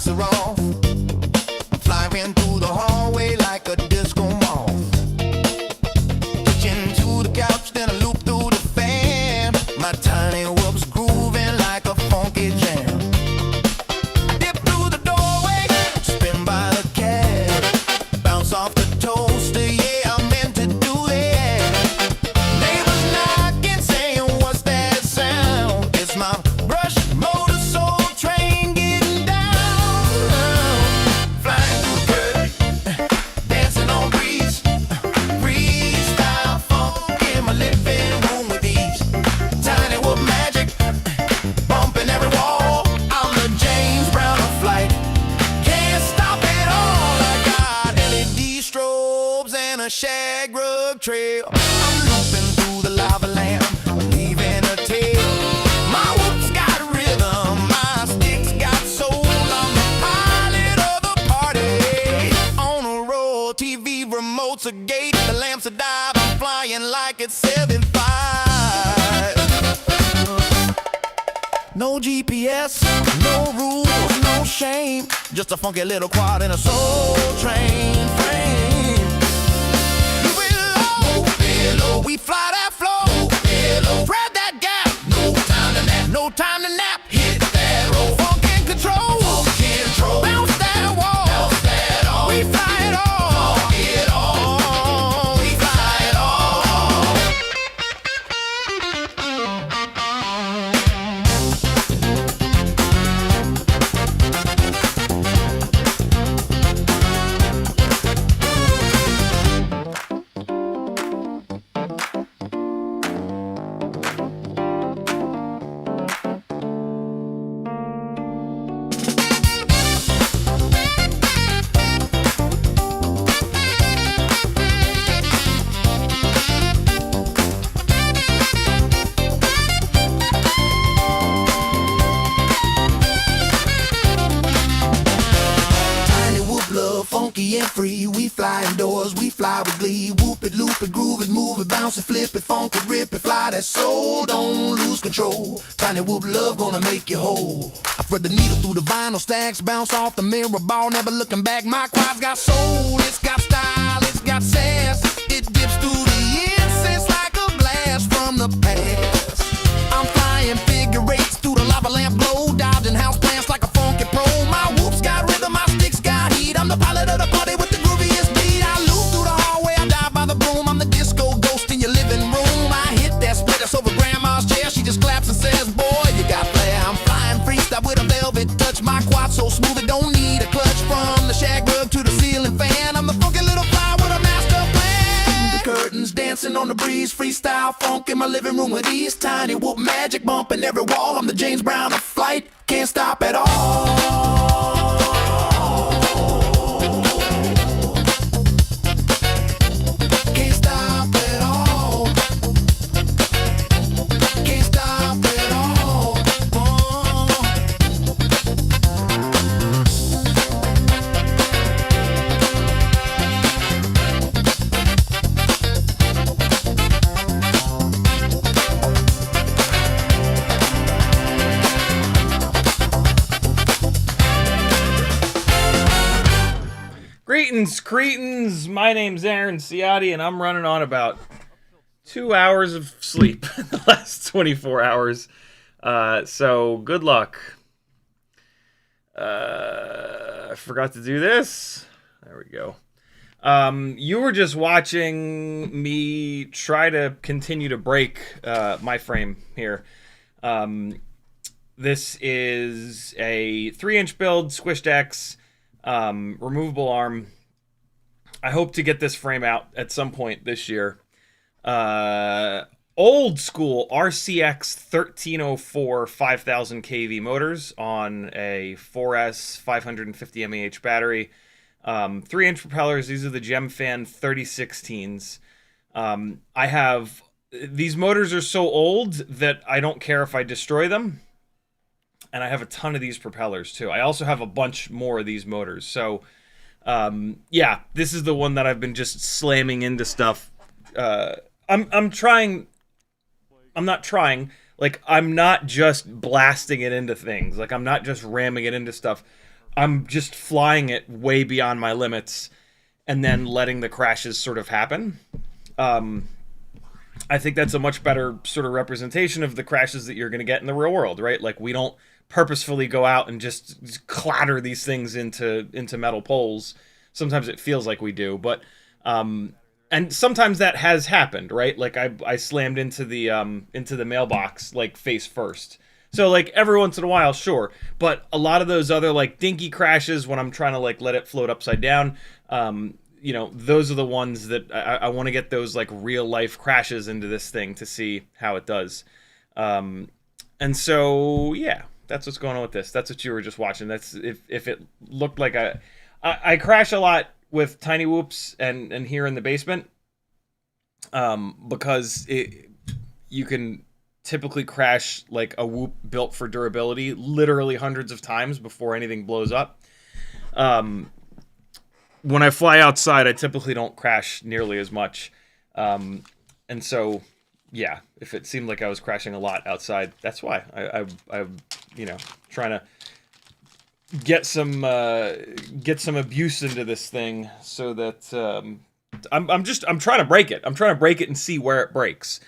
lights are off. Flying through the hallway like a disco moth. Hitching to the couch, then I loop through the fan. My tiny whoops grooving like a funky jam. I dip through the doorway, spin by the cat, bounce off the toaster, yeah, I meant to do that. Neighbors knocking, saying, what's that sound? It's my brush motor soul train getting down. Flying through the curtain, dancing on breeze, freestyle funk in my living room with ease. Tiny whoop magic, bumping every wall. I'm the James Brown of flight, can't stop it all. I got LED strobes and a shag rug trail. I'm looping through the lava lamp, leaving a tail. My whoops got rhythm, my sticks got soul. I'm the pilot of the party. On a roll, TV remote's a gate, the lamps are dive, I'm flying like it's 7.5. No GPS, no rules, no shame. Just a funky little quad in a soul train frame. Move it low, we fly that flow. Grab that gap, no time to nap. No time to nap. Hit that roll, funk and control. Bounce that wall, we fly it all. We fly it all. Tiny whoop love, funky and free. We fly indoors, we fly with glee. Whoop it, loop it, groove it, move it, bounce it, flip it, funk it, rip it, fly that soul, don't lose control. Tiny whoop love gonna make you whole. I thread the needle through the vinyl stacks, bounce off the mirror ball, never looking back. My quad's got soul, it's got style, it's got sass. It dips through the incense like a blast from the past. I'm flying figure eights through the lava lamp glow, dodging house plants like a funky pro. My whoops got rhythm, my sticks got heat. I'm the pilot of the party with the grooviest beat. I loop through the hallway, I dive by the broom. I'm the disco ghost in your living room. I hit that split that's over grandma's chair. She just claps and says, boy, you got flair. I'm flying freestyle with a velvet touch. My quad so smooth it don't need a clutch. From the shag rug to the ceiling fan, I'm the funky little fly with a master plan. The curtains dancing on the breeze, freestyle funk in my living room with ease. Tiny whoop magic bumping every wall. I'm the James Brown of flight, can't stop at all. Can't stop at all. Can't stop at all. Greetings, cretins. My name's Aaron Ciotti, and I'm running on about 2 hours of sleep in the last 24 hours. So good luck. I forgot to do this. There we go. You were just watching me try to continue to break my frame here. This is a 3-inch build, Squished X, removable arm. I hope to get this frame out at some point this year. Old school RCX 1304 5000 kV motors on a 4S 550 mAh battery. 3-inch propellers. These are the Gemfan 3016s. I have... These motors are so old that I don't care if I destroy them. And I have a ton of these propellers too. I also have a bunch more of these motors. So, yeah, this is the one that I've been just slamming into stuff. I'm trying. I'm not trying. Like, I'm not just blasting it into things. Like, I'm not just ramming it into stuff. I'm just flying it way beyond my limits and then letting the crashes sort of happen. I think that's a much better sort of representation of the crashes that you're going to get in the real world, right? Like, we don't purposefully go out and just clatter these things into metal poles. Sometimes it feels like we do, but and sometimes that has happened, right? Like, I slammed into the mailbox like face first. So, like, every once in a while, sure. But a lot of those other, like, dinky crashes when I'm trying to, like, let it float upside down, you know, those are the ones that I want to get those, like, real-life crashes into this thing to see how it does. And so, yeah, that's what's going on with this. That's what you were just watching. That's if it looked like I crash a lot with tiny whoops and here in the basement, because you can typically crash like a whoop built for durability literally hundreds of times before anything blows up. When I fly outside, I typically don't crash nearly as much. And so, yeah, if it seemed like I was crashing a lot outside, that's why. I you know, trying to get some abuse into this thing so that I'm trying to break it. I'm trying to break it and see where it breaks.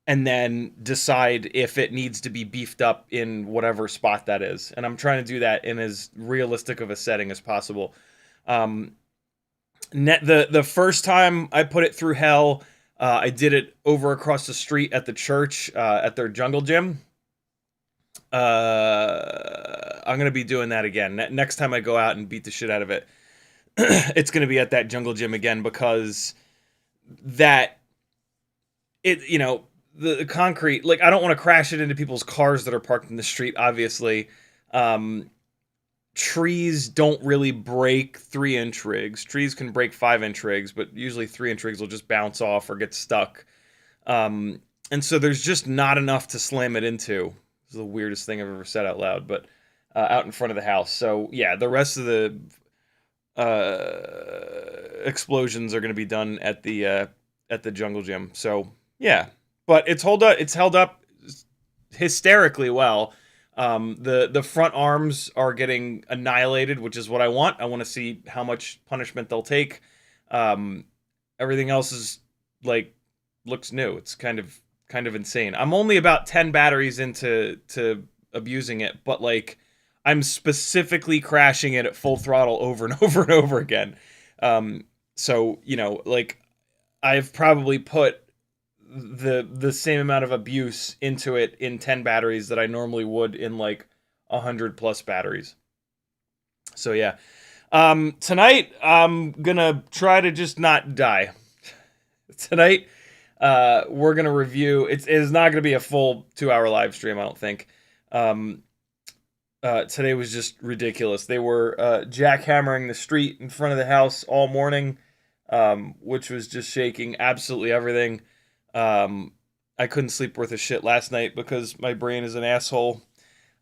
And then decide if it needs to be beefed up in whatever spot that is. And I'm trying to do that in as realistic of a setting as possible. The first time I put it through hell, I did it over across the street at the church, at their jungle gym. I'm going to be doing that again. Next time I go out and beat the shit out of it, it's going to be at that jungle gym again, because you know, the concrete, like, I don't want to crash it into people's cars that are parked in the street, obviously. Trees don't really break 3-inch rigs. Trees can break 5-inch rigs, but usually 3-inch rigs will just bounce off or get stuck. And so there's just not enough to slam it into. This is the weirdest thing I've ever said out loud, but out in front of the house. So, yeah, the rest of the explosions are going to be done at the jungle gym. So, yeah. But it's held up hysterically well. The front arms are getting annihilated, which is what I want. I want to see how much punishment they'll take. Everything else is like looks new. It's kind of insane. I'm only about 10 batteries into abusing it, but like I'm specifically crashing it at full throttle over and over and over again. So, you know, like I've probably put the same amount of abuse into it in 10 batteries that I normally would in like 100+ batteries. So yeah. Tonight I'm gonna try to just not die. Tonight we're gonna review, it is not gonna be a full 2-hour live stream, I don't think. Today was just ridiculous. They were jackhammering the street in front of the house all morning, which was just shaking absolutely everything. I couldn't sleep worth a shit last night because my brain is an asshole.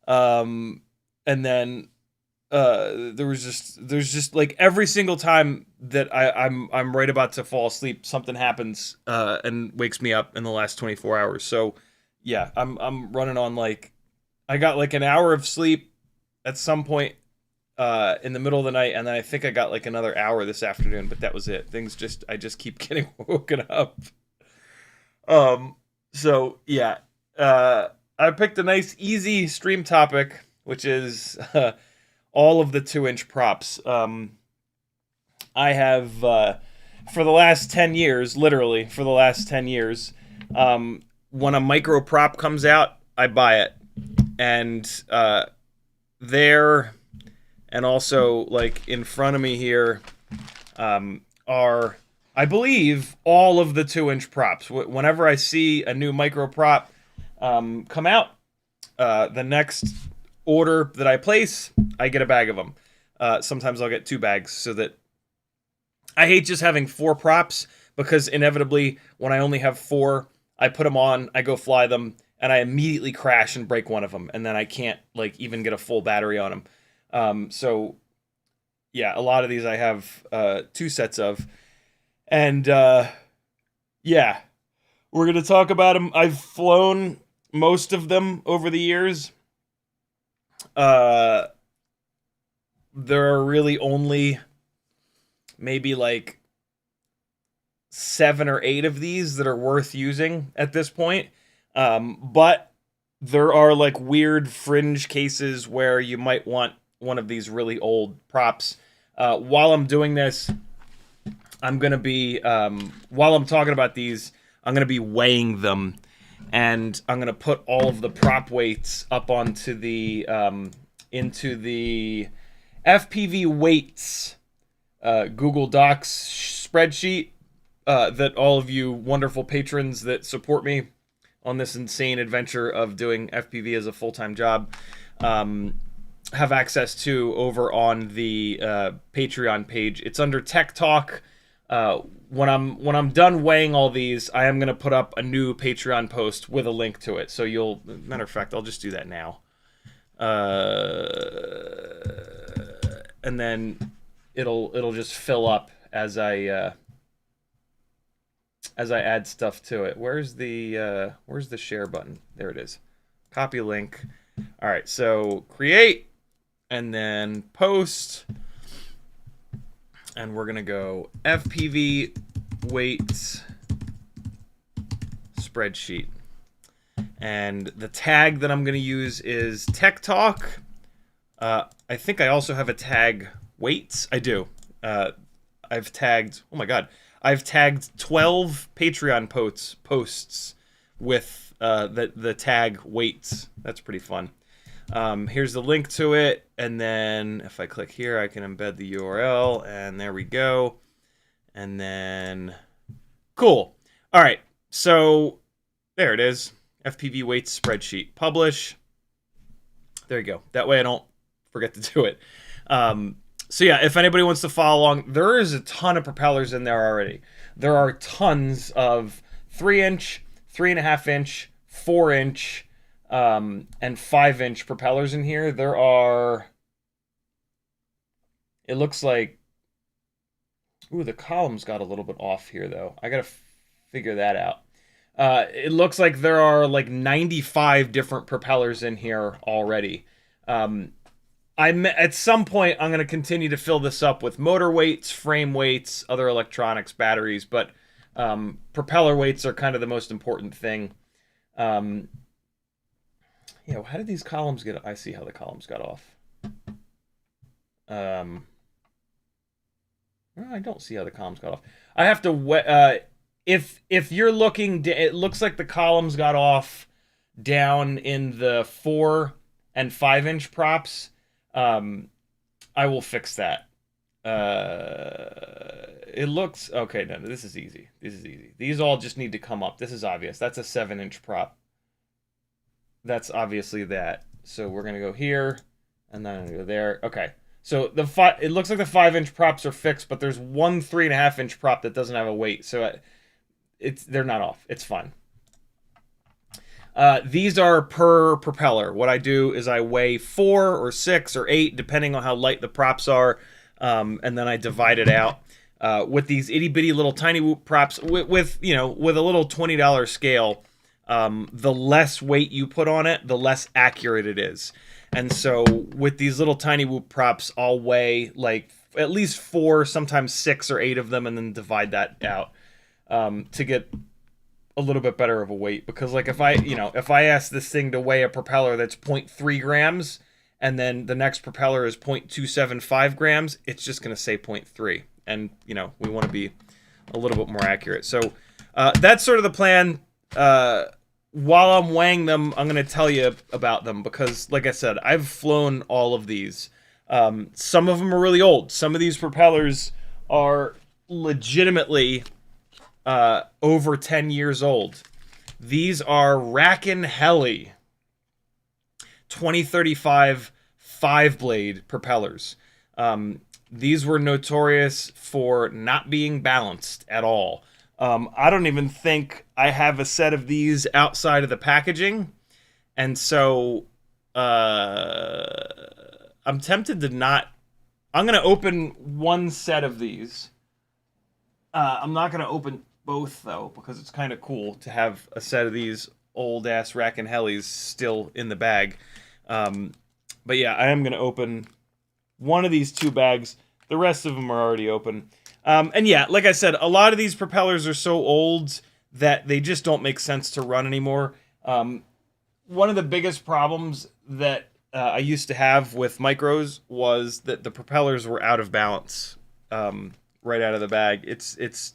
And then there's just like every single time that I'm right about to fall asleep, something happens and wakes me up in the last 24 hours. So yeah, I'm running on like, I got like an hour of sleep at some point in the middle of the night, and then I think I got like another hour this afternoon, but that was it. I just keep getting woken up. So yeah, I picked a nice easy stream topic, which is all of the 2-inch props. I have for the last 10 years, literally for the last 10 years, when a micro prop comes out, I buy it. And there, and also like in front of me here, are, I believe, all of the 2-inch props. Whenever I see a new micro prop come out, the next order that I place, I get a bag of them. Sometimes I'll get 2 bags, so that I hate just having 4 props, because inevitably when I only have 4, I put them on, I go fly them, and I immediately crash and break one of them, and then I can't like even get a full battery on them. So yeah, a lot of these I have 2 sets of. And, yeah, we're going to talk about them. I've flown most of them over the years. there are really only maybe like 7 or 8 of these that are worth using at this point. But there are like weird fringe cases where you might want one of these really old props. While I'm doing this, I'm going to be, while I'm talking about these, I'm going to be weighing them. And I'm going to put all of the prop weights up onto the, into the FPV weights Google Docs spreadsheet that all of you wonderful patrons that support me on this insane adventure of doing FPV as a full-time job have access to over on the Patreon page. It's under Tech Talk. When I'm done weighing all these, I am gonna put up a new Patreon post with a link to it. So you'll, matter of fact, I'll just do that now. And then it'll just fill up as I add stuff to it. Where's the share button? There it is. Copy link. All right, so create and then post. And we're going to go FPV weights spreadsheet. And the tag that I'm going to use is Tech Talk. I think I also have a tag weights. I do. I've tagged, oh my God. I've tagged 12 Patreon posts with the tag weights. That's pretty fun. Here's the link to it, and then if I click here, I can embed the URL, and there we go. And then, cool. All right, so there it is. FPV weights spreadsheet. Publish. There you go. That way I don't forget to do it. So yeah, if anybody wants to follow along, there is a ton of propellers in there already. There are tons of 3-inch, 3.5-inch, 4-inch, and 5-inch propellers in here. There are, it looks like, ooh, the columns got a little bit off here though. I gotta figure that out. It looks like there are like 95 different propellers in here already. At some point, I'm going to continue to fill this up with motor weights, frame weights, other electronics, batteries, but propeller weights are kind of the most important thing. Yeah, how did these columns get? I see how the columns got off. Well, I don't see how the columns got off. I have to if you're looking, it looks like the columns got off down in the 4 and 5-inch props. I will fix that. It looks okay. No, this is easy. This is easy. These all just need to come up. This is obvious. That's a 7-inch prop. That's obviously that. So we're gonna go here, and then I'm gonna go there. Okay. So it looks like the 5-inch props are fixed, but there's one 3.5-inch prop that doesn't have a weight, so they're not off. It's fine. These are per propeller. What I do is I weigh 4 or 6 or 8, depending on how light the props are, and then I divide it out. With these itty bitty little tiny whoop props, with a little $20 scale, the less weight you put on it, the less accurate it is. And so with these little tiny whoop props, I'll weigh like at least 4, sometimes 6 or 8 of them, and then divide that out to get a little bit better of a weight. Because like if I ask this thing to weigh a propeller that's 0.3 grams, and then the next propeller is 0.275 grams, it's just going to say 0.3. And, we want to be a little bit more accurate. So that's sort of the plan. While I'm weighing them, I'm going to tell you about them because, like I said, I've flown all of these. Some of them are really old. Some of these propellers are legitimately over 10 years old. These are Rakonheli 2035 5-blade propellers. These were notorious for not being balanced at all. I don't even think I have a set of these outside of the packaging. And so I'm tempted to not... I'm going to open one set of these. I'm not going to open both, though, because it's kind of cool to have a set of these old-ass Rakonhelis still in the bag. But yeah, I am going to open one of these 2 bags. The rest of them are already open. And yeah, like I said, a lot of these propellers are so old that they just don't make sense to run anymore. One of the biggest problems that I used to have with micros was that the propellers were out of balance right out of the bag. It's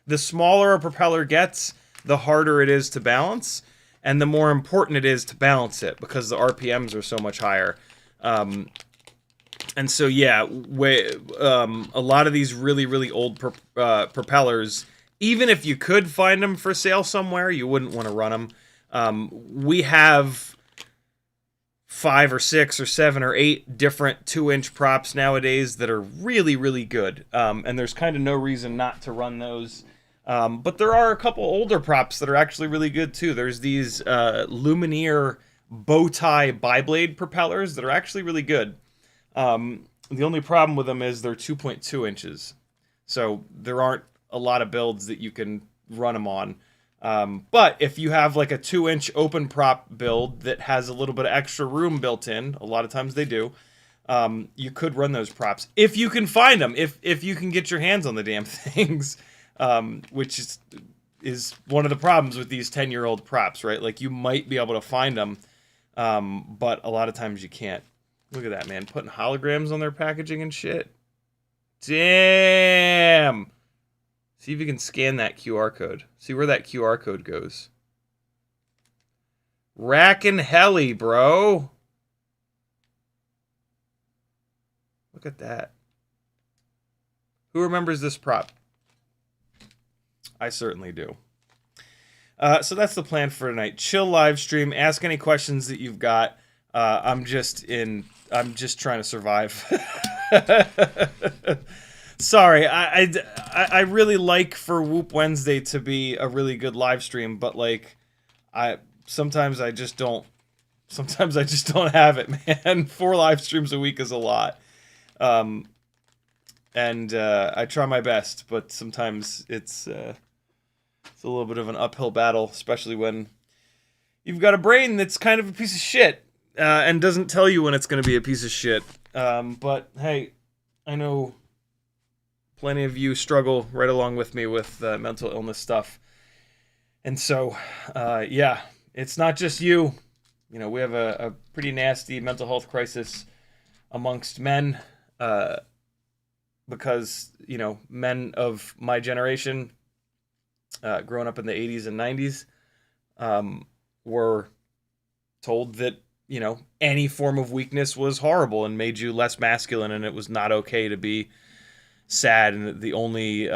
the smaller a propeller gets, the harder it is to balance, and the more important it is to balance it because the RPMs are so much higher. And so yeah, a lot of these really, really old propellers, even if you could find them for sale somewhere, you wouldn't want to run them. We have 5 or 6 or 7 or 8 different 2-inch props nowadays that are really, really good. And there's kind of no reason not to run those. But there are a couple older props that are actually really good too. There's these Lumenier bow tie biblade propellers that are actually really good. The only problem with them is they're 2.2 inches. So there aren't a lot of builds that you can run them on. But if you have like a 2-inch open prop build that has a little bit of extra room built in, a lot of times they do, you could run those props. If you can find them, if you can get your hands on the damn things, which is one of the problems with these 10-year-old props, right? Like you might be able to find them, but a lot of times you can't. Look at that, man. Putting holograms on their packaging and shit. Damn! See if you can scan that QR code. See where that QR code goes. Rakonheli, bro! Look at that. Who remembers this prop? I certainly do. So that's the plan for tonight. Chill live stream. Ask any questions that you've got. I'm just trying to survive. Sorry, I really like for Whoop Wednesday to be a really good live stream, but like sometimes I just don't have it, man. 4 live streams a week is a lot. And I try my best, but sometimes it's a little bit of an uphill battle, especially when you've got a brain that's kind of a piece of shit. And doesn't tell you when it's going to be a piece of shit. But hey, I know plenty of you struggle right along with me with mental illness stuff. And so, yeah, it's not just you. You know, we have a pretty nasty mental health crisis amongst men because, you know, men of my generation, growing up in the 80s and 90s, were told that, you know, any form of weakness was horrible and made you less masculine, and it was not okay to be sad, and the only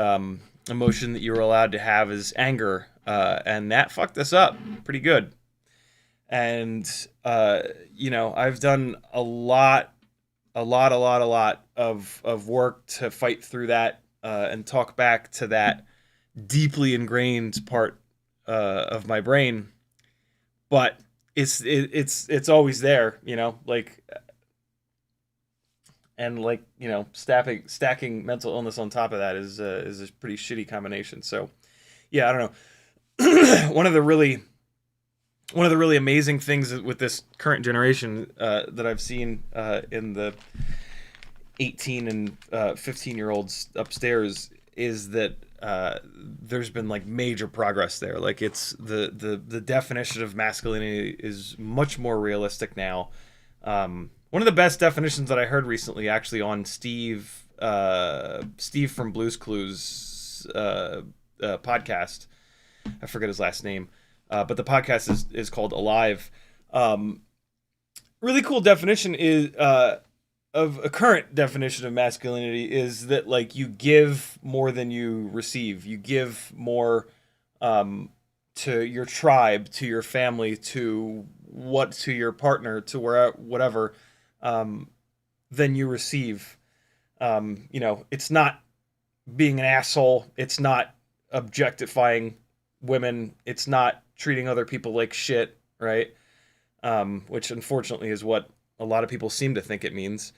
emotion that you were allowed to have is anger, and that fucked us up pretty good. And you know, I've done a lot of work to fight through that and talk back to that deeply ingrained part of my brain, but it's always there, you know, like, and like, you know, stacking mental illness on top of that is a pretty shitty combination. So yeah, I don't know. One of the really amazing things with this current generation that I've seen in the 18 and 15-year-olds upstairs is that there's been like major progress there. Like it's the definition of masculinity is much more realistic now. One of the best definitions that I heard recently, actually, on Steve from Blue's Clues podcast. I forget his last name, but the podcast is called Alive. Really cool definition is of a current definition of masculinity is that, like, you give more than you receive. You give more to your tribe, to your family, to your partner, to whatever, than you receive. You know, it's not being an asshole. It's not objectifying women. It's not treating other people like shit, right? Which unfortunately is what a lot of people seem to think it means.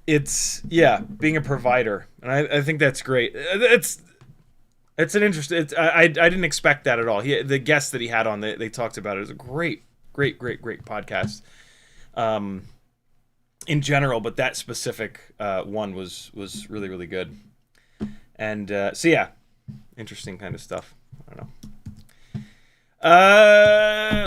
It's, yeah, being a provider, and I think that's great. It's an interesting. I didn't expect that at all. The guest that he had on, they talked about it. It was a great podcast. in general, but that specific one was really, really good. And so yeah, interesting kind of stuff. I don't know.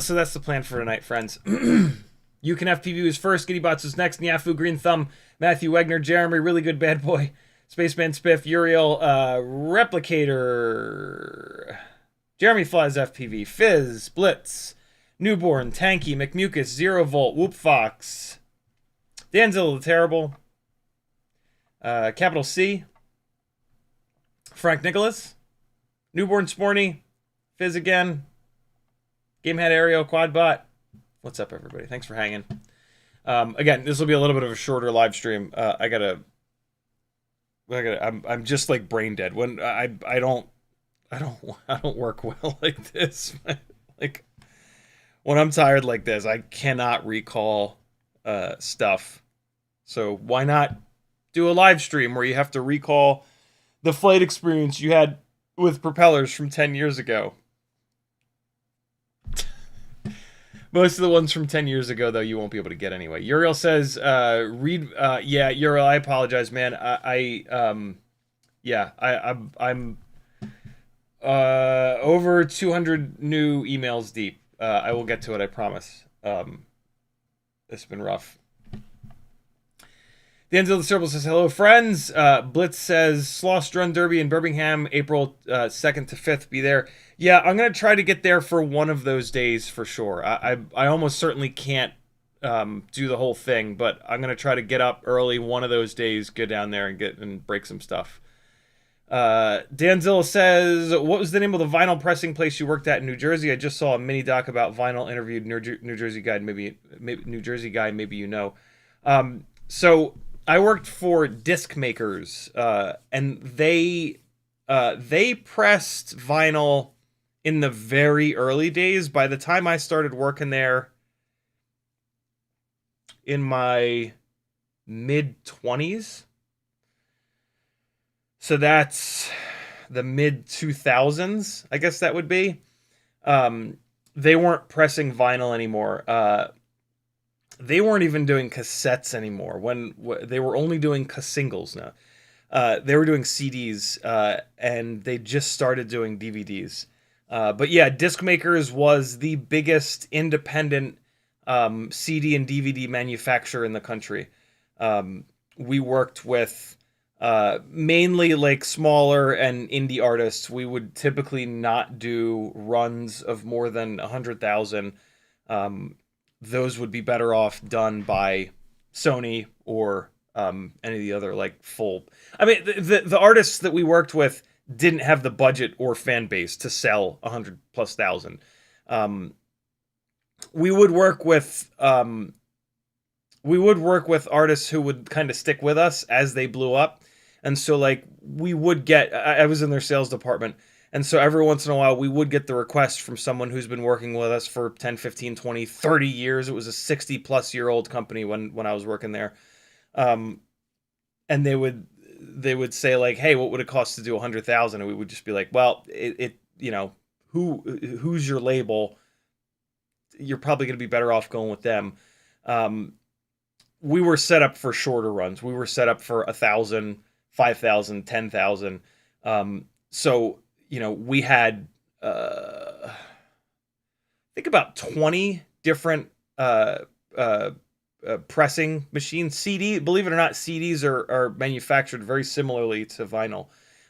So that's the plan for tonight, friends. You Can FPV was first. Giddybots was next. Nyafu, Green Thumb, Matthew Wegner, Jeremy, Really Good Bad Boy, Spaceman Spiff, Uriel, Replicator, Jeremy Flies FPV, Fizz, Blitz, Newborn, Tanky, McMucus, Zero Volt, Whoop Fox, Danzilla the Terrible, Capital C, Frank Nicholas, Newborn Sporny, Fizz again, Gamehead Aereo, Quadbot. What's up, everybody? Thanks for hanging. Again, this will be a little bit of a shorter live stream. I'm just like brain dead when I don't work well like this. Like when I'm tired like this, I cannot recall stuff. So why not do a live stream where you have to recall the flight experience you had with propellers from 10 years ago? Most of the ones from 10 years ago, though, you won't be able to get anyway. Uriel says, yeah, Uriel, I apologize, man. I'm over 200 new emails deep. I will get to it, I promise. It's been rough. The End of the Circle says, hello, friends. Blitz says, Sloss Run Derby in Birmingham, April 2nd to 5th. Be there. Yeah, I'm going to try to get there for one of those days for sure. I almost certainly can't do the whole thing, but I'm going to try to get up early one of those days, go down there and break some stuff. Danzilla says, what was the name of the vinyl pressing place you worked at in New Jersey? I just saw a mini doc about vinyl, interviewed New Jersey guy, maybe New Jersey guy, maybe you know. So I worked for disc makers, and they pressed vinyl in the very early days. By the time I started working there in my mid-20s, so that's the mid-2000s, I guess that would be. They weren't pressing vinyl anymore. They weren't even doing cassettes anymore. They were only doing singles now. They were doing CDs, and they just started doing DVDs. But yeah, Disc Makers was the biggest independent CD and DVD manufacturer in the country. We worked with mainly like smaller and indie artists. We would typically not do runs of more than 100,000. Those would be better off done by Sony or any of the other like full. I mean, the artists that we worked with didn't have the budget or fan base to sell 100,000+. We would work with artists who would kind of stick with us as they blew up. And so like we would get, I was in their sales department. And so every once in a while we would get the request from someone who's been working with us for 10, 15, 20, 30 years. It was a 60+-year-old company when I was working there. And they would say like, hey, what would it cost to do 100,000? And we would just be like, well, it you know, who's your label? You're probably going to be better off going with them. We were set up for shorter runs. We were set up for 1,000, 5,000, 10,000. So, you know, we had, I think about 20 different pressing machines. Believe it or not, CDs are manufactured very similarly to vinyl,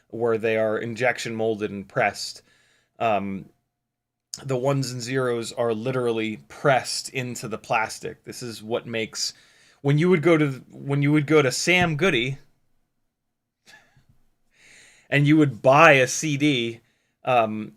where they are injection molded and pressed. The ones and zeros are literally pressed into the plastic. This is what makes when you would go to Sam Goody and you would buy a CD, and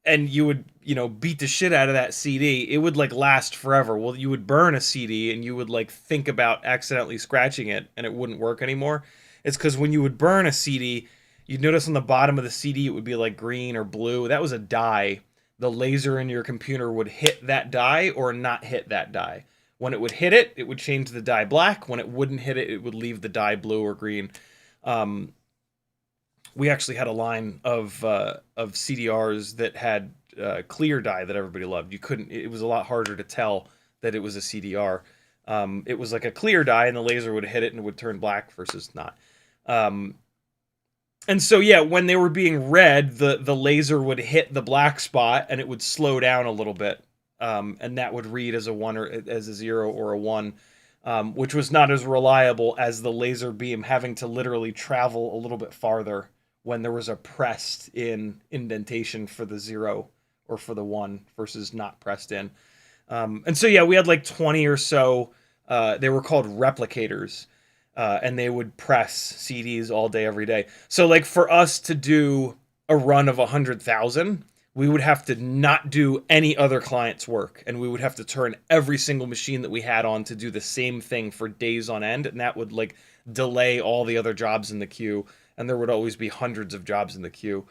you would, you know, beat the shit out of that CD, it would like last forever. Well, you would burn a CD and you would like think about accidentally scratching it and it wouldn't work anymore. It's because when you would burn a CD, you'd notice on the bottom of the CD it would be like green or blue. That was a dye. The laser in your computer would hit that dye or not hit that dye. When it would hit it, it would change the dye black. When it wouldn't hit it, it would leave the dye blue or green. We actually had a line of CDRs that had clear dye that everybody loved. It was a lot harder to tell that it was a CDR. It was like a clear die, and the laser would hit it and it would turn black versus not. And so, yeah, when they were being read, the laser would hit the black spot and it would slow down a little bit. And that would read as a 1 or as a 0 or a 1, which was not as reliable as the laser beam having to literally travel a little bit farther when there was a pressed in indentation for the 0 or for the 1 versus not pressed in. And so, yeah, we had like 20 or so. They were called replicators. And they would press CDs all day, every day. So, like, for us to do a run of 100,000, we would have to not do any other client's work. And we would have to turn every single machine that we had on to do the same thing for days on end. And that would, like, delay all the other jobs in the queue. And there would always be hundreds of jobs in the queue.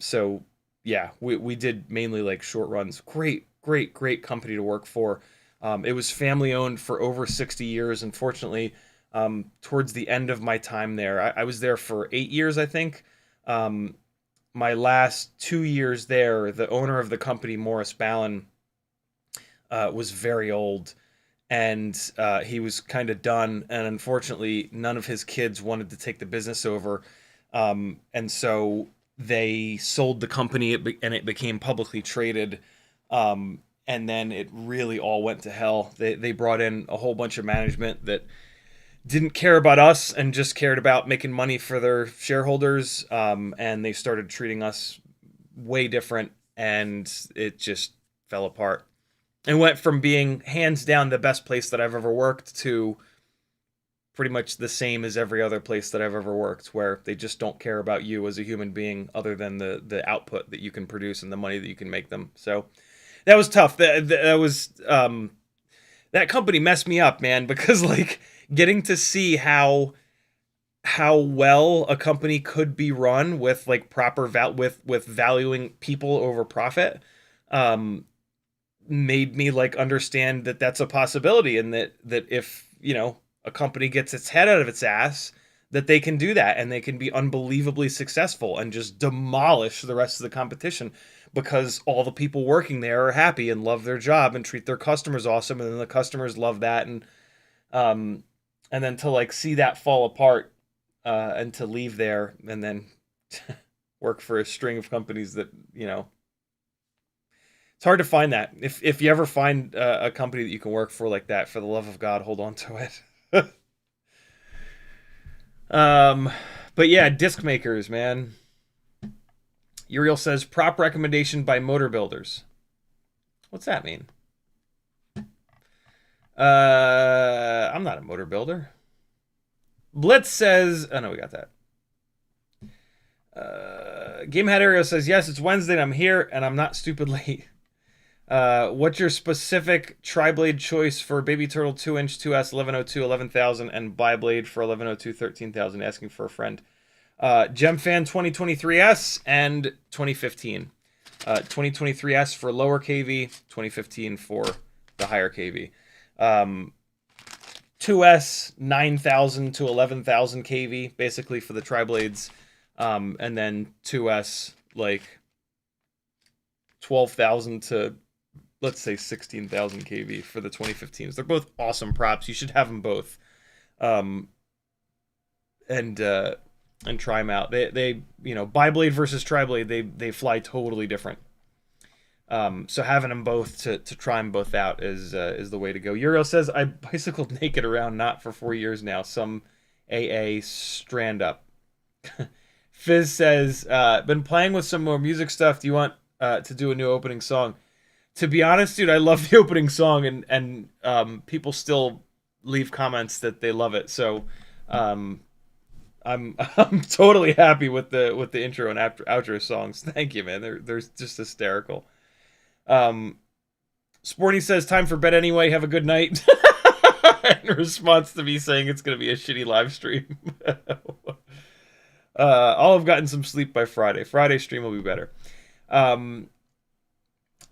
So, yeah, we did mainly, like, short runs. Great company to work for. It was family owned for over 60 years. Unfortunately, towards the end of my time there, I was there for 8 years, I think. My last 2 years there, the owner of the company, Morris Ballin, was very old, and he was kind of done. And unfortunately, none of his kids wanted to take the business over, and so they sold the company, and it became publicly traded. And then it really all went to hell. They brought in a whole bunch of management that didn't care about us and just cared about making money for their shareholders. And they started treating us way different, and it just fell apart. And went from being hands down the best place that I've ever worked to pretty much the same as every other place that I've ever worked, where they just don't care about you as a human being other than the output that you can produce and the money that you can make them. So that was tough. That company messed me up, man, because, like, getting to see how well a company could be run with, like, proper with valuing people over profit, made me, like, understand that that's a possibility, and that if, you know, a company gets its head out of its ass, that they can do that, and they can be unbelievably successful and just demolish the rest of the competition, because all the people working there are happy and love their job and treat their customers awesome, and then the customers love that. And then to, like, see that fall apart, and to leave there and then work for a string of companies that, you know, it's hard to find that. If you ever find a company that you can work for like that, for the love of God, hold on to it. But yeah, disc makers, man. Uriel says, prop recommendation by motor builders. What's that mean? I'm not a motor builder. Blitz says, oh no, we got that. Gamehead Aerial says, yes, it's Wednesday and I'm here and I'm not stupid late. What's your specific triblade choice for Baby Turtle 2-inch 2S 1102 11,000 and biblade for 1102 13,000? Asking for a friend. Gemfan 2023S and 2015. 2023S for lower KV, 2015 for the higher KV. 2S 9,000 to 11,000 kV, basically for the triblades, and then 2S like 12,000 to, let's say, 16,000 kV for the 2015s. They're both awesome props. You should have them both, and try them out. They you know, biblade versus triblade, they fly totally different. So having them both to try them both out is the way to go. Uriel says, I bicycled naked around Knott for 4 years now. Some AA strand up. Fizz says, been playing with some more music stuff. Do you want to do a new opening song? To be honest, dude, I love the opening song, and people still leave comments that they love it. So I'm totally happy with the intro and outro songs. Thank you, man. They're just hysterical. Sporty says, time for bed anyway. Have a good night. In response to me saying it's going to be a shitty live stream. I'll have gotten some sleep by Friday. Friday stream will be better.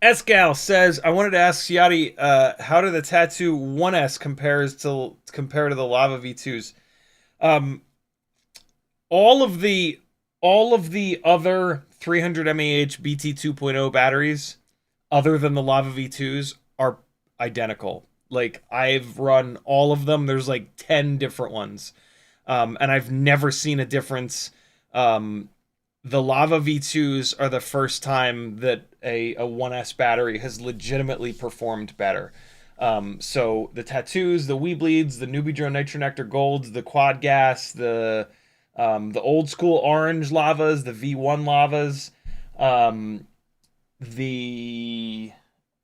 Escal says, I wanted to ask Ciotti, how do the Tattoo 1S compare to the Lava V2s? All of the other 300 mAh BT 2.0 batteries, other than the Lava V2s, are identical. Like, I've run all of them. There's like 10 different ones. And I've never seen a difference. The Lava V2s are the first time that a 1S battery has legitimately performed better. So the tattoos, the Weebleeds, the Nubidrone Nitronectar Golds, the Quad Gas, the old school orange lavas, the V1 lavas, the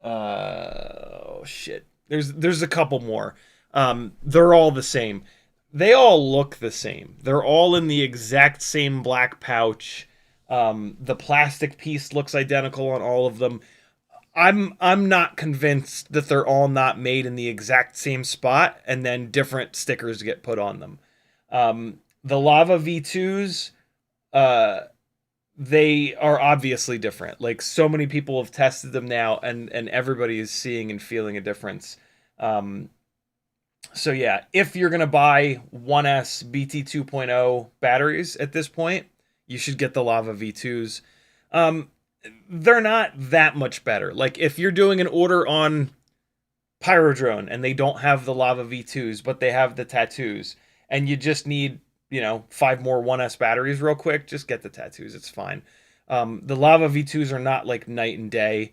oh shit. There's a couple more. They're all the same. They all look the same. They're all in the exact same black pouch. The plastic piece looks identical on all of them. I'm not convinced that they're all not made in the exact same spot and then different stickers get put on them. The Lava V2s, they are obviously different. Like, so many people have tested them now, and everybody is seeing and feeling a difference. So yeah, if you're gonna buy 1S BT 2.0 batteries at this point, you should get the Lava V2s. They're not that much better. Like, if you're doing an order on Pyrodrone and they don't have the Lava V2s, but they have the tattoos, and you just need, 5 more 1S batteries real quick, just get the tattoos. It's fine. The Lava V2s are not like night and day.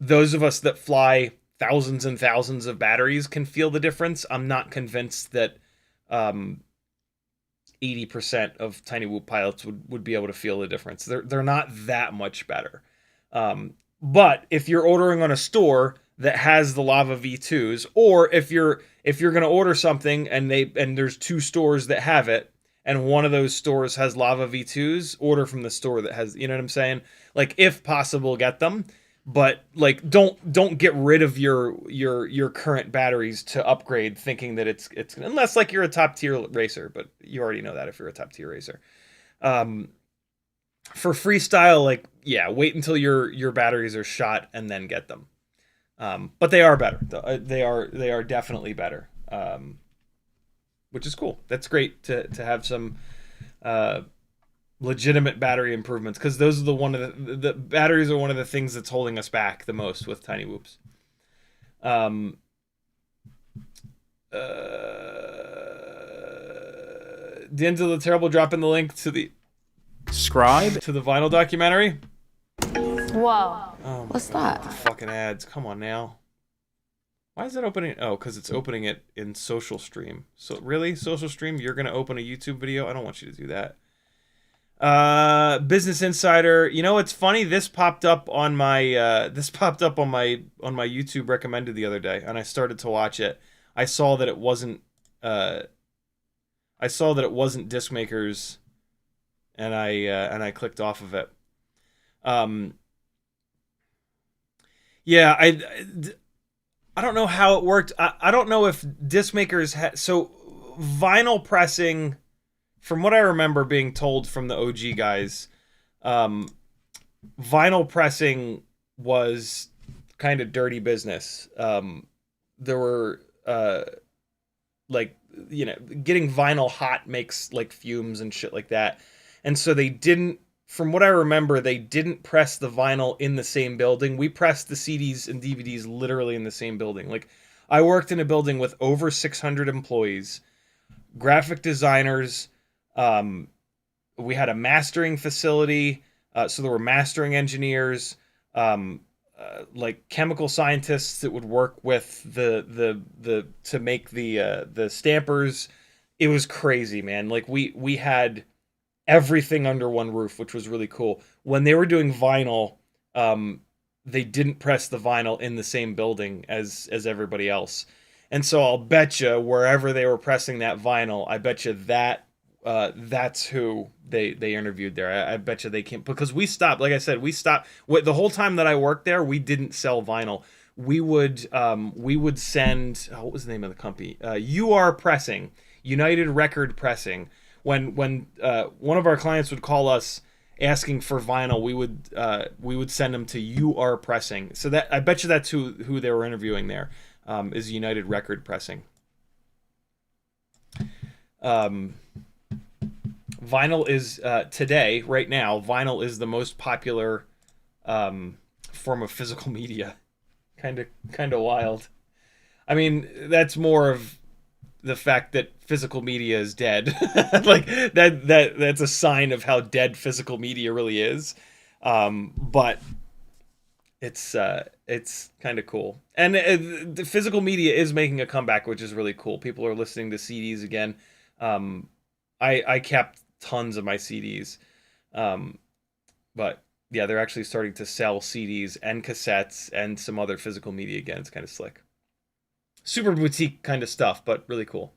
Those of us that fly thousands and thousands of batteries can feel the difference. I'm not convinced that 80% of Tiny Whoop pilots would be able to feel the difference. They're not that much better. But if you're ordering on a store that has the Lava V2s, or if you're going to order something and there's 2 stores that have it, and one of those stores has Lava V2s, order from the store that has, you know what I'm saying? Like, if possible, get them. But like, don't get rid of your current batteries to upgrade, thinking that it's unless like you're a top tier racer, but you already know that if you're a top tier racer. For freestyle, like, yeah, wait until your batteries are shot and then get them. But they are better. They are definitely better. Which is cool. That's great to have some legitimate battery improvements, because those are the batteries are one of the things that's holding us back the most with Tiny Whoops. D'Angelo the Terrible dropping the link to the Subscribe to the vinyl documentary. Whoa. Oh, What's that? Fucking ads. Come on now. Why is it opening? Oh, because it's opening it in Social Stream. So really, Social Stream, you're gonna open a YouTube video? I don't want you to do that. Business Insider. You know, it's funny. This popped up on my YouTube recommended the other day, and I started to watch it. I saw that it wasn't Disc Makers, and I clicked off of it. Yeah, I don't know how it worked. I don't know if Disc Makers had, so vinyl pressing, from what I remember being told from the OG guys, vinyl pressing was kind of dirty business. There were getting vinyl hot makes like fumes and shit like that. And so they didn't, from what I remember, they didn't press the vinyl in the same building. We pressed the CDs and DVDs literally in the same building. Like, I worked in a building with over 600 employees, graphic designers. We had a mastering facility. So there were mastering engineers, like chemical scientists that would work with the to make the stampers. It was crazy, man. Like, we had everything under one roof, which was really cool. When they were doing vinyl, they didn't press the vinyl in the same building as everybody else. And so I'll bet you wherever they were pressing that vinyl, I bet you that's who they interviewed there. I bet you they can't, because we stopped, like I said, the whole time that I worked there, we didn't sell vinyl. We would send, what was the name of the company? UR Pressing, United Record Pressing. When one of our clients would call us asking for vinyl, we would send them to UR Pressing. So that, I bet you that's who they were interviewing there, is United Record Pressing. Vinyl is today, right now, vinyl is the most popular form of physical media. kind of wild. I mean, that's more of the fact that physical media is dead. Like that's a sign of how dead physical media really is. But it's kind of cool, and the physical media is making a comeback, which is really cool. People are listening to CDs again. I kept tons of my CDs, but yeah, they're actually starting to sell CDs and cassettes and some other physical media again. It's kind of slick, super boutique kind of stuff, but really cool.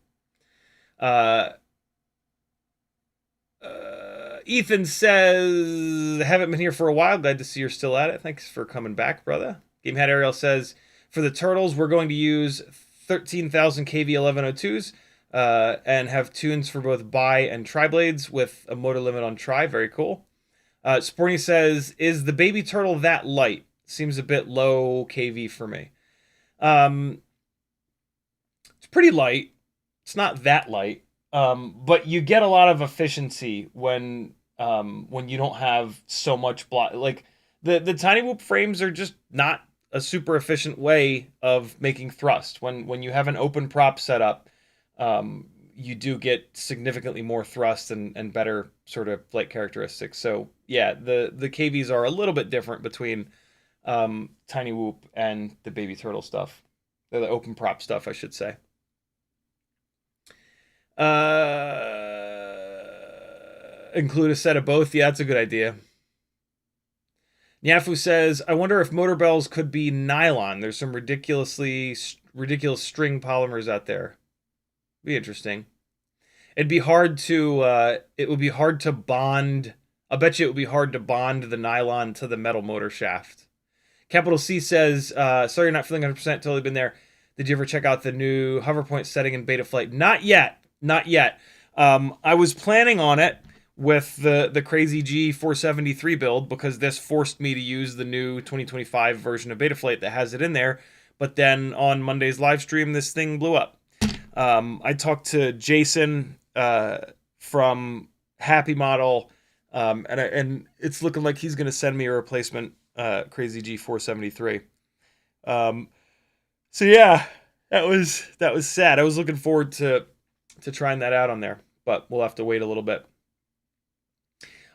Ethan says, haven't been here for a while. Glad to see you're still at it. Thanks for coming back, brother. Gamehead Ariel says, for the turtles, we're going to use 13,000 kV 1102s and have tunes for both bi and triblades with a motor limit on tri. Very cool. Sporny says, is the baby turtle that light? Seems a bit low kV for me. It's pretty light. It's not that light. But you get a lot of efficiency when you don't have so much block. Like the tiny whoop frames are just not a super efficient way of making thrust. When you have an open prop setup, you do get significantly more thrust and better sort of flight characteristics. So yeah, the KVs are a little bit different between tiny whoop and the baby turtle stuff, the open prop stuff, I should say. Include a set of both. Yeah, that's a good idea. Nyafu says, I wonder if motor bells could be nylon. There's some ridiculous string polymers out there. Be interesting. It would be hard to bond. I bet you it would be hard to bond the nylon to the metal motor shaft. Capital C says, sorry you're not feeling 100%, totally been there. Did you ever check out the new hover point setting in beta flight? Not yet. Not yet. I was planning on it with the crazy G473 build because this forced me to use the new 2025 version of Betaflight that has it in there. But then on Monday's live stream, this thing blew up. I talked to Jason from Happy Model, and it's looking like he's going to send me a replacement crazy G473. So yeah, that was sad. I was looking forward to trying that out on there, but we'll have to wait a little bit.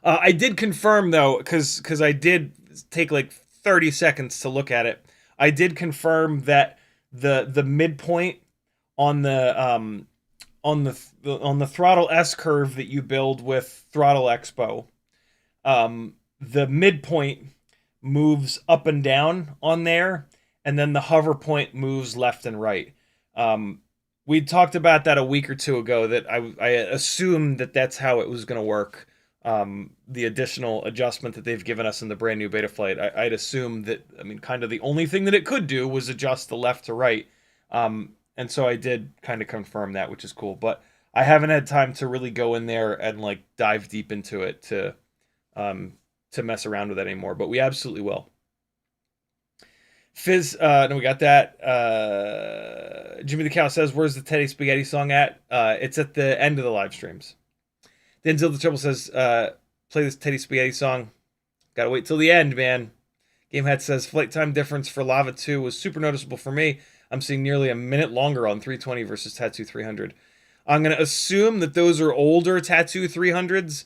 I did confirm though, because I did take like 30 seconds to look at it. I did confirm that the midpoint on the throttle S curve that you build with Throttle Expo, the midpoint moves up and down on there, and then the hover point moves left and right. We talked about that a week or two ago, that I assumed that that's how it was going to work. The additional adjustment that they've given us in the brand new Betaflight, I'd assumed that, I mean, kind of the only thing that it could do was adjust the left to right. And so I did kind of confirm that, which is cool. But I haven't had time to really go in there and like dive deep into it to mess around with it anymore. But we absolutely will. Fizz, no, we got that. Jimmy the Cow says, where's the Teddy Spaghetti song at? It's at the end of the live streams. Denzel the Triple says, play this Teddy Spaghetti song. Gotta wait till the end, man. Gamehead says, flight time difference for Lava 2 was super noticeable for me. I'm seeing nearly a minute longer on 320 versus Tattoo 300. I'm going to assume that those are older Tattoo 300s,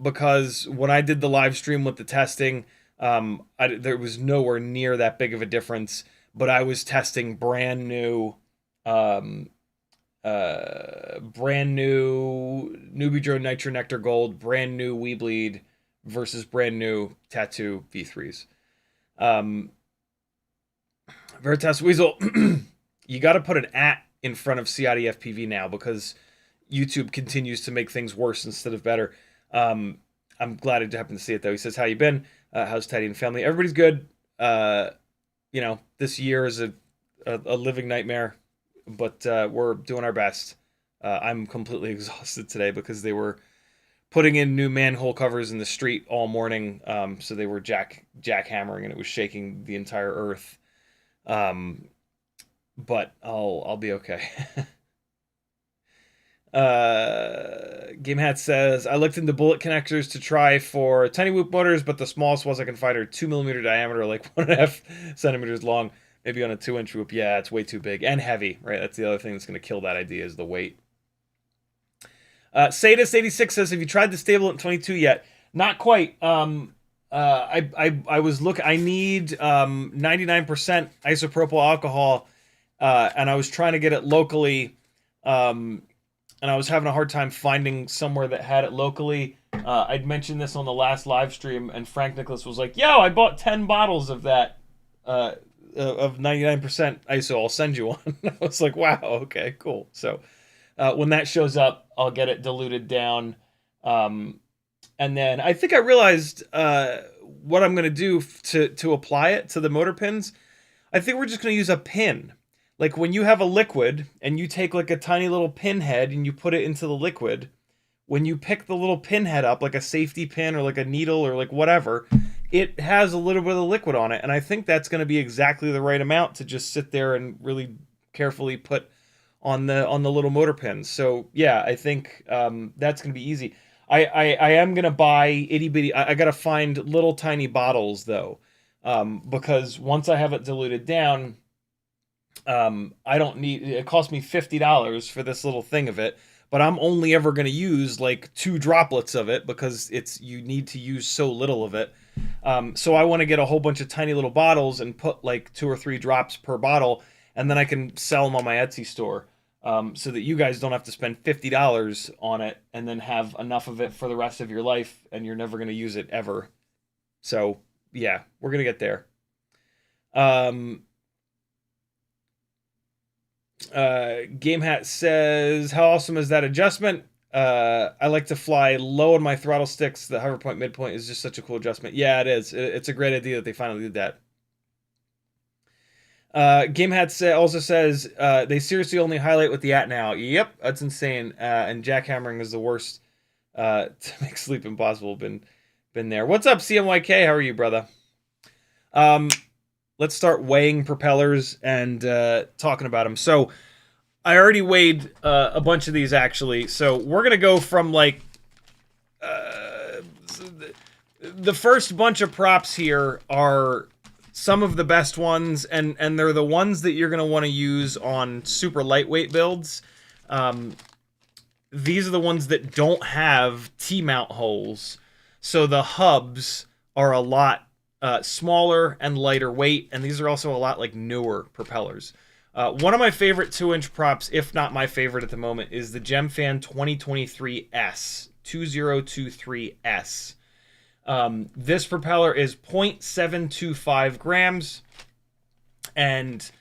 because when I did the live stream with the testing, there was nowhere near that big of a difference, but I was testing brand new Newbie Drone Nitro Nectar Gold, brand new Weebleed versus brand new Tattoo V3s. Veritas Weasel, you got to put an @ in front of CiottiFPV now because YouTube continues to make things worse instead of better. I'm glad I happened to see it though. He says, how you been? How's Teddy and family? Everybody's good. This year is a living nightmare, but we're doing our best. I'm completely exhausted today because they were putting in new manhole covers in the street all morning. So they were jackhammering and it was shaking the entire earth. But I'll be okay. GameHat says, I looked into bullet connectors to try for tiny whoop motors, but the smallest ones I can find are 2mm diameter, like 1.5 centimeters long. Maybe on a 2-inch whoop. Yeah, it's way too big and heavy, right? That's the other thing that's going to kill that idea is the weight. Sadis86 says, have you tried the stable at 22 yet? Not quite. I was looking. I need 99% isopropyl alcohol, and I was trying to get it locally, and I was having a hard time finding somewhere that had it locally. I'd mentioned this on the last live stream, and Frank Nicholas was like, "Yo, I bought 10 bottles of that, of 99% ISO. I'll send you one." I was like, "Wow, okay, cool." So when that shows up, I'll get it diluted down. And then I think I realized what I'm going to do to apply it to the motor pins. I think we're just going to use a pin. Like when you have a liquid and you take like a tiny little pin head and you put it into the liquid, when you pick the little pin head up, like a safety pin or like a needle or like whatever, it has a little bit of the liquid on it. And I think that's going to be exactly the right amount to just sit there and really carefully put on the little motor pins. So yeah, I think that's going to be easy. I am going to buy itty bitty. I got to find little tiny bottles though, because once I have it diluted down, I don't need, it cost me $50 for this little thing of it, but I'm only ever going to use like 2 droplets of it because you need to use so little of it. So I want to get a whole bunch of tiny little bottles and put like 2 or 3 drops per bottle, and then I can sell them on my Etsy store. So that you guys don't have to spend $50 on it and then have enough of it for the rest of your life and you're never going to use it ever. So yeah, we're going to get there. Game Hat says, how awesome is that adjustment? I like to fly low on my throttle sticks. The hover point midpoint is just such a cool adjustment. Yeah, it is. It's a great idea that they finally did that. Game Hat also says, they seriously only highlight with the at now. Yep, that's insane. And jackhammering is the worst to make sleep impossible. Been there. What's up, CMYK? How are you, brother? Let's start weighing propellers and talking about them. So I already weighed a bunch of these, actually. So we're going to go from, like, the first bunch of props here are some of the best ones, and they're the ones that you're going to want to use on super lightweight builds. These are the ones that don't have T-mount holes, so the hubs are a lot smaller and lighter weight, and these are also a lot like newer propellers. One of my favorite 2-inch props, if not my favorite at the moment, is the Gemfan 2023S, 2023S. This propeller is 0.725 grams, and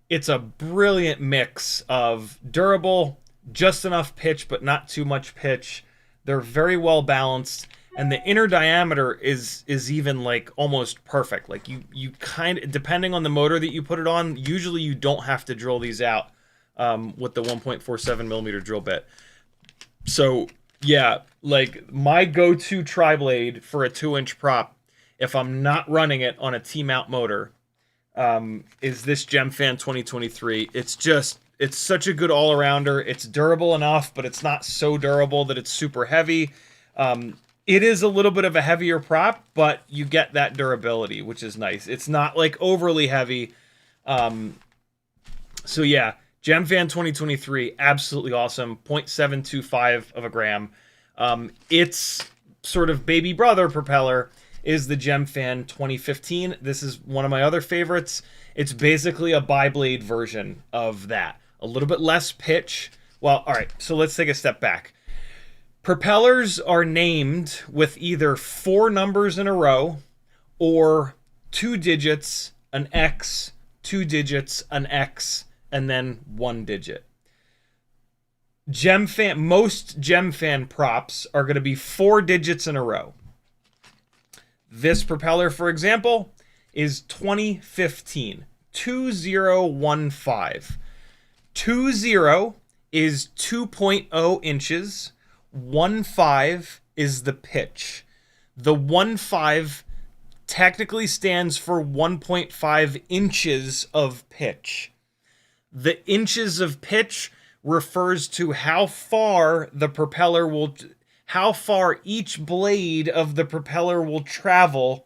it's a brilliant mix of durable, just enough pitch, but not too much pitch. They're very well balanced, and the inner diameter is even like almost perfect. Like you kind of, depending on the motor that you put it on, usually you don't have to drill these out with the 1.47 millimeter drill bit. So yeah, like my go-to triblade for a 2-inch prop, if I'm not running it on a T-mount motor, is this Gemfan 2023. It's such a good all-arounder. It's durable enough, but it's not so durable that it's super heavy. It is a little bit of a heavier prop, but you get that durability, which is nice. It's not like overly heavy. So yeah, Gemfan 2023, absolutely awesome. 0.725 of a gram. Its sort of baby brother propeller is the Gemfan 2015. This is one of my other favorites. It's basically a biblade version of that. A little bit less pitch. Well, all right, so let's take a step back. Propellers are named with either 4 numbers in a row or 2 digits, an X, 2 digits, an X, and then 1 digit. Most Gemfan props are going to be 4 digits in a row. This propeller, for example, is 2015, 2015. 20 is 2.0 inches. 15 is the pitch. The 15 technically stands for 1.5 inches of pitch. The inches of pitch refers to how far the propeller will, how far each blade of the propeller will travel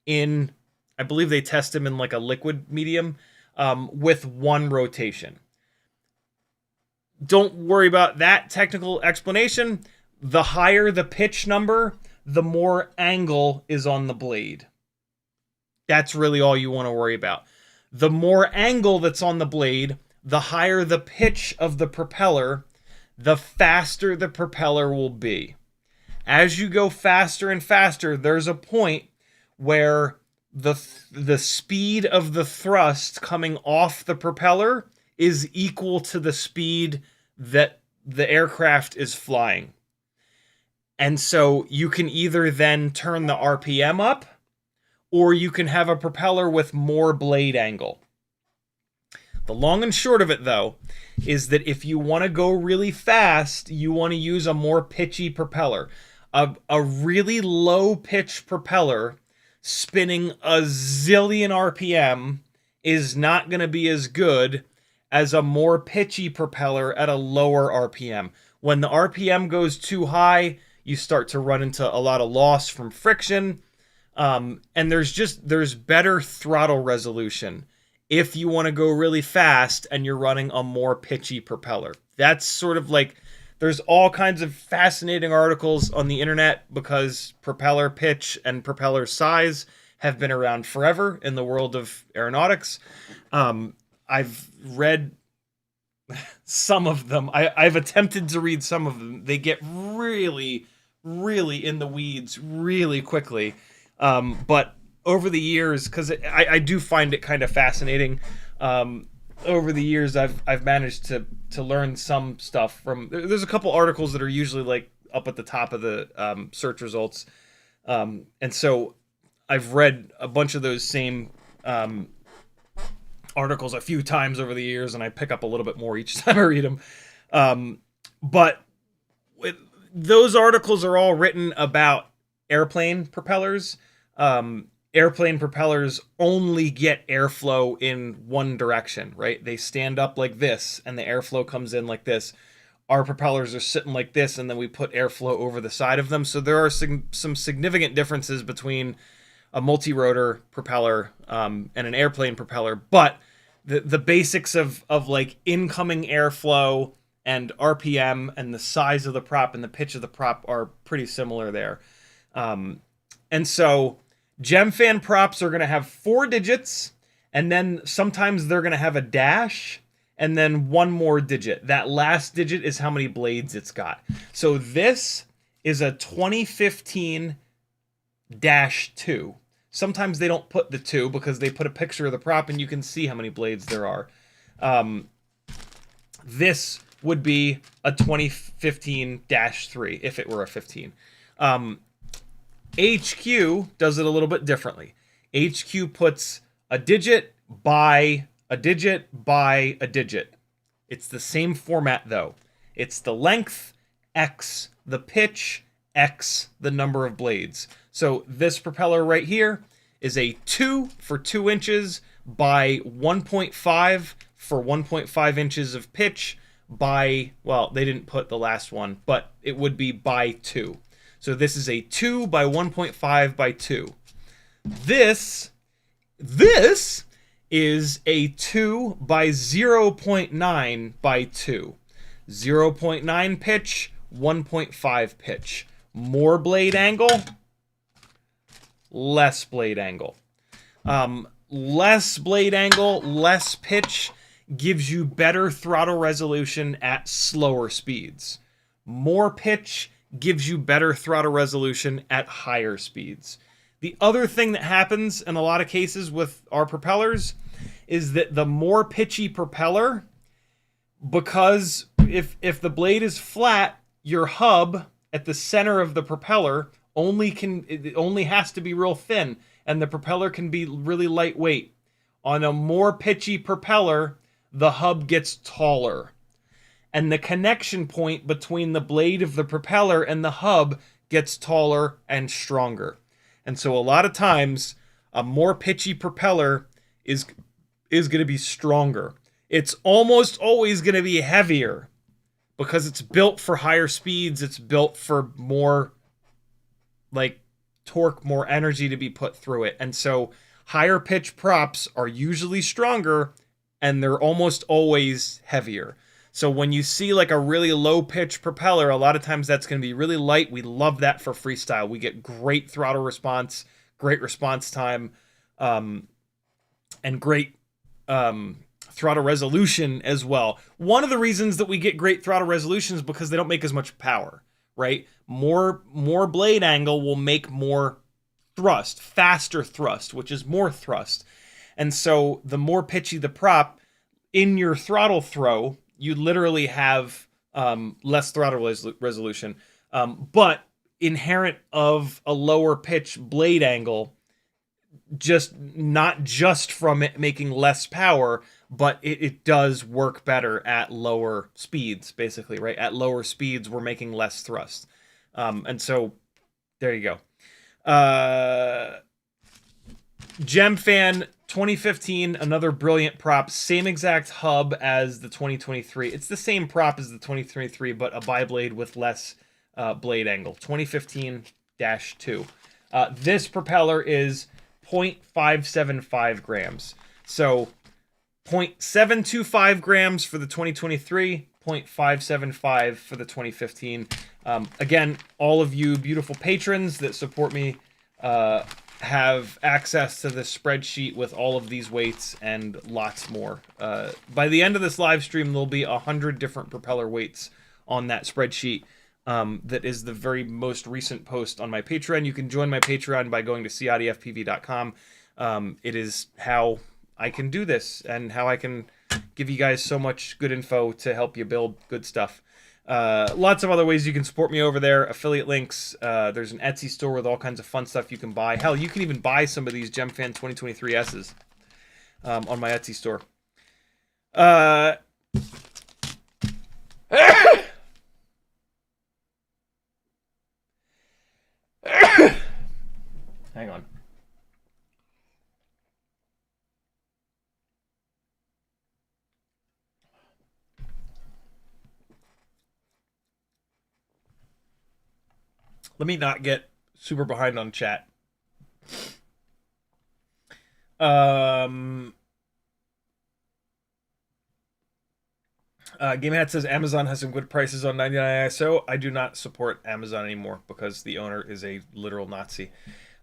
in, I believe they test them in like a liquid medium. with one rotation. Don't worry about that technical explanation. The higher the pitch number, the more angle is on the blade. That's really all you want to worry about. The more angle that's on the blade, the higher the pitch of the propeller, the faster the propeller will be. As you go faster and faster, there's a point where the speed of the thrust coming off the propeller is equal to the speed that the aircraft is flying. And so you can either then turn the RPM up, or you can have a propeller with more blade angle. The long and short of it, though, is that if you want to go really fast, you want to use a more pitchy propeller. A really low pitch propeller spinning a zillion RPM is not going to be as good as a more pitchy propeller at a lower RPM. When the RPM goes too high, you start to run into a lot of loss from friction. And there's better throttle resolution if you want to go really fast and you're running a more pitchy propeller. That's sort of like, there's all kinds of fascinating articles on the internet because propeller pitch and propeller size have been around forever in the world of aeronautics. I've read some of them. I've attempted to read some of them. They get really, really in the weeds really quickly. But over the years, because I do find it kind of fascinating, over the years I've managed to learn some stuff from. There's a couple articles that are usually like up at the top of the search results, and so I've read a bunch of those same articles a few times over the years, and I pick up a little bit more each time I read them. But those articles are all written about airplane propellers. Airplane propellers only get airflow in one direction, right? They stand up like this, and the airflow comes in like this. Our propellers are sitting like this, and then we put airflow over the side of them. So there are some significant differences between a multi-rotor propeller and an airplane propeller, but the basics of like incoming airflow and RPM and the size of the prop and the pitch of the prop are pretty similar there. And so Gemfan props are going to have 4 digits, and then sometimes they're going to have a dash, and then one more digit. That last digit is how many blades it's got. So this is a 2015-2. Sometimes they don't put the 2 because they put a picture of the prop and you can see how many blades there are. This would be a 2015-3 if it were a 15. HQ does it a little bit differently. HQ puts a digit by a digit by a digit. It's the same format though. It's the length, X the pitch, X the number of blades. So this propeller right here is a 2 for 2 inches by 1.5 for 1.5 inches of pitch by, well, they didn't put the last one, but it would be by 2. So this is a 2 by 1.5 by 2. This is a 2 by 0.9 by 2. 0.9 pitch, 1.5 pitch. More blade angle, less blade angle. Less blade angle, less pitch gives you better throttle resolution at slower speeds. More pitch gives you better throttle resolution at higher speeds. The other thing that happens in a lot of cases with our propellers is that the more pitchy propeller, because if the blade is flat, your hub at the center of the propeller only has to be real thin, and the propeller can be really lightweight. On a more pitchy propeller, the hub gets taller, and the connection point between the blade of the propeller and the hub gets taller and stronger. And so a lot of times, a more pitchy propeller is going to be stronger. It's almost always going to be heavier because it's built for higher speeds. It's built for more like torque, more energy to be put through it. And so higher pitch props are usually stronger and they're almost always heavier. So when you see like a really low pitch propeller, a lot of times that's going to be really light. We love that for freestyle. We get great throttle response, great response time, and great throttle resolution as well. One of the reasons that we get great throttle resolution is because they don't make as much power, right? More blade angle will make more thrust, faster thrust, which is more thrust. And so the more pitchy the prop, in your throttle throw, you literally have less throttle resolution. But inherent of a lower pitch blade angle, not just from it making less power, but it does work better at lower speeds, basically, right? At lower speeds, we're making less thrust. And so there you go. Gemfan 2015, another brilliant prop. Same exact hub as the 2023. It's the same prop as the 2023, but a biblade with less blade angle. 2015-2. This propeller is 0.575 grams. So 0.725 grams for the 2023, 0.575 for the 2015. Again, all of you beautiful patrons that support me have access to this spreadsheet with all of these weights and lots more. By the end of this live stream, there'll be 100 different propeller weights on that spreadsheet. That is the very most recent post on my Patreon. You can join my Patreon by going to CiottiFPV.com. It is how I can do this and how I can give you guys so much good info to help you build good stuff. Lots of other ways you can support me over there. Affiliate links. There's an Etsy store with all kinds of fun stuff you can buy. Hell, you can even buy some of these Gemfan 2023 S's on my Etsy store. Hang on. Let me not get super behind on chat. GameHat says Amazon has some good prices on 99 ISO. I do not support Amazon anymore because the owner is a literal Nazi.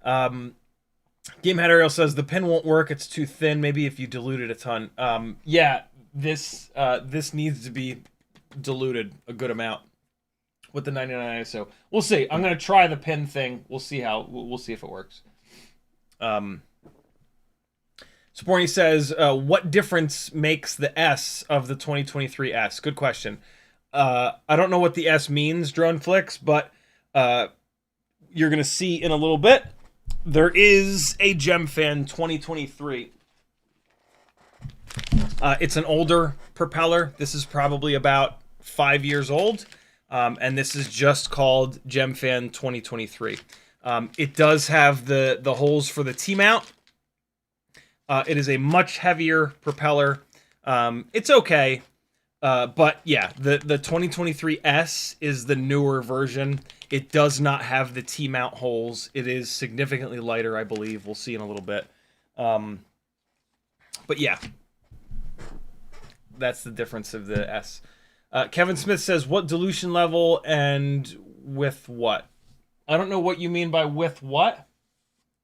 GameHat Ariel says the pin won't work. It's too thin. Maybe if you dilute it a ton. Yeah, this needs to be diluted a good amount with the 99 ISO. We'll see. I'm gonna try the pin thing. We'll see if it works. Sporny says, what difference makes the S of the 2023 S? Good question. I don't know what the S means, Drone Flicks, but you're going to see in a little bit. There is a Gemfan 2023. It's an older propeller. This is probably about 5 years old. And this is just called Gemfan 2023. It does have the holes for the T-mount. It is a much heavier propeller. It's okay. But yeah, the 2023 S is the newer version. It does not have the T-mount holes. It is significantly lighter, I believe. We'll see in a little bit. But yeah, that's the difference of the S. Kevin Smith says, what dilution level and with what? I don't know what you mean by with what.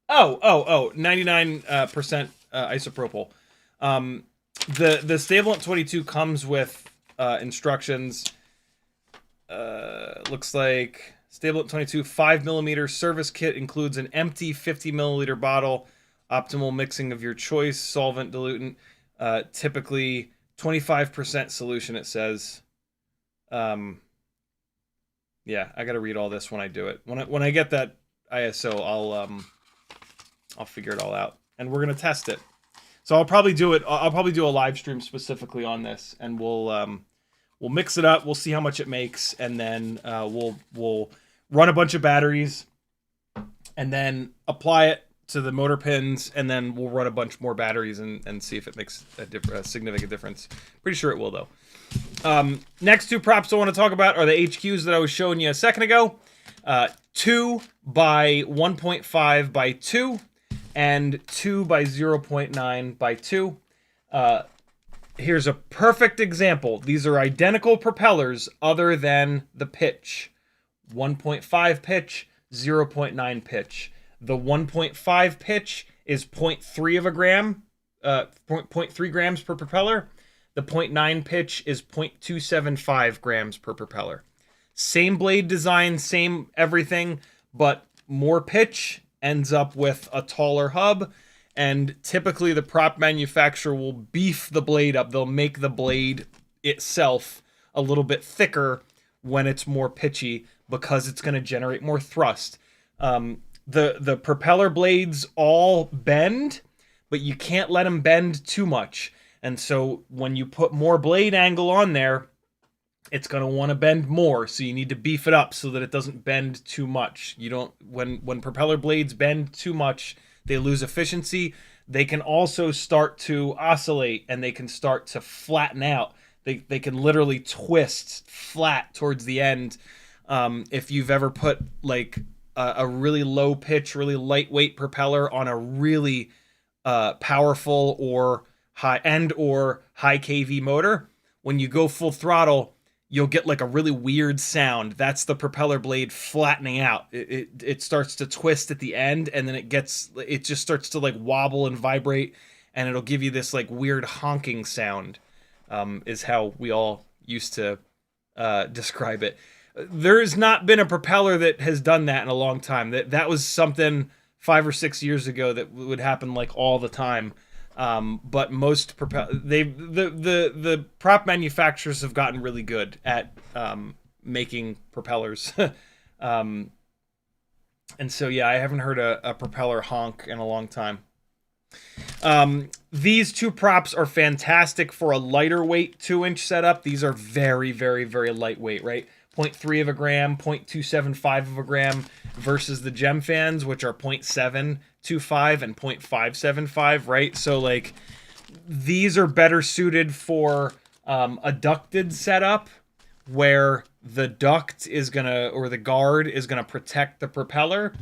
99% isopropyl. The Stablant 22 comes with instructions. Looks like Stablant 22 5mm service kit includes an empty 50 milliliter bottle, optimal mixing of your choice, solvent, diluent, typically 25% solution, it says. Yeah, I gotta read all this when I do it. When I get that ISO, I'll figure it all out, and we're gonna test it. So I'll probably do it. I'll probably do a live stream specifically on this, and we'll mix it up. We'll see how much it makes, and then we'll run a bunch of batteries, and then apply it to the motor pins, and then we'll run a bunch more batteries and see if it makes a significant difference. Pretty sure it will, though. Next two props I want to talk about are the HQs that I was showing you a second ago. 2 by 1.5 by 2 and 2 by 0.9 by 2. Here's a perfect example. These are identical propellers other than the pitch. 1.5 pitch, 0.9 pitch. The 1.5 pitch is 0.3 of a gram, 0.3 grams per propeller. The 0.9 pitch is 0.275 grams per propeller. Same blade design, same everything, but more pitch ends up with a taller hub. And typically the prop manufacturer will beef the blade up. They'll make the blade itself a little bit thicker when it's more pitchy because it's going to generate more thrust. The propeller blades all bend, but you can't let them bend too much. And so when you put more blade angle on there, it's going to want to bend more. So you need to beef it up so that it doesn't bend too much. You don't, when propeller blades bend too much, they lose efficiency. They can also start to oscillate and they can start to flatten out. They can literally twist flat towards the end. If you've ever put like a really low pitch, really lightweight propeller on a really powerful or high KV motor, when you go full throttle, you'll get like a really weird sound. That's the propeller blade flattening out. It starts to twist at the end, and then it just starts to like wobble and vibrate, and it'll give you this like weird honking sound, is how we all used to describe it. There has not been a propeller that has done that in a long time. That was something 5 or 6 years ago that would happen like all the time. But most the prop manufacturers have gotten really good at making propellers. And so yeah, I haven't heard a propeller honk in a long time. These two props are fantastic for a lighter weight 2-inch setup. These are very, very, very lightweight, right? 0.3 of a gram, 0.275 of a gram versus the Gemfans, which are 0.725 and 0.575, right? So like these are better suited for a ducted setup where the duct is gonna, or the guard is gonna protect the propeller.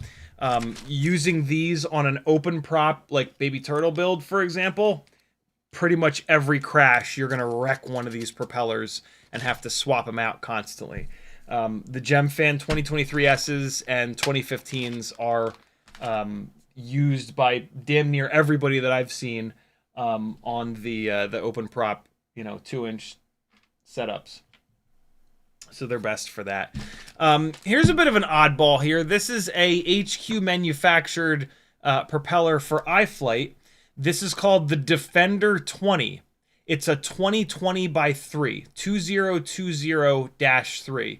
Using these on an open prop like Baby Turtle build, for example, pretty much every crash you're gonna wreck one of these propellers and have to swap them out constantly. The Gemfan 2023Ss and 2015s are used by damn near everybody that I've seen on the open prop, 2-inch setups. So they're best for that. Here's a bit of an oddball here. This is a HQ manufactured propeller for iFlight. This is called the Defender 20. It's a 2020 by 3, 2020-3.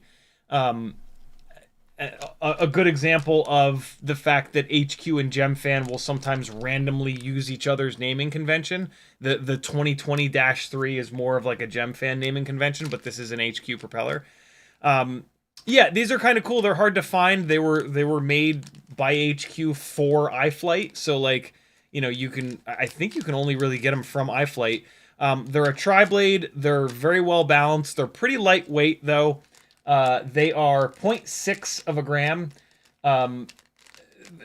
A good example of the fact that HQ and Gemfan will sometimes randomly use each other's naming convention. The 2020-3 is more of like a Gemfan naming convention, but this is an HQ propeller. Yeah, these are kind of cool. They're hard to find. They were made by HQ for iFlight, so like, I think you can only really get them from iFlight. They're a triblade. They're very well balanced. They're pretty lightweight though. They are 0.6 of a gram.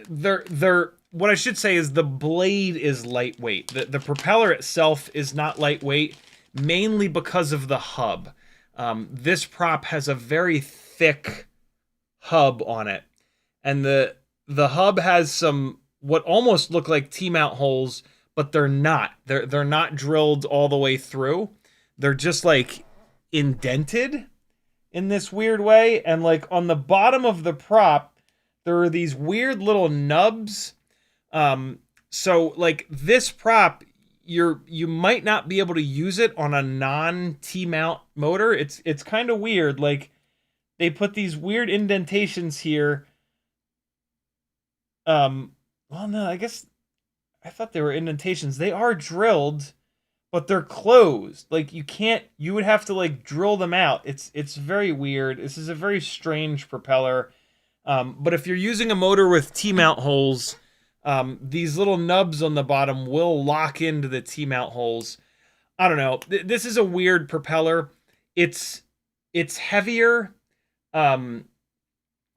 They're what I should say is the blade is lightweight. The propeller itself is not lightweight, mainly because of the hub. This prop has a very thick hub on it, and the hub has some what almost look like T-mount holes, but they're not. They're not drilled all the way through. They're just like indented in this weird way, and like on the bottom of the prop there are these weird little nubs. So like this prop, you might not be able to use it on a non T-mount motor. It's kind of weird. Like they put these weird indentations here. Well, no, I guess I thought they were indentations. They are drilled, but they're closed. Like you would have to like drill them out. It's very weird. This is a very strange propeller. But if you're using a motor with T-mount holes, these little nubs on the bottom will lock into the T-mount holes. I don't know. This is a weird propeller. It's heavier.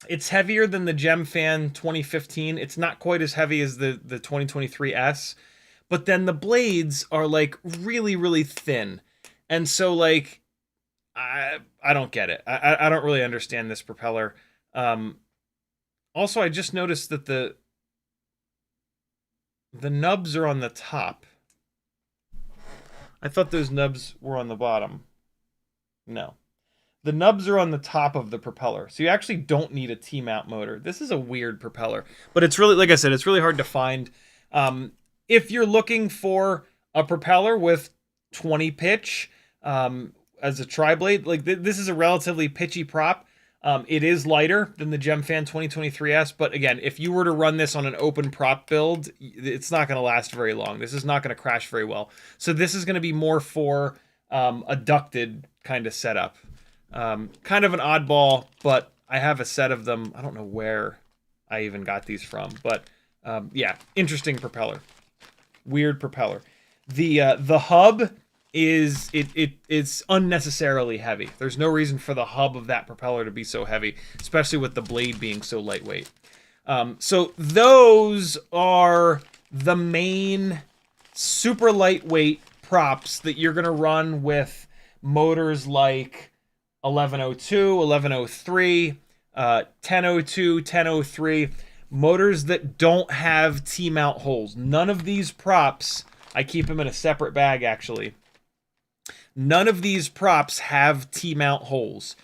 It's heavier than the Gemfan 2015. It's not quite as heavy as the 2023S, but then the blades are like really, really thin. And so like, I don't get it. I don't really understand this propeller. Also, I just noticed that the nubs are on the top. I thought those nubs were on the bottom. No. The nubs are on the top of the propeller, so you actually don't need a T-mount motor. This is a weird propeller, but it's really, like I said, it's really hard to find. If you're looking for a propeller with 20 pitch as a tri-blade, like this is a relatively pitchy prop. It is lighter than the Gemfan 2023S, but again, if you were to run this on an open prop build, it's not going to last very long. This is not going to crash very well. So this is going to be more for a ducted kind of setup. Kind of an oddball, but I have a set of them. I don't know where I even got these from, but yeah, interesting propeller. Weird propeller. The hub it's unnecessarily heavy. There's no reason for the hub of that propeller to be so heavy, especially with the blade being so lightweight. So those are the main super lightweight props that you're gonna run with motors like 1102, 1103, 1002, 1003, motors that don't have T-mount holes. None of these props, I keep them in a separate bag actually. None of these props have T-mount holes.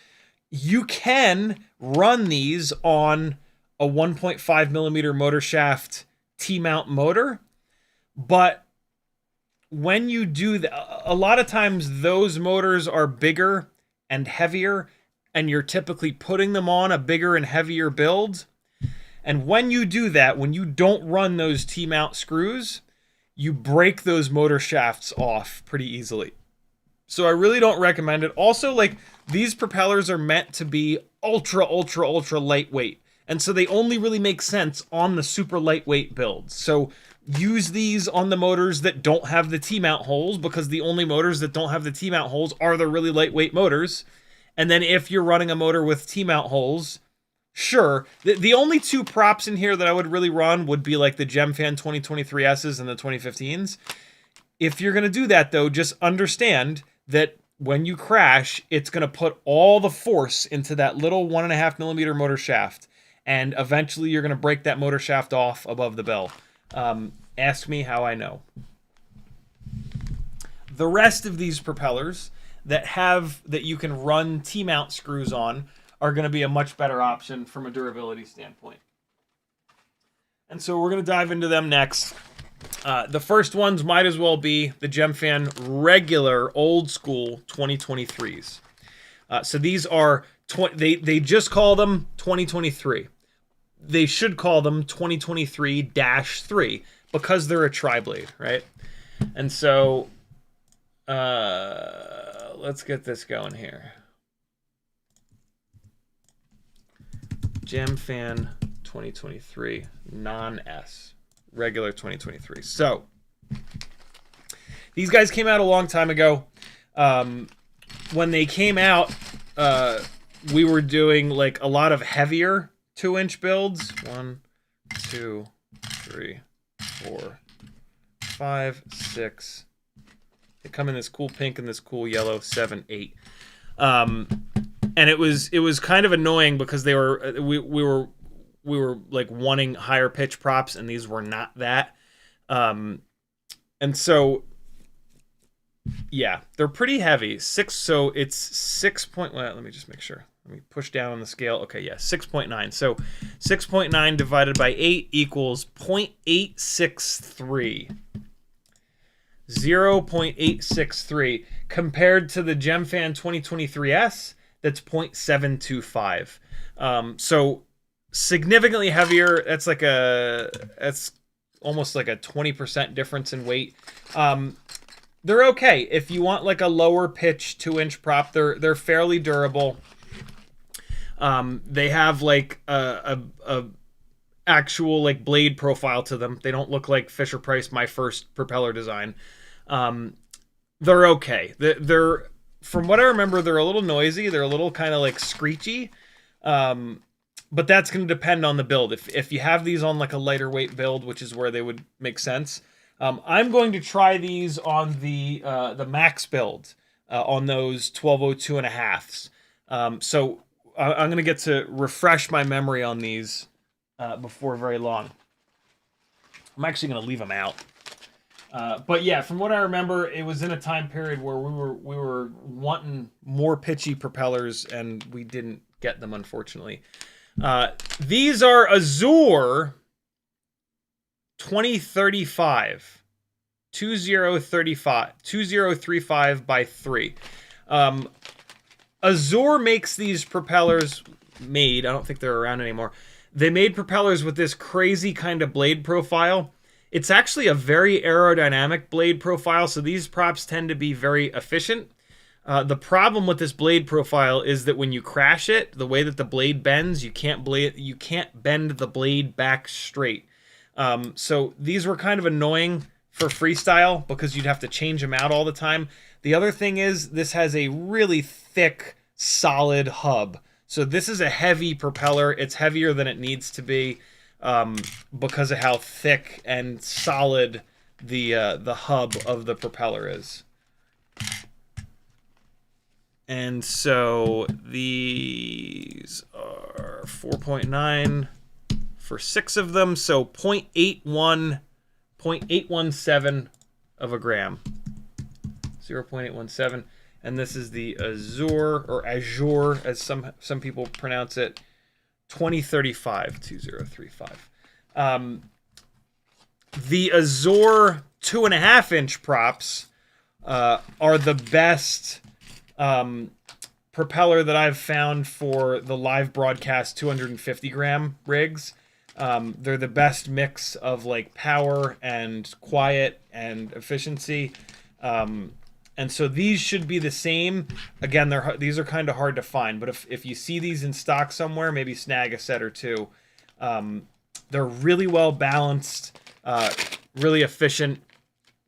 You can run these on a 1.5 millimeter motor shaft T-mount motor, but when you do that, a lot of times those motors are bigger and heavier, and you're typically putting them on a bigger and heavier build. And when you do that, when you don't run those T-mount screws, you break those motor shafts off pretty easily. So I really don't recommend it. Also, like, these propellers are meant to be ultra, ultra, ultra lightweight. And so they only really make sense on the super lightweight builds. So use these on the motors that don't have the T-mount holes, because the only motors that don't have the T-mount holes are the really lightweight motors. And then if you're running a motor with T-mount holes, sure. The only two props in here that I would really run would be like the Gemfan 2023Ss and the 2015s. If you're going to do that, though, just understand that when you crash, it's going to put all the force into that little 1.5 millimeter motor shaft. And eventually you're going to break that motor shaft off above the bell. Ask me how I know. The rest of these propellers that you can run T-mount screws on are going to be a much better option from a durability standpoint. And so we're going to dive into them next. The first ones might as well be the Gemfan regular old school 2023s. So these are they just call them 2023. They should call them 2023-3 because they're a tri-blade, right? And so let's get this going here. Gemfan 2023 non-S, regular 2023. So these guys came out a long time ago. When they came out, we were doing like a lot of heavier 2-inch builds. 1, 2, 3, 4, 5, 6. They come in this cool pink and this cool yellow. 7, 8. And it was kind of annoying because they were we were like wanting higher pitch props, and these were not that. And so yeah, they're pretty heavy. So it's 6. Well, let me just make sure. Let me push down on the scale. Okay, yeah, 6.9. So 6.9 divided by 8 equals 0.863. 0.863 compared to the Gemfan 2023S, that's 0.725. So significantly heavier. That's almost like a 20% difference in weight. They're okay if you want like a lower pitch 2-inch prop. They're fairly durable. They have like a actual like blade profile to them. They don't look like Fisher-Price, my first propeller design. They're okay. They're from what I remember, they're a little noisy. They're a little kind of like screechy. But that's going to depend on the build. If you have these on like a lighter weight build, which is where they would make sense, I'm going to try these on the max build on those 1202.5s. So I'm going to get to refresh my memory on these before very long. I'm actually going to leave them out. But yeah, from what I remember, it was in a time period where we were wanting more pitchy propellers, and we didn't get them, unfortunately. These are Azure 2035. 2035 by 3. Azure makes these propellers I don't think they're around anymore. They made propellers with this crazy kind of blade profile. It's actually a very aerodynamic blade profile, so these props tend to be very efficient. The problem with this blade profile is that when you crash it, the way that the blade bends, you can't bend the blade back straight. So these were kind of annoying for freestyle because you'd have to change them out all the time. The other thing is this has a really thick, solid hub. So this is a heavy propeller. It's heavier than it needs to be because of how thick and solid the hub of the propeller is. And so these are 4.9 for 6 of them, so 0.817 of a gram. 0.817. And this is the Azure, or Azure, as some people pronounce it, 2035. The Azure 2.5-inch props are the best propeller that I've found for the live broadcast 250-gram rigs. They're the best mix of like power and quiet and efficiency. And so these should be the same. Again, these are kind of hard to find, but if you see these in stock somewhere, maybe snag a set or two. They're really well balanced, really efficient,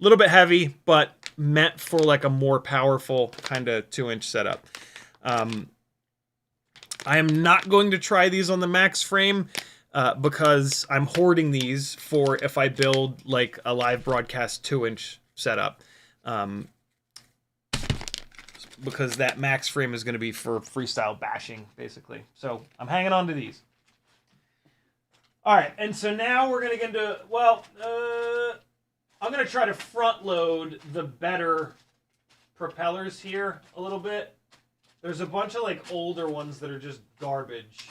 a little bit heavy, but meant for like a more powerful kind of 2-inch setup. I am not going to try these on the max frame because I'm hoarding these for if I build like a live broadcast 2-inch setup. Because that max frame is going to be for freestyle bashing, basically. So I'm hanging on to these. All right, and so now we're going to get into, well, I'm going to try to front load the better propellers here a little bit. There's a bunch of like older ones that are just garbage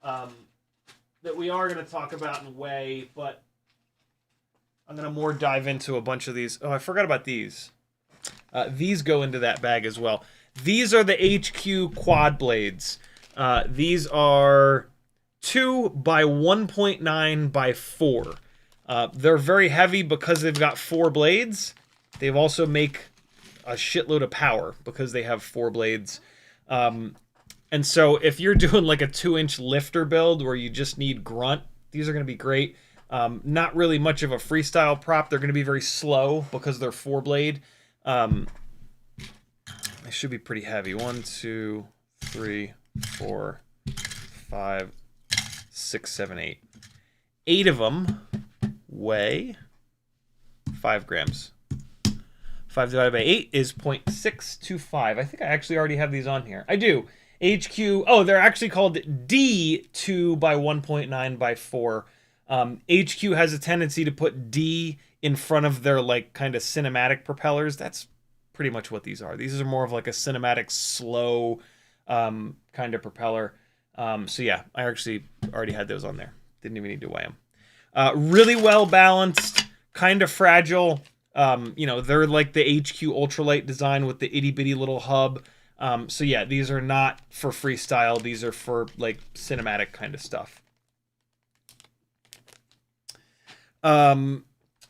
that we are going to talk about in way, but I'm going to more dive into a bunch of these. Oh, I forgot about these. These go into that bag as well. These are the HQ quad blades. These are 2 by 1.9 by 4. They're very heavy because they've got 4 blades. They've also make a shitload of power because they have 4 blades. And so if you're doing like a 2-inch lifter build where you just need grunt, these are going to be great. Not really much of a freestyle prop. They're going to be very slow because they're 4-blade. They should be pretty heavy. 1, 2, 3, 4, 5, 6, 7, 8. 8 of them weigh 5 grams. 5 divided by 8 is 0.625. I think I actually already have these on here. I do. HQ, oh, they're actually called D2 by 1.9 by 4. HQ has a tendency to put D in front of their like kind of cinematic propellers. That's pretty much what these are. These are more of like a cinematic slow kind of propeller. So yeah, I actually already had those on there. Didn't even need to weigh them. Really well balanced, kind of fragile. You know, they're like the HQ ultralight design with the itty bitty little hub. So yeah, these are not for freestyle. These are for like cinematic kind of stuff.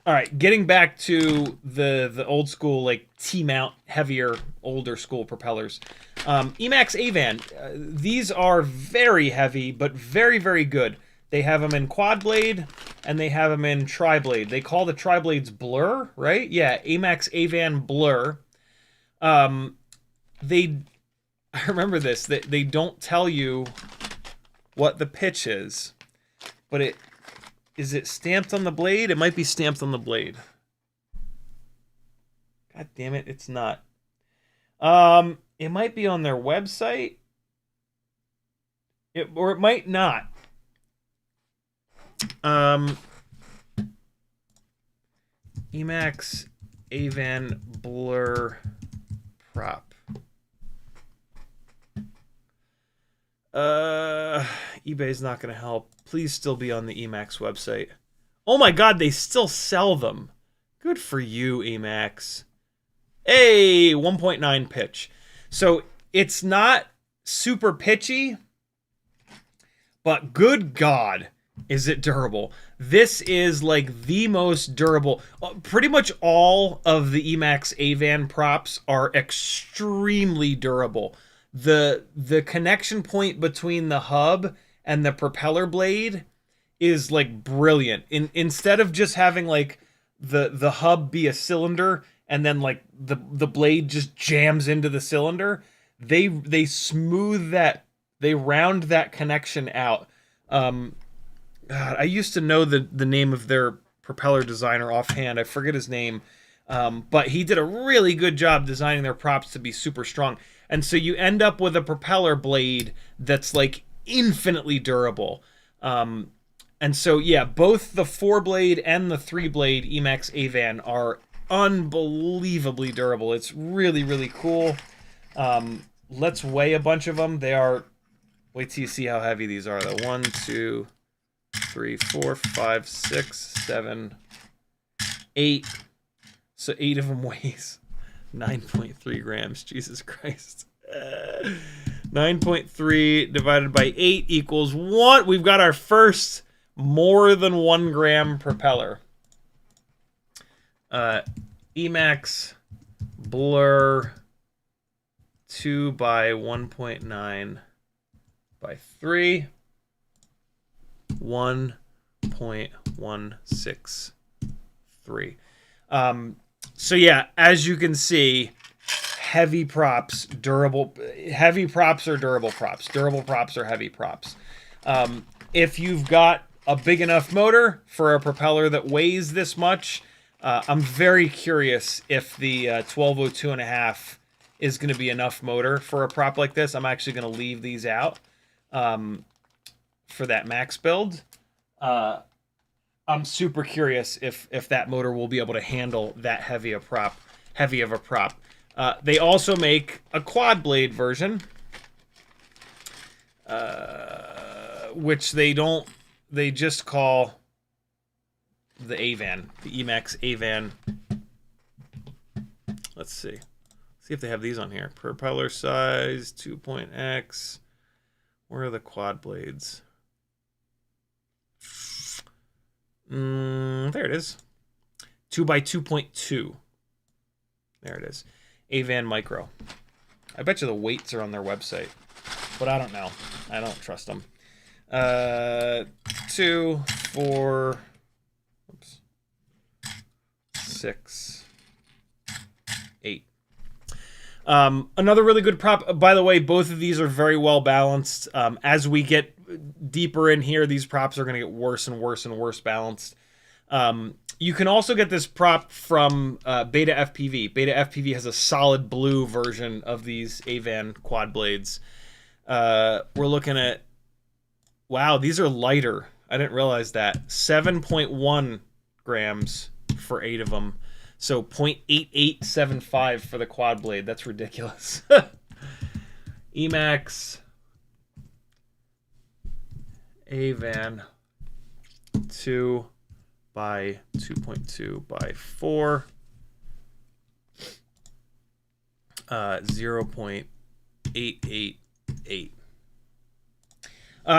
All right, getting back to the old school like T-mount, heavier, older school propellers. EMax Avan, these are very heavy, but very, very good. They have them in quad blade, and they have them in triblade. They call the triblades Blur, right? Yeah, EMax Avan Blur. I remember this, they don't tell you what the pitch is, but is it stamped on the blade? It might be stamped on the blade. God damn it, it's not. It might be on their website. Or it might not. EMax Avan Blur prop. eBay's not going to help. Please still be on the EMax website. Oh my god, they still sell them. Good for you, EMax. Hey, 1.9 pitch. So it's not super pitchy, but good god, is it durable. This is like the most durable. Pretty much all of the EMax Avan props are extremely durable. The connection point between the hub and the propeller blade is like brilliant. Instead of just having like the hub be a cylinder and then like the blade just jams into the cylinder, they smooth that, they round that connection out. God, I used to know the name of their propeller designer offhand. I forget his name, but he did a really good job designing their props to be super strong. And so you end up with a propeller blade that's like infinitely durable. And so, yeah, both the 4-blade and the 3-blade EMax Avan are unbelievably durable. It's really, really cool. Let's weigh a bunch of them. They are, wait till you see how heavy these are, though. 1, 2, 3, 4, 5, 6, 7, 8. So 8 of them weighs 9.3 grams. Jesus Christ. 9.3 divided by 8 equals 1. We've got our first more than 1 gram propeller. EMax Blur 2 by 1.9 by 3. 1.163. So yeah, as you can see, heavy props, durable. Heavy props are durable props. Durable props are heavy props. If you've got a big enough motor for a propeller that weighs this much, I'm very curious if the 1202.5 is going to be enough motor for a prop like this. I'm actually going to leave these out for that max build. I'm super curious if that motor will be able to handle that heavy of a prop. They also make a quad blade version, which they just call the Avan, the EMax Avan. Let's see if they have these on here. Propeller size 2.x. Where are the quad blades? There it is. 2 by 2.2. There it is. Avan Micro. I bet you the weights are on their website, but I don't know. I don't trust them. 2, 4, 6, 8. Another really good prop. By the way, both of these are very well balanced. As we get deeper in here, these props are going to get worse and worse and worse balanced. You can also get this prop from BetaFPV. BetaFPV has a solid blue version of these Avan quad blades. We're looking at, wow, these are lighter. I didn't realize that. 7.1 grams for 8 of them. So 0.8875 for the quad blade. That's ridiculous. EMax Avan 2 by 2.2 by 4. 0.888.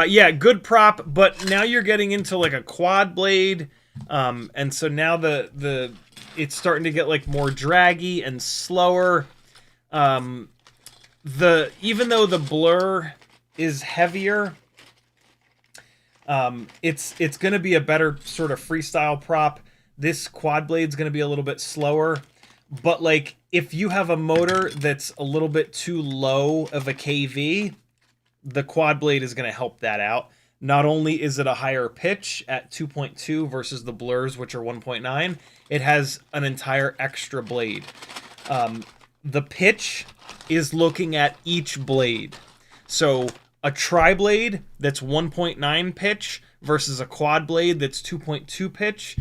Yeah, good prop, but now you're getting into like a quad blade, and so now the it's starting to get like more draggy and slower. Even though the Blur is heavier, it's going to be a better sort of freestyle prop. This quad blade's going to be a little bit slower, but like if you have a motor that's a little bit too low of a KV, the quad blade is going to help that out. not only is it a higher pitch at 2.2 versus the Blurs, which are 1.9, it has an entire extra blade. The pitch is looking at each blade. So a triblade that's 1.9 pitch versus a quad blade that's 2.2 pitch,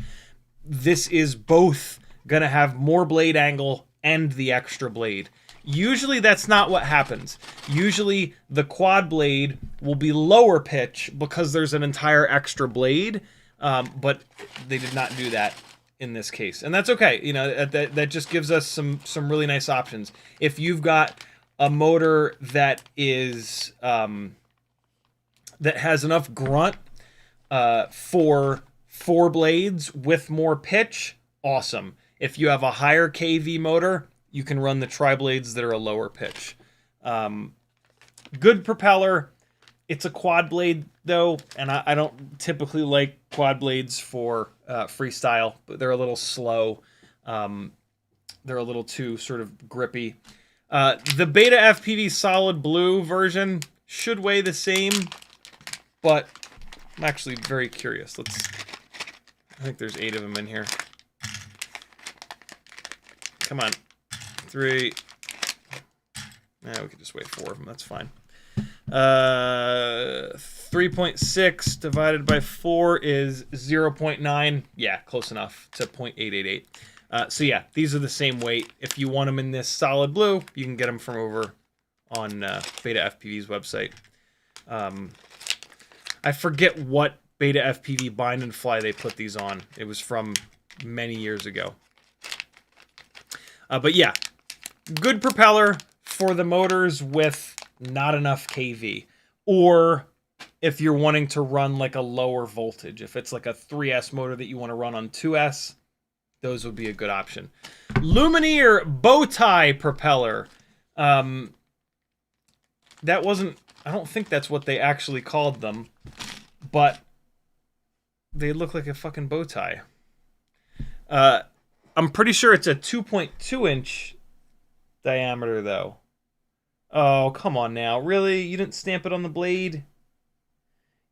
this is both going to have more blade angle and the extra blade. Usually that's not what happens. Usually the quad blade will be lower pitch because there's an entire extra blade, but they did not do that in this case. And that's okay. You know, that just gives us some really nice options. If you've got a motor that is that has enough grunt for 4 blades with more pitch, awesome. If you have a higher KV motor, you can run the triblades that are a lower pitch. Good propeller. It's a quad blade though, and I don't typically like quad blades for freestyle, but they're a little slow. They're a little too sort of grippy. The Beta FPV Solid Blue version should weigh the same, but I'm actually very curious. I think there's 8 of them in here. Come on. 3. Nah, we could just weigh 4 of them. That's fine. 3.6 divided by 4 is 0.9. Yeah, close enough to 0.888. So yeah, these are the same weight. If you want them in this solid blue, you can get them from over on Beta FPV's website. I forget what Beta FPV bind and fly they put these on. It was from many years ago. But yeah, good propeller for the motors with not enough KV. Or if you're wanting to run like a lower voltage. If it's like a 3S motor that you want to run on 2S, those would be a good option. Lumenier bow tie propeller. That wasn't... I don't think that's what they actually called them. But they look like a fucking bow tie. I'm pretty sure it's a 2.2 inch diameter, though. Oh, come on now. Really? You didn't stamp it on the blade?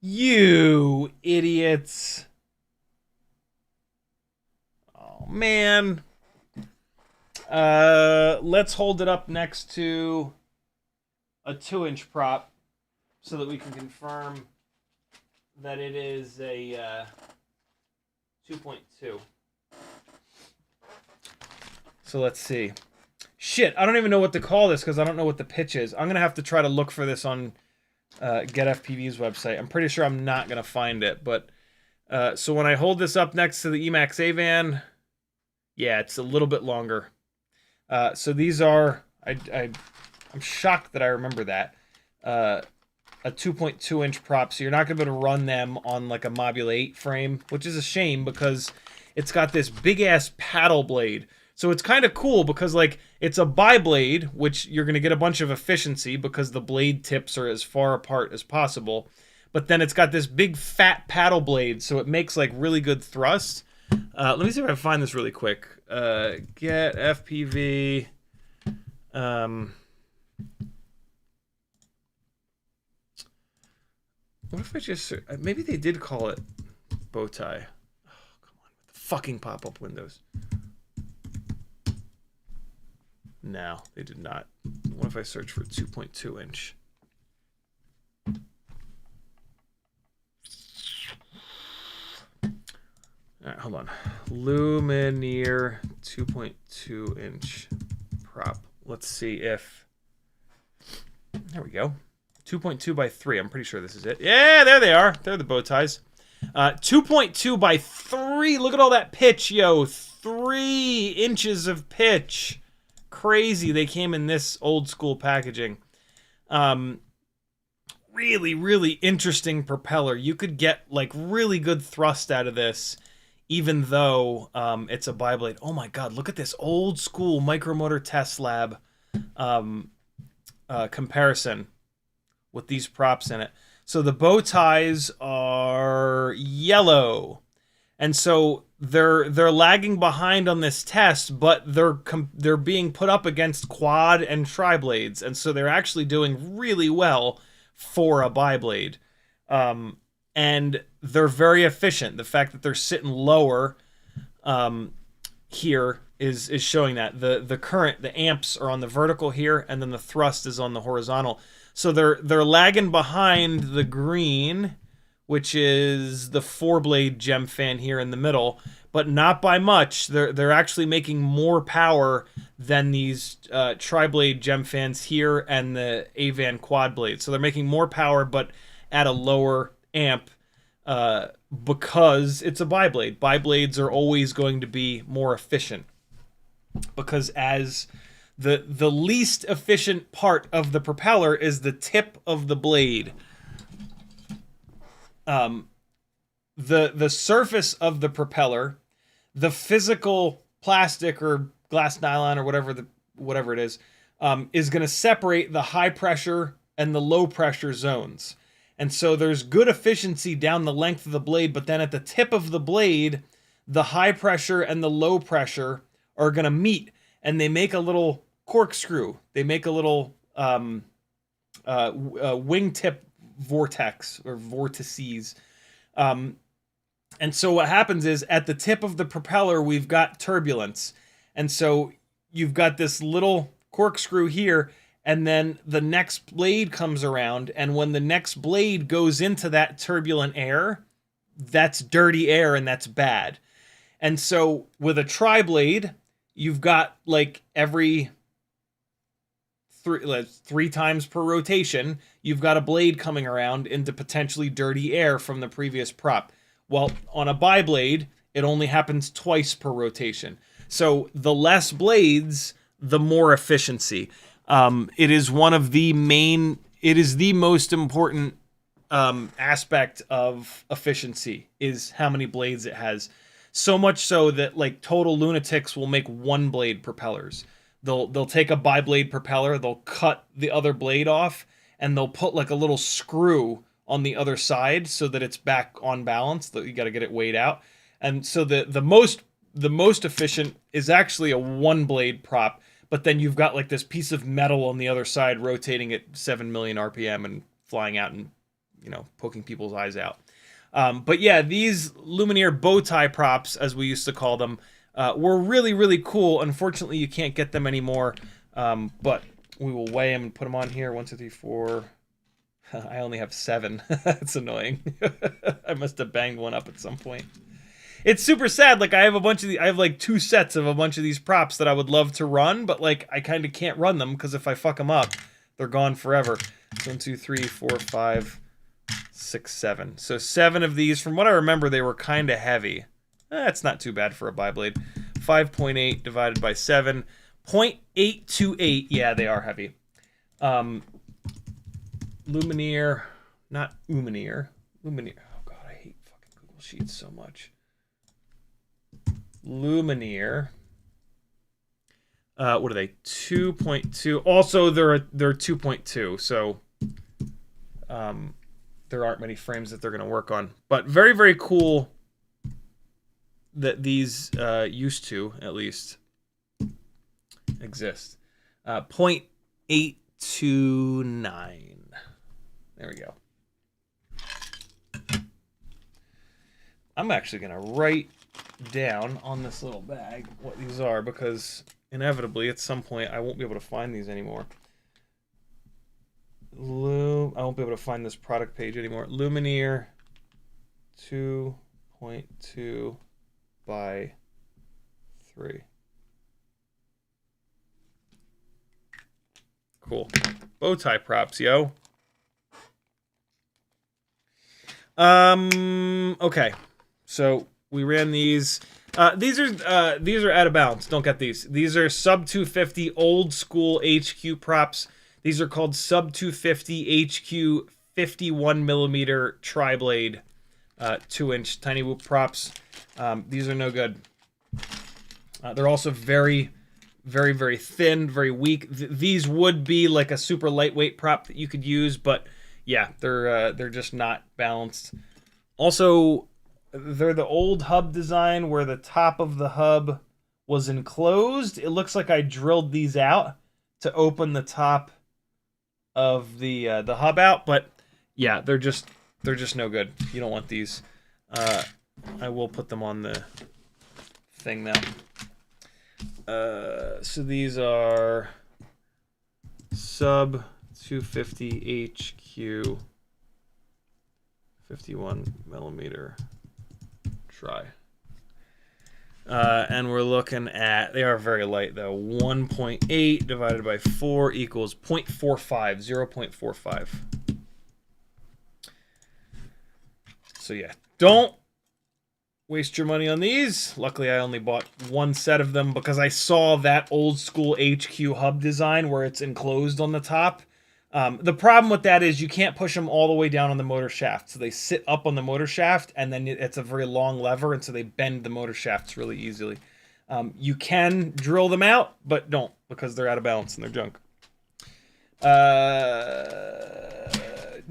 You idiots. Oh, man. Let's hold it up next to a 2-inch prop so that we can confirm that it is a 2.2. So let's see. Shit, I don't even know what to call this because I don't know what the pitch is. I'm going to have to try to look for this on GetFPV's website. I'm pretty sure I'm not going to find it. But so when I hold this up next to the EMax Avan, yeah, it's a little bit longer. So these are, I'm shocked that I remember that. A 2.2 inch prop, so you're not going to be able to run them on like a Mobula 8 frame, which is a shame because it's got this big ass paddle blade. So it's kind of cool because like it's a biblade, which you're going to get a bunch of efficiency because the blade tips are as far apart as possible. But then it's got this big fat paddle blade, so it makes like really good thrust. Let me see if I can find this really quick. Get FPV. What if I just... Maybe they did call it bow tie. Oh, come on. With the fucking pop-up windows. No, they did not. What if I search for 2.2 inch? Alright, hold on. Lumenier 2.2 inch prop. Let's see if... There we go. 2.2 by 3. I'm pretty sure this is it. Yeah, there they are. They're the bow ties. 2.2 by 3. Look at all that pitch, yo. 3 inches of pitch. Crazy. They came in this old school packaging. Really, really interesting propeller. You could get like really good thrust out of this, even though it's a biblade. Oh my god, look at this old school micromotor test lab comparison with these props in it. So the bow ties are yellow, and so they're lagging behind on this test, but they're being put up against quad and triblades, and so they're actually doing really well for a biblade. and they're very efficient. The fact that they're sitting lower here is showing that. The current, the amps are on the vertical here, and then the thrust is on the horizontal. So they're lagging behind the green, which is the 4-blade Gemfan here in the middle, but not by much. They're actually making more power than these triblade Gemfans here and the Avan quad blade. So they're making more power, but at a lower amp because it's a biblade. Biblades are always going to be more efficient because as the least efficient part of the propeller is the tip of the blade. The surface of the propeller, the physical plastic or glass nylon or whatever it is going to separate the high pressure and the low pressure zones. And so there's good efficiency down the length of the blade, but then at the tip of the blade, the high pressure and the low pressure are going to meet, and they make a little corkscrew. They make a little wingtip vortex or vortices. And so what happens is at the tip of the propeller, we've got turbulence. And so you've got this little corkscrew here, and then the next blade comes around. And when the next blade goes into that turbulent air, that's dirty air and that's bad. And so with a tri-blade, you've got like every three times per rotation, you've got a blade coming around into potentially dirty air from the previous prop. Well, on a biblade, it only happens twice per rotation. So the less blades, the more efficiency. It is one of the main, it is the most important aspect of efficiency is how many blades it has. So much so that like total lunatics will make 1-blade propellers. They'll take a biblade propeller, they'll cut the other blade off, and they'll put like a little screw on the other side so that it's back on balance. That you got to get it weighed out. And so the most efficient is actually a 1-blade prop, but then you've got like this piece of metal on the other side rotating at 7 million RPM and flying out and, you know, poking people's eyes out. But yeah, these Lumenier bow tie props, as we used to call them, were really, really cool. Unfortunately, you can't get them anymore, but we will weigh them and put them on here. 1, 2, 3, 4. I only have 7. That's annoying. I must have banged one up at some point. It's super sad. Like I have I have like 2 sets of a bunch of these props that I would love to run, but like I kind of can't run them because if I fuck them up, they're gone forever. 1, 2, 3, 4, 5, 6, 7. So 7 of these. From what I remember, they were kind of heavy. That's not too bad for a biblade. 5.8 divided by 7. 0.828. Yeah, they are heavy. Lumenier, not Lumenier. Lumenier. Oh god, I hate fucking Google Sheets so much. Lumenier. What are they? 2.2. Also, they're 2.2. So, there aren't many frames that they're going to work on. But very, very cool that these used to, at least, exist. 0.829. There we go. I'm actually going to write down on this little bag what these are because inevitably at some point I won't be able to find these anymore. I won't be able to find this product page anymore. Lumenier 2.2 by 3. Cool. Bow tie props, yo. Okay. So we ran these. These are out of bounds. Don't get these. These are sub 250 old school HQ props. These are called sub 250 HQ 51 millimeter tri-blade 2-inch tiny whoop props. These are no good. They're also very, very, very thin, very weak. These would be like a super lightweight prop that you could use, but yeah, they're just not balanced. Also, they're the old hub design where the top of the hub was enclosed. It looks like I drilled these out to open the top of the hub out, but yeah, they're just They're just no good. You don't want these. I will put them on the thing now. So these are sub 250 HQ 51 millimeter try. And we're looking at, they are very light though, 1.8 divided by 4 equals 0.45, 0.45. So yeah, don't waste your money on these. Luckily, I only bought one set of them because I saw that old school HQ hub design where it's enclosed on the top. The problem with that is you can't push them all the way down on the motor shaft. So they sit up on the motor shaft, and then it's a very long lever, and so they bend the motor shafts really easily. You can drill them out, but don't, because they're out of balance and they're junk.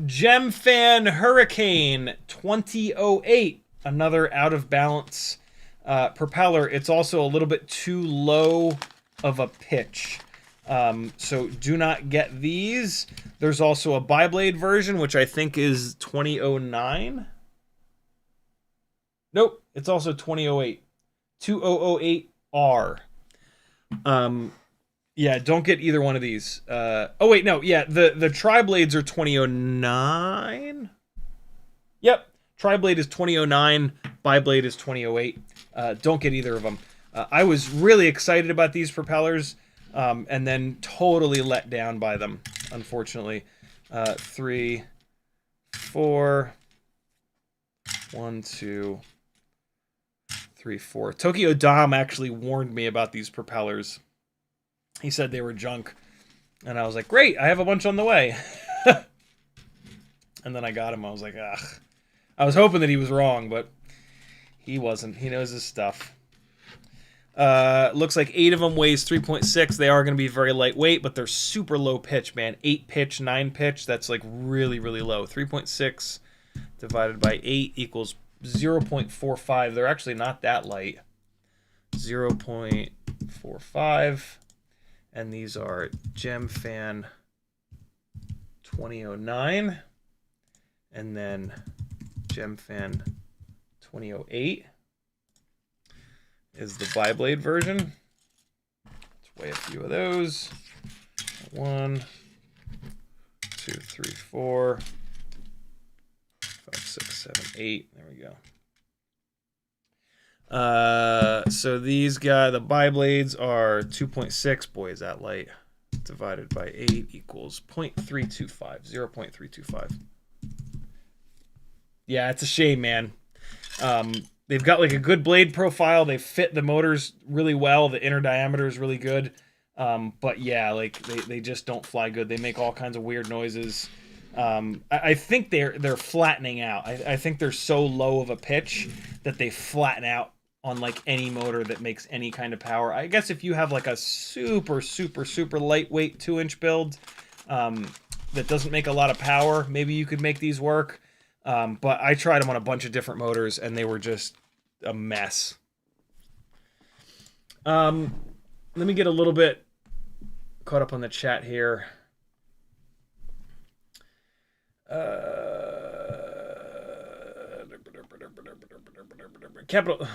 Gemfan Hurricane 2008, another out of balance propeller. It's also a little bit too low of a pitch. So do not get these. There's also a biblade version, which I think is 2009. Nope, it's also 2008. 2008R. Yeah, don't get either one of these. Oh wait, no, yeah, the triblades are 2009. Yep, triblade is 2009, biblade is 2008. Don't get either of them. I was really excited about these propellers, and then totally let down by them, unfortunately. 3, 4, 1, 2, 3, 4. Tokyo Dom actually warned me about these propellers. He said they were junk, and I was like, great, I have a bunch on the way. And then I got him. I was like, ugh. I was hoping that he was wrong, but he wasn't. He knows his stuff. Looks like 8 of them weighs 3.6. They are going to be very lightweight, but they're super low pitch, man. 8 pitch, 9 pitch, that's like really, really low. 3.6 divided by 8 equals 0.45. They're actually not that light. 0.45. And these are Gemfan 2009. And then Gemfan 2008 is the biblade version. Let's weigh a few of those. 1, 2, 3, 4, 5, 6, 7, 8. There we go. So these guys, the biblades are 2.6. Boy, is that light. Divided by 8 equals 0.325. 0.325. Yeah, it's a shame, man. They've got like a good blade profile. They fit the motors really well. The inner diameter is really good. But yeah, like they just don't fly good. They make all kinds of weird noises. I think they're flattening out. I think they're so low of a pitch that they flatten out on like any motor that makes any kind of power. I guess if you have like a super, super, super lightweight 2-inch build that doesn't make a lot of power, maybe you could make these work. But I tried them on a bunch of different motors, and they were just a mess. Let me get a little bit caught up on the chat here. Capital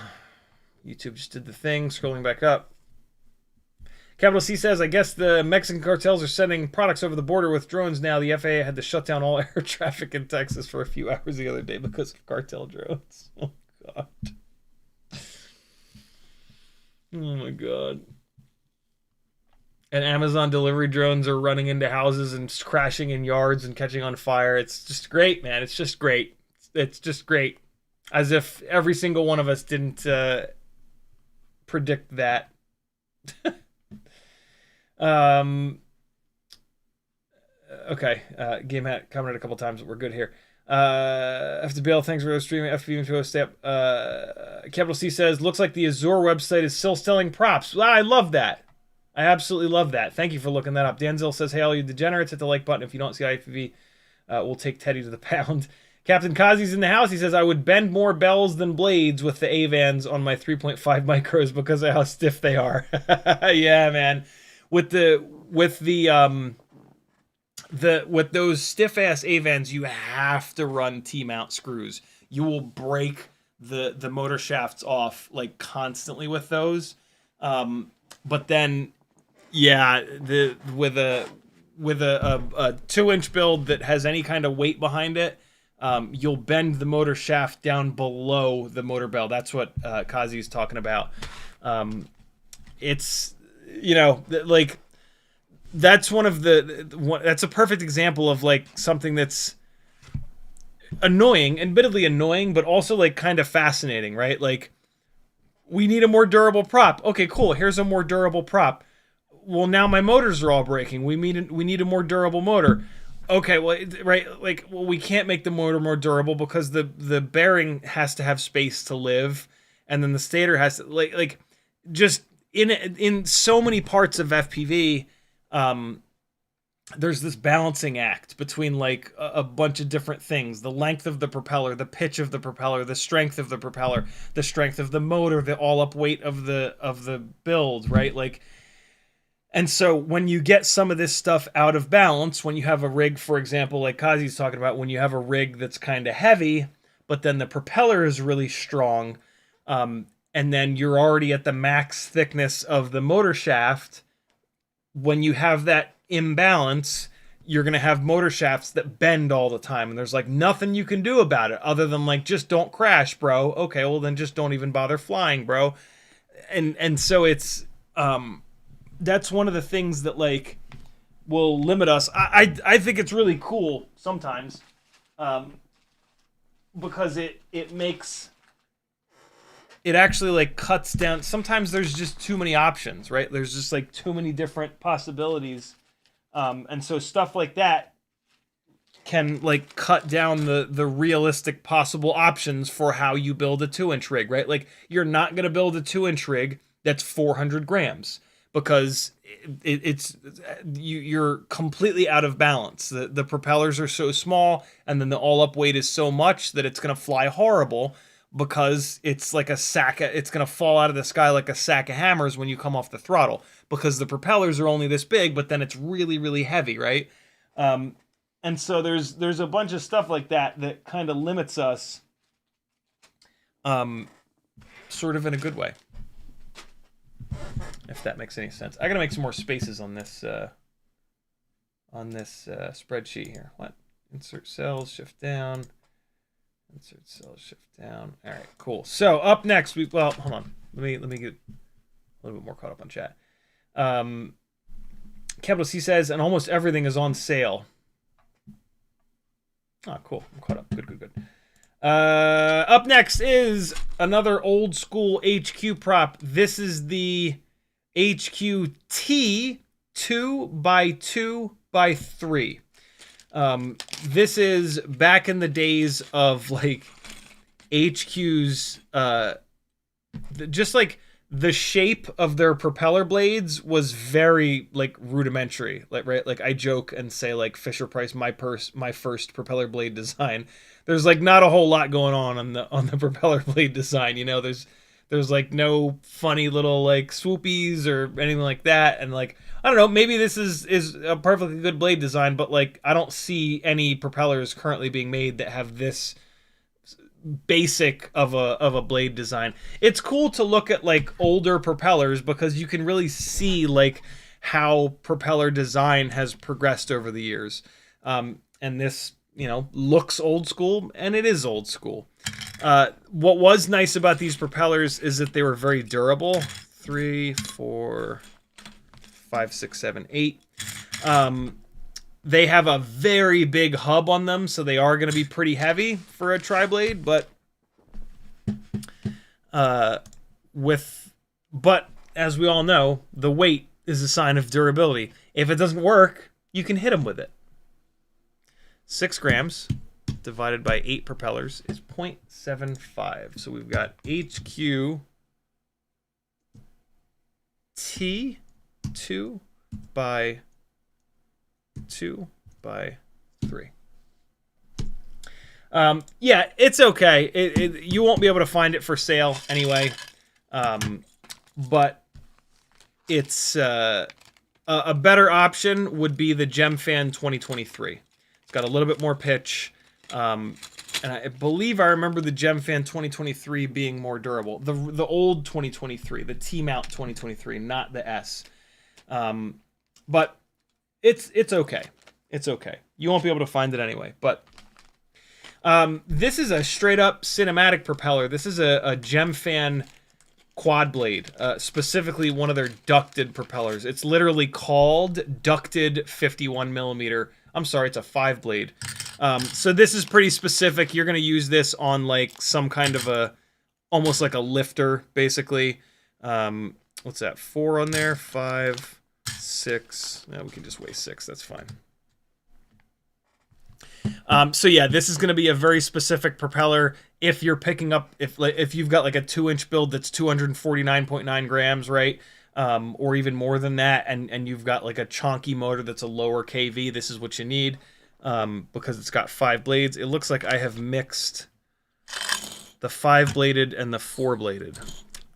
YouTube just did the thing, scrolling back up. Capital C says, I guess the Mexican cartels are sending products over the border with drones now. The FAA had to shut down all air traffic in Texas for a few hours the other day because of cartel drones. Oh, God. Oh, my God. And Amazon delivery drones are running into houses and crashing in yards and catching on fire. It's just great, man. It's just great. It's just great. As if every single one of us didn't predict that. Okay, Game Hat commented a couple times, but we're good here. FTBL, thanks for streaming. FPV step. Capital C says, looks like the Azure website is still selling props. I love that. I absolutely love that. Thank you for looking that up. Danzil says, hey, all you degenerates, hit the like button. If you don't see CiottiFPV, we'll take Teddy to the pound. Captain Kazi's in the house. He says, I would bend more bells than blades with the Avans on my 3.5 micros because of how stiff they are. Yeah, man. With the with those stiff ass Avans, you have to run T-mount screws. You will break the motor shafts off like constantly with those. But then, yeah, with a 2-inch build that has any kind of weight behind it, you'll bend the motor shaft down below the motor bell. That's what Kazi's talking about. It's, you know, like, that's that's a perfect example of like something that's annoying, admittedly annoying, but also like kind of fascinating, right? Like, we need a more durable prop. Okay, cool. Here's a more durable prop. Well, now my motors are all breaking. We need a more durable motor. Okay, well, right, like, well, we can't make the motor more durable because the bearing has to have space to live, and then the stator has to like just in so many parts of FPV. There's this balancing act between like a bunch of different things: the length of the propeller, the pitch of the propeller, the strength of the propeller, the strength of the motor, the all-up weight of the build, right? Like, and so when you get some of this stuff out of balance, when you have a rig, for example, like Kazi's talking about, when you have a rig that's kind of heavy, but then the propeller is really strong, and then you're already at the max thickness of the motor shaft. When you have that imbalance, you're going to have motor shafts that bend all the time, and there's like nothing you can do about it other than like, just don't crash, bro. Okay, well then just don't even bother flying, bro. And so it's that's one of the things that like will limit us. I think it's really cool sometimes, because it makes it actually like cuts down. Sometimes there's just too many options, right? There's just like too many different possibilities. And so stuff like that can like cut down the realistic possible options for how you build a 2-inch rig, right? Like, you're not going to build a 2-inch rig that's 400 grams because you're completely out of balance. The propellers are so small, and then the all-up weight is so much that it's going to fly horrible, because it's like it's going to fall out of the sky like a sack of hammers when you come off the throttle, because the propellers are only this big, but then it's really, really heavy, right? And so there's a bunch of stuff like that kind of limits us, sort of in a good way, if that makes any sense. I got to make some more spaces on this spreadsheet here. What? Insert cells, shift down. Insert cell, shift down. All right, cool. So up next, well, hold on. Let me get a little bit more caught up on chat. Capital C says, and almost everything is on sale. Oh, cool. I'm caught up. Good. Up next is another old school HQ prop. This is the HQ-T 2x2x3. This is back in the days of like HQ's, just like the shape of their propeller blades was very like rudimentary, like, right? Like, I joke and say like Fisher Price, my first propeller blade design. There's like not a whole lot going on the propeller blade design. You know, there's like no funny little like swoopies or anything like that. And like, I don't know, maybe this is a perfectly good blade design, but like, I don't see any propellers currently being made that have this basic of a blade design. It's cool to look at like older propellers because you can really see like how propeller design has progressed over the years. And this, you know, looks old school, and it is old school. What was nice about these propellers is that they were very durable. 3, 4, 5, 6, 7, 8. They have a very big hub on them, so they are going to be pretty heavy for a triblade, but as we all know, the weight is a sign of durability. If it doesn't work, you can hit them with it. 6 grams divided by 8 propellers is 0.75. So we've got HQ T 2 by 2 by 3. Yeah, it's okay. You won't be able to find it for sale anyway. But it's a better option would be the Gemfan 2023. It's got a little bit more pitch. And I believe I remember the Gemfan 2023 being more durable. The old 2023, the T-mount 2023, not the S. But it's okay. It's okay. You won't be able to find it anyway. But this is a straight up cinematic propeller. This is a Gemfan quad blade, specifically one of their ducted propellers. It's literally called ducted 51 millimeter. I'm sorry, it's a 5 blade. So this is pretty specific. You're going to use this on like some kind of almost like a lifter, basically. What's that? 4 on there, 5, 6. No, we can just weigh 6. That's fine. So yeah, this is going to be a very specific propeller. If you're picking up, if you've got like a 2-inch build that's 249.9 grams, right? Or even more than that, and you've got like a chonky motor that's a lower kV, this is what you need, because it's got 5 blades. It looks like I have mixed the 5-bladed and the 4-bladed.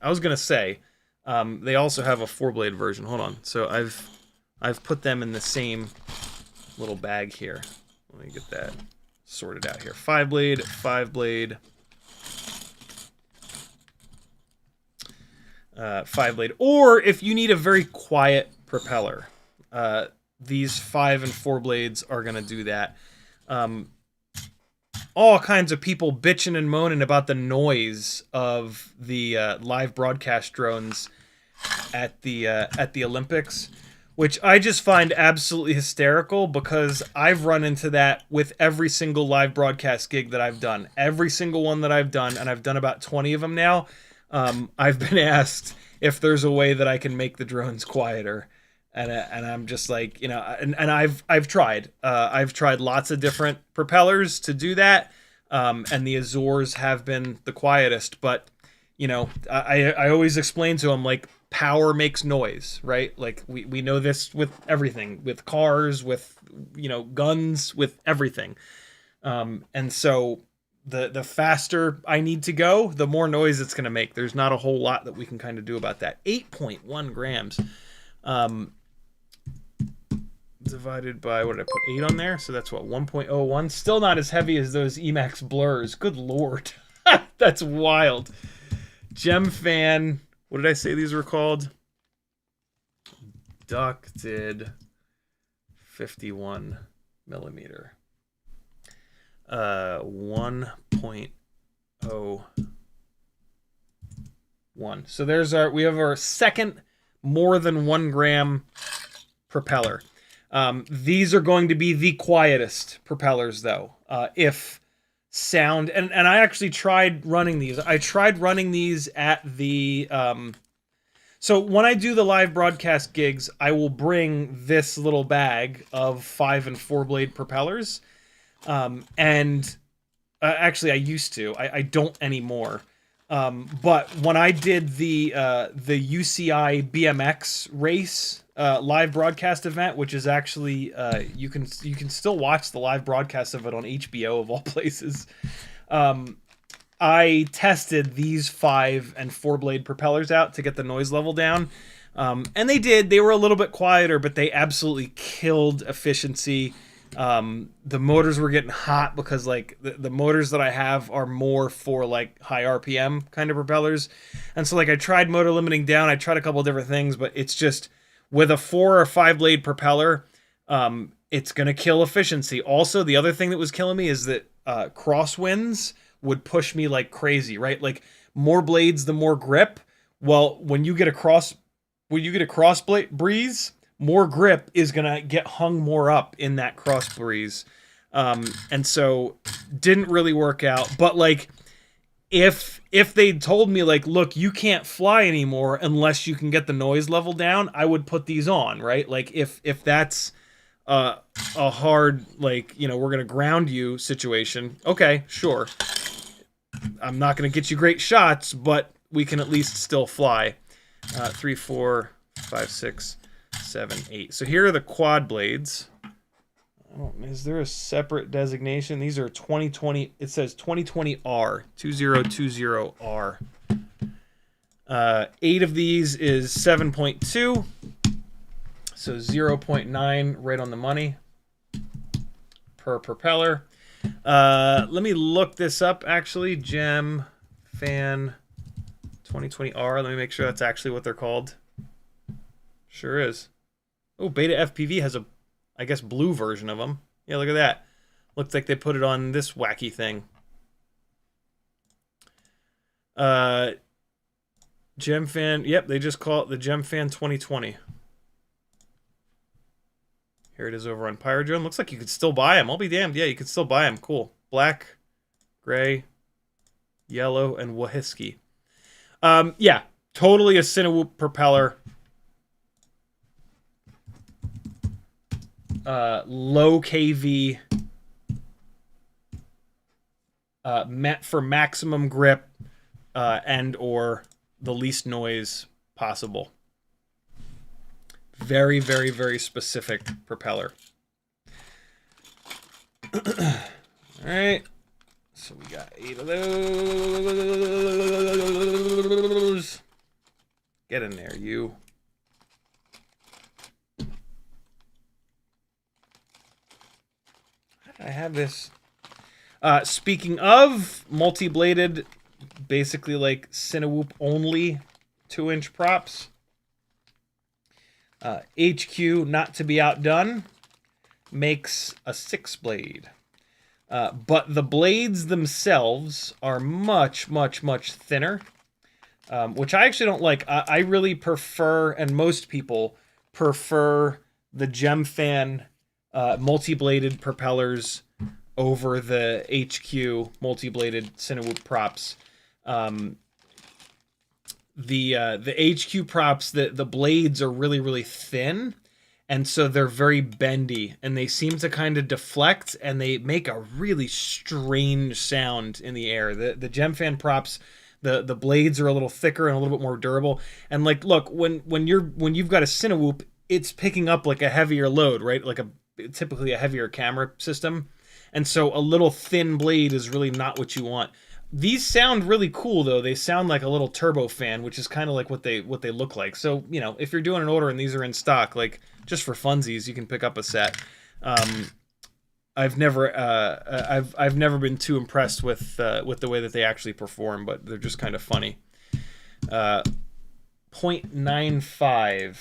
I was gonna say, they also have a 4-blade version. Hold on. So I've put them in the same little bag here. Let me get that sorted out here. 5-blade, 5-blade, 5-blade. Or if you need a very quiet propeller, these 5 and 4 blades are going to do that. All kinds of people bitching and moaning about the noise of the live broadcast drones at the Olympics, which I just find absolutely hysterical, because I've run into that with every single live broadcast gig that I've done. Every single one that I've done, and I've done about 20 of them now, I've been asked if there's a way that I can make the drones quieter. And I'm just like, you know, and I've tried. I've tried lots of different propellers to do that, and the Azures have been the quietest. But, you know, I always explain to them, like, power makes noise, right? Like we know this with everything, with cars, with, you know, guns, with everything. And so the faster I need to go, the more noise it's going to make. There's not a whole lot that we can kind of do about that. 8.1 grams. Divided by, what did I put, 8 on there? So that's what, 1.01. Still not as heavy as those EMax Blurs. Good lord. That's wild. Gemfan. What did I say these were called? Ducted 51 millimeter. 1.01. So there's we have our second more than 1 gram propeller. These are going to be the quietest propellers, though. If sound, and I actually tried running these. I tried running these at the so when I do the live broadcast gigs, I will bring this little bag of 5 and 4 blade propellers, and actually I used to. I don't anymore. But when I did the UCI BMX race live broadcast event, which is actually you can still watch the live broadcast of it on HBO of all places. I tested these 5 and 4 blade propellers out to get the noise level down, and they did. They were a little bit quieter, but they absolutely killed efficiency. The motors were getting hot because like the motors that I have are more for like high RPM kind of propellers, and so like I tried motor limiting down. I tried a couple of different things, but it's just, with a 4 or 5 blade propeller, it's gonna kill efficiency. Also, the other thing that was killing me is that crosswinds would push me like crazy, right? Like, more blades, the more grip. Well, when you get a cross blade breeze, more grip is gonna get hung more up in that cross breeze, and so didn't really work out. But like, if they told me like, look, you can't fly anymore unless you can get the noise level down, I would put these on, right? Like if that's a hard, like, you know, we're gonna ground you situation, okay, sure. I'm not gonna get you great shots, but we can at least still fly. 3, 4, 5, 6, 7, 8. So here are the quad blades. Is there a separate designation? These are 2020. It says 2020R, 2020R. 8 of these is 7.2. So 0.9 right on the money per propeller. Let me look this up, actually. Gemfan 2020R. Let me make sure that's actually what they're called. Sure is. Oh, Beta FPV has a, I guess, blue version of them. Yeah, look at that. Looks like they put it on this wacky thing. Gemfan, yep, they just call it the Gemfan 2020. Here it is over on Pyrodrone. Looks like you could still buy them. I'll be damned. Yeah, you could still buy them. Cool. Black, gray, yellow, and Wahiski. Yeah, totally a Cinewhoop propeller. Low KV. Meant for maximum grip and or the least noise possible. Very, very, very specific propeller. All right. So we got 8 of those. Get in there, you. How did I have this? Speaking of multi-bladed, basically like Cinewhoop only 2-inch props. HQ, not to be outdone, makes a 6-blade. But the blades themselves are much, much, much thinner, which I actually don't like. I really prefer, and most people prefer, the Gemfan multi-bladed propellers over the HQ multi-bladed Cinewhoop props. The HQ props, the blades are really, really thin, and so they're very bendy, and they seem to kind of deflect, and they make a really strange sound in the air. The Gemfan props, the blades are a little thicker and a little bit more durable. And like, look, when you've got a Cinewhoop, it's picking up like a heavier load, right? Like typically a heavier camera system. And so a little thin blade is really not what you want. These sound really cool, though. They sound like a little turbofan, which is kind of like what they look like. So, you know, if you're doing an order and these are in stock, like, just for funsies, you can pick up a set. I've never been too impressed with the way that they actually perform, but they're just kind of funny. 0.95.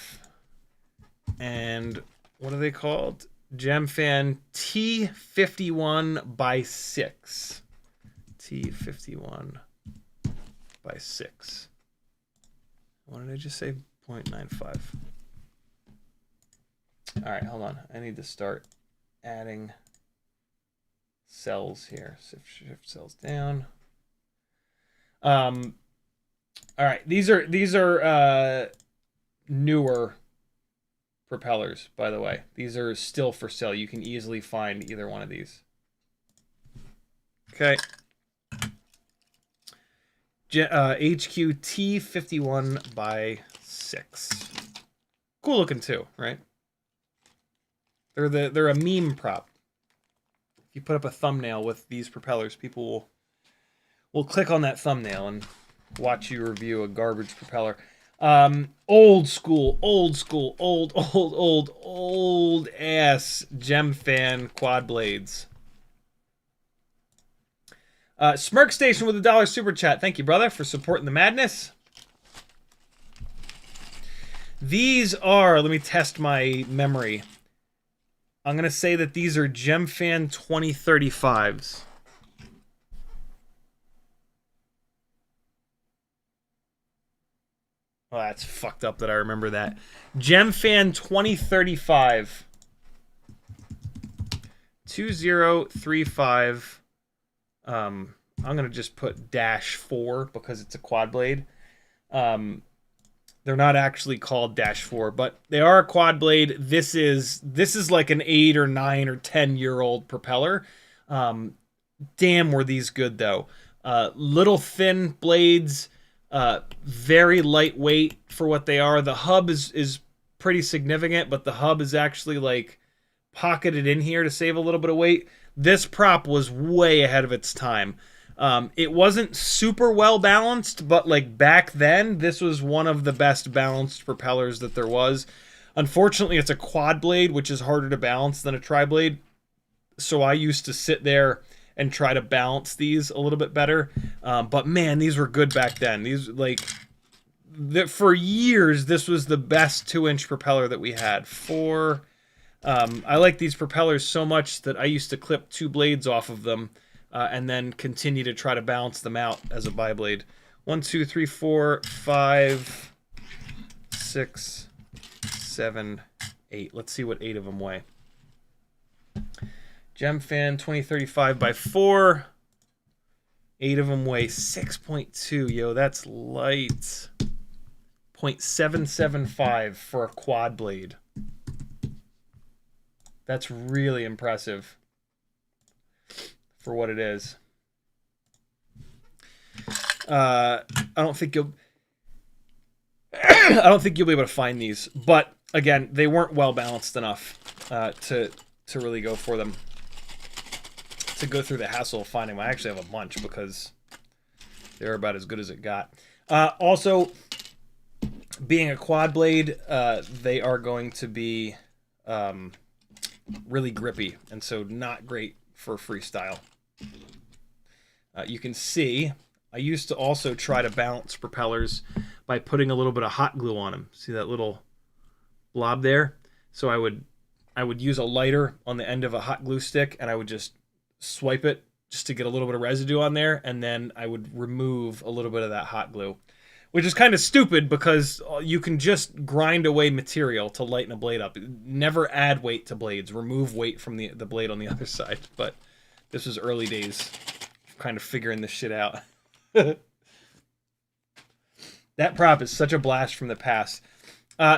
And what are they called? Gemfan T51 by 6. T51 by 6. What did I just say? 0.95. All right, hold on. I need to start adding cells here. Shift cells down. All right, these are newer propellers, by the way. These are still for sale. You can easily find either one of these. Okay. HQ T51 by 6. Cool looking too, right? They're a meme prop. If you put up a thumbnail with these propellers, people will click on that thumbnail and watch you review a garbage propeller. Old school, old ass Gemfan quad blades. Smirk Station with $1 super chat. Thank you, brother, for supporting the madness. These are, let me test my memory. I'm going to say that these are Gemfan 2035s. Oh, that's fucked up that I remember that. Gemfan 2035. 2035. I'm going to just put -4 because it's a quad blade. They're not actually called -4, but they are a quad blade. This is like an 8 or 9 or 10-year-old propeller. Damn, were these good though. Little thin blades, very lightweight for what they are. The hub is pretty significant, but the hub is actually like pocketed in here to save a little bit of weight. This prop was way ahead of its time. It wasn't super well balanced, but like back then, this was one of the best balanced propellers that there was. Unfortunately, it's a quad blade, which is harder to balance than a tri-blade. So I used to sit there and try to balance these a little bit better. But man, these were good back then. These, like, for years, this was the best 2-inch propeller that we had. I like these propellers so much that I used to clip 2 blades off of them and then continue to try to balance them out as a biblade. 1, 2, 3, 4, 5, 6, 7, 8. Let's see what 8 of them weigh. Gemfan 2035 by 4. 8 of them weigh 6.2. Yo, that's light. 0.775 for a quad blade. That's really impressive for what it is. I don't think you'll be able to find these, but again, they weren't well balanced enough to really go for them. To go through the hassle of finding them. I actually have a bunch because they're about as good as it got. Also, being a quad blade, they are going to be really grippy, and so not great for freestyle. You can see, I used to also try to balance propellers by putting a little bit of hot glue on them. See that little blob there? So I would use a lighter on the end of a hot glue stick, and I would just swipe it just to get a little bit of residue on there, and then I would remove a little bit of that hot glue, which is kind of stupid because you can just grind away material to lighten a blade up. Never add weight to blades. Remove weight from the blade on the other side. But this was early days, kind of figuring this shit out. That prop is such a blast from the past.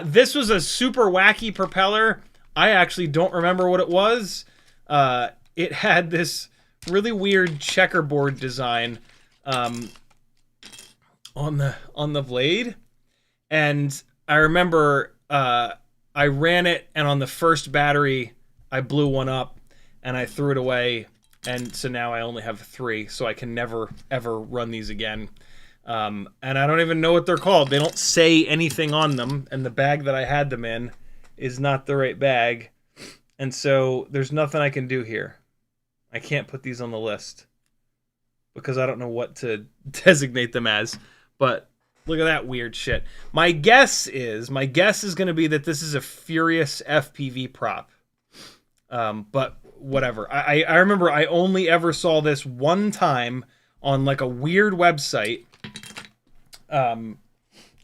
This was a super wacky propeller. I actually don't remember what it was. It had this really weird checkerboard design on the blade, and I remember I ran it, and on the first battery I blew one up and I threw it away, and so now I only have 3, so I can never ever run these again. And I don't even know what they're called. They don't say anything on them, and the bag that I had them in is not the right bag, and so there's nothing I can do here. I can't put these on the list because I don't know what to designate them as. But look at that weird shit. My guess is going to be that this is a FuriousFPV prop. But whatever. I remember I only ever saw this one time on like a weird website. And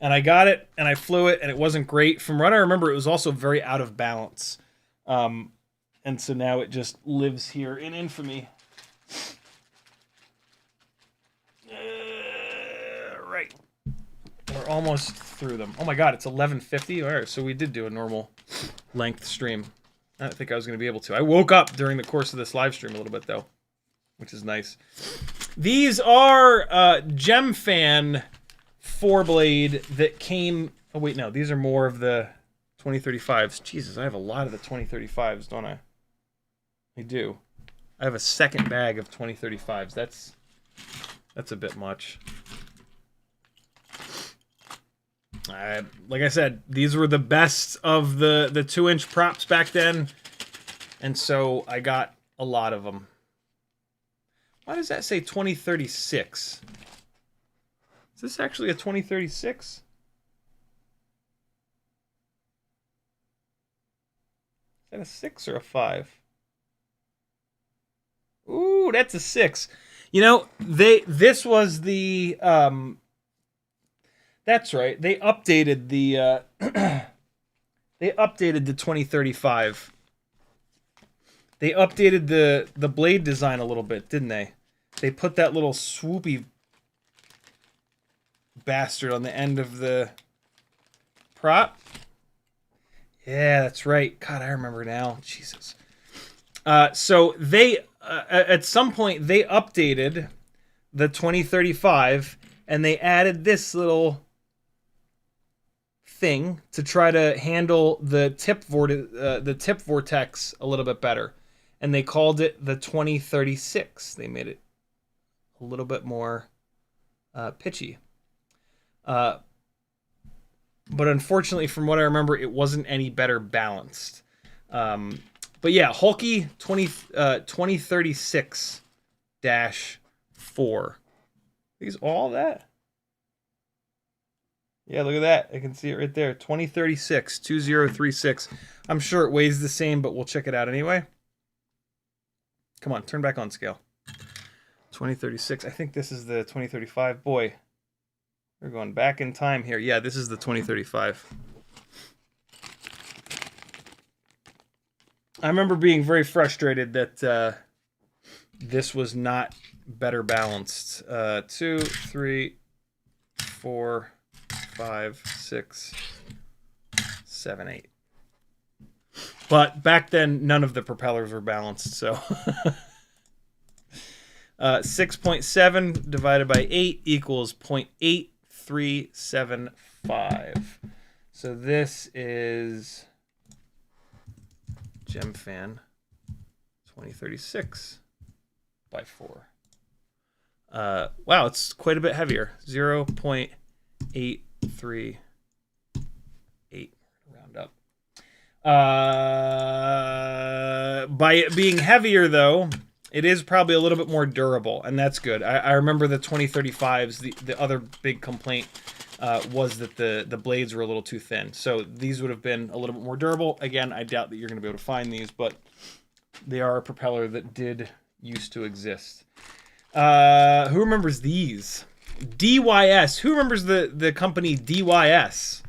I got it and I flew it and it wasn't great. From what I remember, it was also very out of balance. And so now it just lives here in infamy. Right. We're almost through them. Oh my god, it's 11:50. All right, so we did do a normal length stream. I didn't think I was going to be able to. I woke up during the course of this live stream a little bit, though, which is nice. These are Gemfan 4-blade that came... Oh, wait, no. These are more of the 2035s. Jesus, I have a lot of the 2035s, don't I? I do. I have a second bag of 2035s. That's a bit much. Like I said, these were the best of the 2-inch props back then, and so I got a lot of them. Why does that say 2036? Is this actually a 2036? Is that a 6 or a 5? Ooh, that's a 6. You know, this was the that's right. They updated the they updated the 2035. They updated the blade design a little bit, didn't they? They put that little swoopy bastard on the end of the prop. Yeah, that's right. God, I remember now. Jesus. So they at some point they updated the 2035 and they added this little thing to try to handle the tip vortex a little bit better, and they called it the 2036. They made it a little bit more pitchy. but unfortunately, from what I remember, it wasn't any better balanced. But yeah, Hulky 2036-4. These all that? Yeah, look at that. I can see it right there. 2036. I'm sure it weighs the same, but we'll check it out anyway. Come on, turn back on scale. 2036. I think this is the 2035. Boy, we're going back in time here. Yeah, this is the 2035. I remember being very frustrated that this was not better balanced. 2, 3, 4, 5, 6, 7, 8. But back then, none of the propellers were balanced, so 6.7 divided by 8 equals 0.8375. So this is Gemfan 2036 by 4. Wow, it's quite a bit heavier. 0.838. Round up. By it being heavier, though, it is probably a little bit more durable, and that's good. I remember the 2035s, the other big complaint was that the blades were a little too thin. So these would have been a little bit more durable. Again, I doubt that you're going to be able to find these, but they are a propeller that did used to exist. Who remembers these? DYS. Who remembers the company DYS?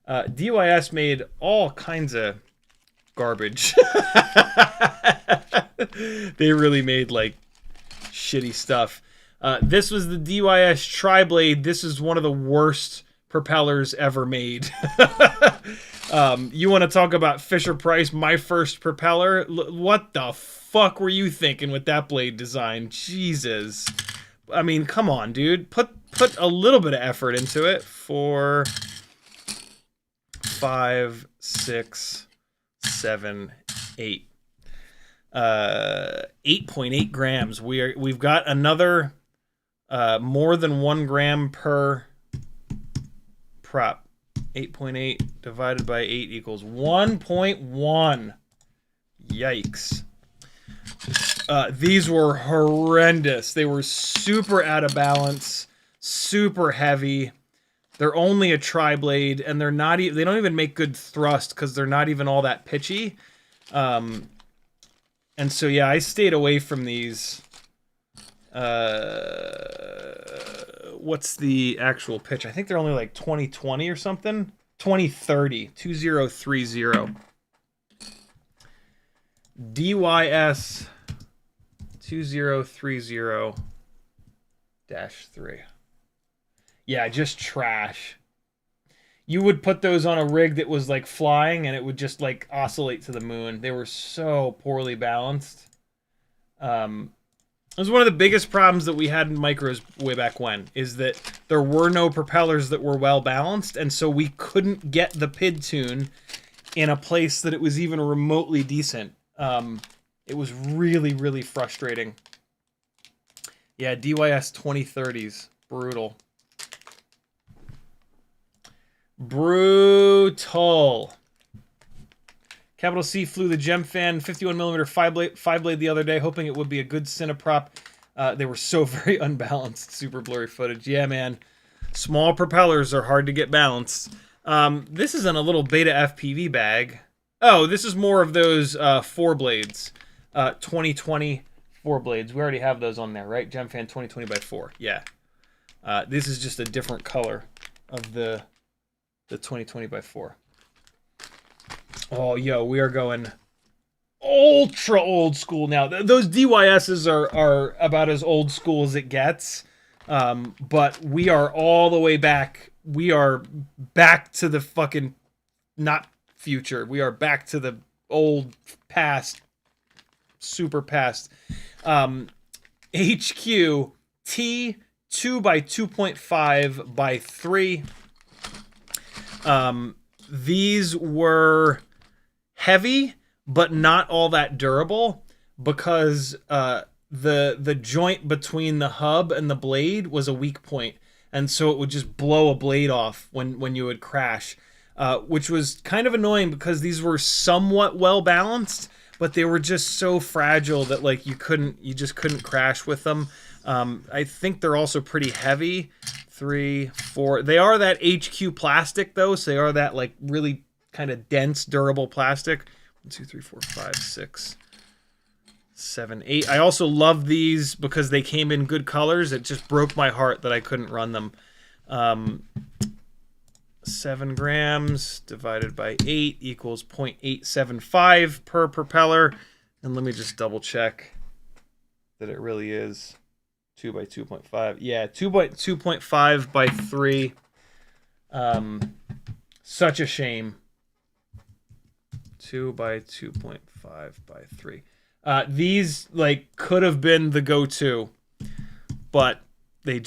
DYS made all kinds of garbage. They really made like shitty stuff. This was the DYS triblade. This is one of the worst propellers ever made. You want to talk about Fisher Price, my first propeller? What the fuck were you thinking with that blade design? Jesus. I mean, come on, dude. Put a little bit of effort into it. 4, 5, 6, 7, 8. 8.8 grams. We've got another more than 1 gram per prop. 8.8 divided by 8 equals 1.1. Yikes. These were horrendous. They were super out of balance, super heavy. They're only a tri-blade, and they're not. They don't even make good thrust because they're not even all that pitchy. And so yeah, I stayed away from these. What's the actual pitch? I think they're only like 2020 or something. 2030. 2030. DYS 2030-3. Yeah, just trash. You would put those on a rig that was like flying and it would just like oscillate to the moon. They were so poorly balanced. It was one of the biggest problems that we had in micros way back when, is that there were no propellers that were well balanced, and so we couldn't get the PID tune in a place that it was even remotely decent. It was really, really frustrating. Yeah, DYS 2030s. Brutal. Brutal. Capital C flew the Gemfan 51mm five blade the other day, hoping it would be a good cineprop. They were so very unbalanced. Super blurry footage. Yeah, man. Small propellers are hard to get balanced. This is in a little beta FPV bag. Oh, this is more of those 4 blades. 2020 4 blades. We already have those on there, right? Gemfan 2020 by 4. Yeah. This is just a different color of the 2020 by 4. Oh, yo, we are going ultra old school now. Those DYSs are about as old school as it gets. But we are all the way back. We are back to the fucking not future. We are back to the old past, super past. HQ T 2 by 2.5 by 3. These were heavy, but not all that durable, because the joint between the hub and the blade was a weak point, and so it would just blow a blade off when you would crash, which was kind of annoying because these were somewhat well balanced, but they were just so fragile that like you just couldn't crash with them. I think they're also pretty heavy. 3, 4. They are that HQ plastic though, so they are that like really kind of dense, durable plastic. 1, 2, 3, 4, 5, 6, 7, 8. I also love these because they came in good colors. It just broke my heart that I couldn't run them. 7 grams divided by 8 equals 0.875 per propeller. And let me just double check that it really is 2 by 2.5. Yeah, 2.5 by 3. Such a shame. 2 by 2.5 by 3. These like could have been the go-to, but they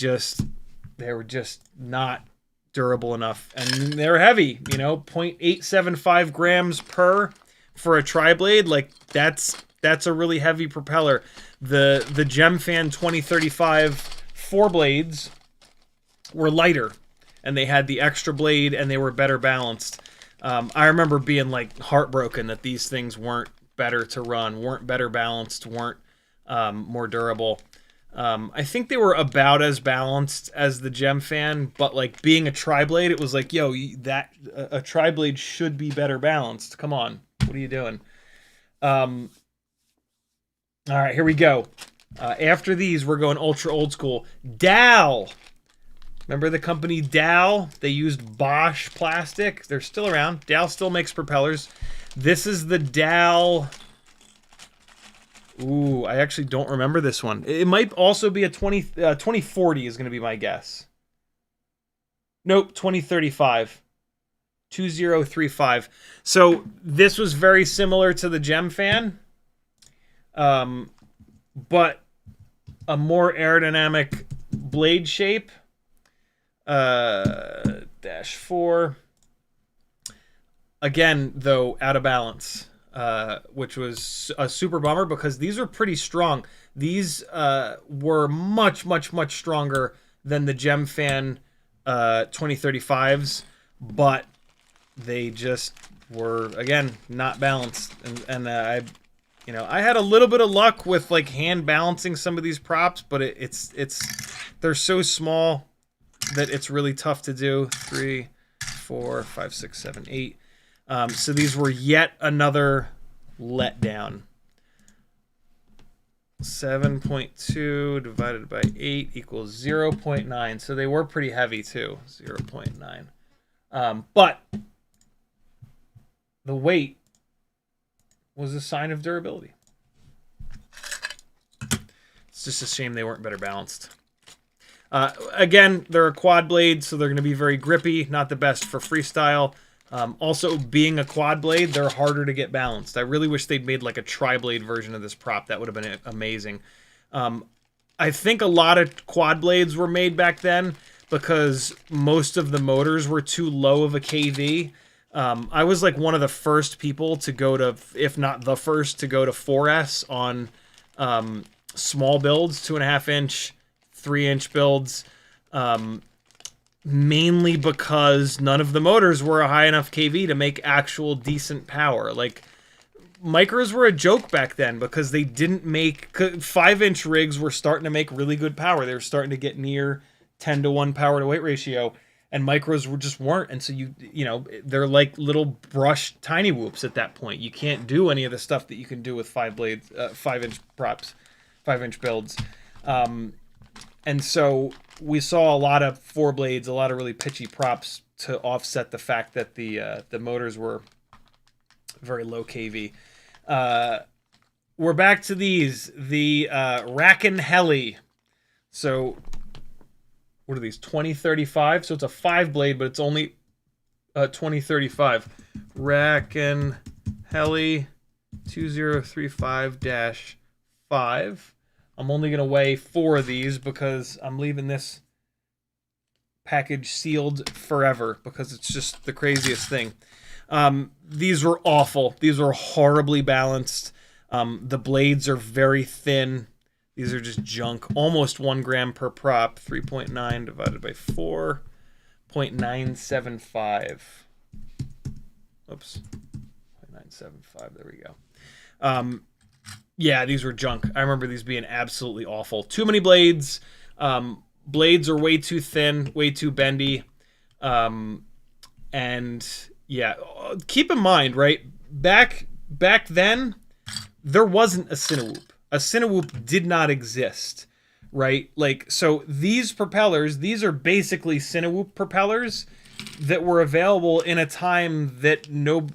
were just not durable enough, and they're heavy. You know, 0.875 grams per for a triblade. Like that's a really heavy propeller. The Gemfan 2035 4 blades were lighter, and they had the extra blade, and they were better balanced. I remember being like heartbroken that these things weren't better to run, weren't better balanced, weren't more durable. I think they were about as balanced as the Gemfan, but like being a triblade, it was like, yo, a triblade should be better balanced. Come on, what are you doing? All right, here we go. After these, we're going ultra old school. Dal. Remember the company Dal? They used Bosch plastic. They're still around. Dal still makes propellers. This is the Dal. Ooh, I actually don't remember this one. It might also be a 2040 is going to be my guess. Nope, 2035. 2035. So this was very similar to the Gemfan, but a more aerodynamic blade shape. -4. Again, though, out of balance, which was a super bummer because these are pretty strong. These were much, much, much stronger than the Gemfan 2035s, but they just were, again, not balanced. And I had a little bit of luck with like hand balancing some of these props, but they're so small that it's really tough to do. 3, 4, 5, 6, 7, 8. So these were yet another letdown. 7.2 divided by 8 equals 0.9. So they were pretty heavy too. 0.9. But the weight was a sign of durability. It's just a shame they weren't better balanced. Again, they're a quad blade, so they're going to be very grippy. Not the best for freestyle. Also, being a quad blade, they're harder to get balanced. I really wish they'd made like a tri-blade version of this prop. That would have been amazing. I think a lot of quad blades were made back then because most of the motors were too low of a KV. I was like one of the first people to go to, if not the first, to go to 4S on small builds, 2.5-inch, 3-inch builds, mainly because none of the motors were a high enough KV to make actual decent power. Like, micros were a joke back then because they didn't make 5-inch rigs were starting to make really good power. They were starting to get near 10-to-1 power to weight ratio, and micros just weren't. And so they're like little brush tiny whoops at that point. You can't do any of the stuff that you can do with 5-inch props, 5-inch builds. And so we saw a lot of 4 blades, a lot of really pitchy props to offset the fact that the motors were very low KV. We're back to these, the Rakonheli. So what are these? 2035. So it's a 5 blade, but it's only 2035. Rakonheli 2035-5. I'm only going to weigh 4 of these because I'm leaving this package sealed forever because it's just the craziest thing. These were awful. These were horribly balanced. The blades are very thin. These are just junk. Almost 1 gram per prop. 3.9 divided by 4.975. Oops. 0.975. There we go. Yeah, these were junk. I remember these being absolutely awful. Too many blades. Blades are way too thin, way too bendy. And yeah, keep in mind, right? Back then, there wasn't a Cinewhoop. A Cinewhoop did not exist, right? Like, so these propellers, these are basically Cinewhoop propellers that were available in a time that no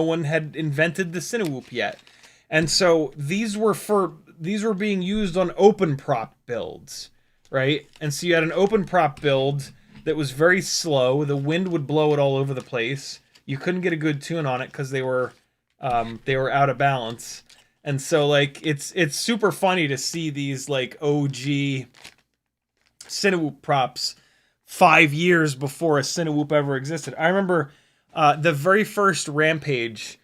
one had invented the Cinewhoop yet. And so these were being used on open prop builds, right? And so you had an open prop build that was very slow. The wind would blow it all over the place. You couldn't get a good tune on it because they were out of balance. And so, like, it's super funny to see these, like, OG Cinewhoop props 5 years before a Cinewhoop ever existed. I remember the very first Rampage,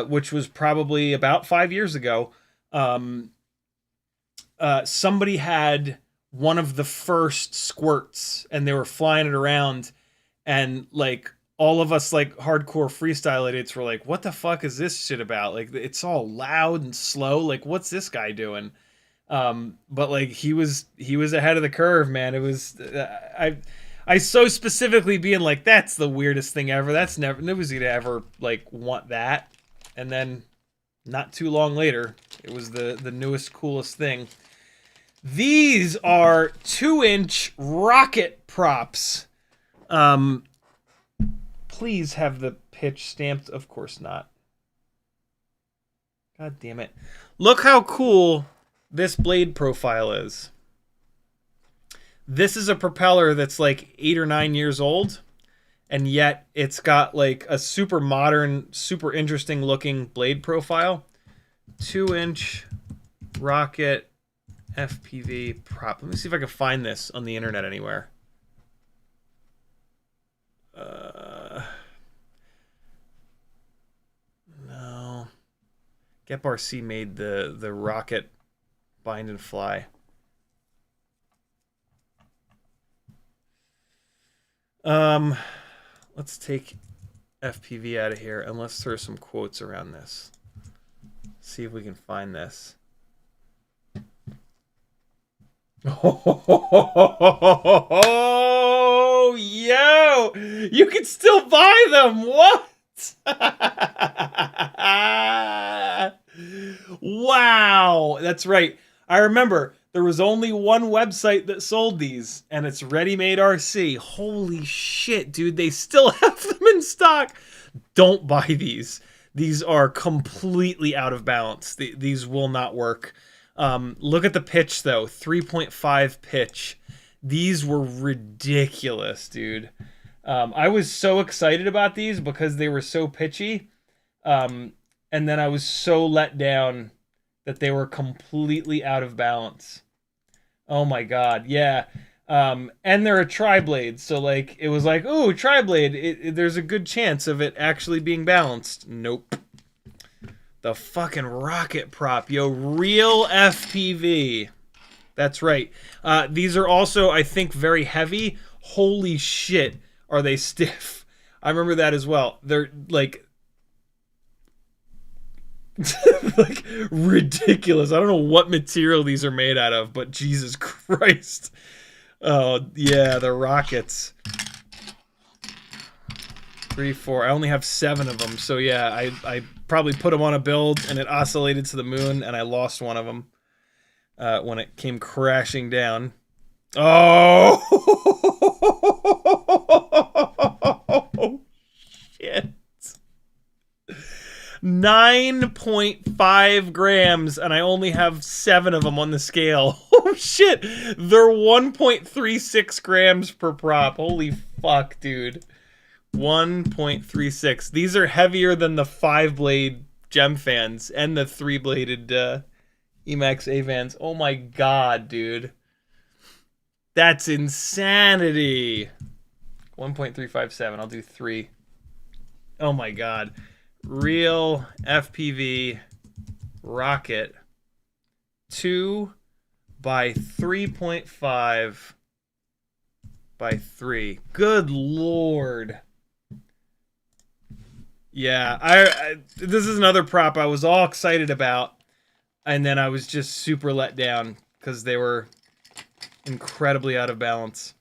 which was probably about 5 years ago, somebody had one of the first squirts, and they were flying it around, and, like, all of us, like, hardcore freestyle idiots were like, what the fuck is this shit about? Like, it's all loud and slow. Like, what's this guy doing? But, like, he was ahead of the curve, man. It was, I so specifically being like, that's the weirdest thing ever. That's nobody's gonna ever, like, want that. And then, not too long later, it was the newest, coolest thing. These are 2-inch rocket props. Please have the pitch stamped. Of course not. God damn it. Look how cool this blade profile is. This is a propeller that's like 8 or 9 years old, and yet it's got like a super modern, super interesting looking blade profile. 2-inch rocket FPV prop. Let me see if I can find this on the internet anywhere. No. GetBarC made the rocket bind and fly. Let's take FPV out of here and let's throw some quotes around this. See if we can find this. Oh, yo! You can still buy them! What? Wow! That's right. I remember there was only one website that sold these, and it's Ready Made RC. Holy shit, dude. They still have them in stock. Don't buy these. These are completely out of balance. These will not work. Look at the pitch, though. 3.5 pitch. These were ridiculous, dude. I was so excited about these because they were so pitchy. And then I was so let down that they were completely out of balance. Oh my god, yeah. And they're a triblade, so like it was like, ooh, triblade. There's a good chance of it actually being balanced. Nope. The fucking rocket prop, yo, RealFPV. That's right. These are also, I think, very heavy. Holy shit, are they stiff? I remember that as well. They're like, like ridiculous. I don't know what material these are made out of, but Jesus Christ. Oh yeah, the rockets. 3, 4. I only have 7 of them, so yeah, I probably put them on a build and it oscillated to the moon, and I lost one of them when it came crashing down. Oh shit. 9.5 grams, and I only have 7 of them on the scale. Oh shit, they're 1.36 grams per prop. Holy fuck, dude. 1.36. These are heavier than the 5-blade Gemfans and the 3-bladed EMax Avans. Oh my god, dude. That's insanity. 1.357. I'll do 3. Oh my god. RealFPV Rocket 2 by 3.5 by 3. Good Lord. Yeah, I this is another prop I was all excited about, and then I was just super let down because they were incredibly out of balance.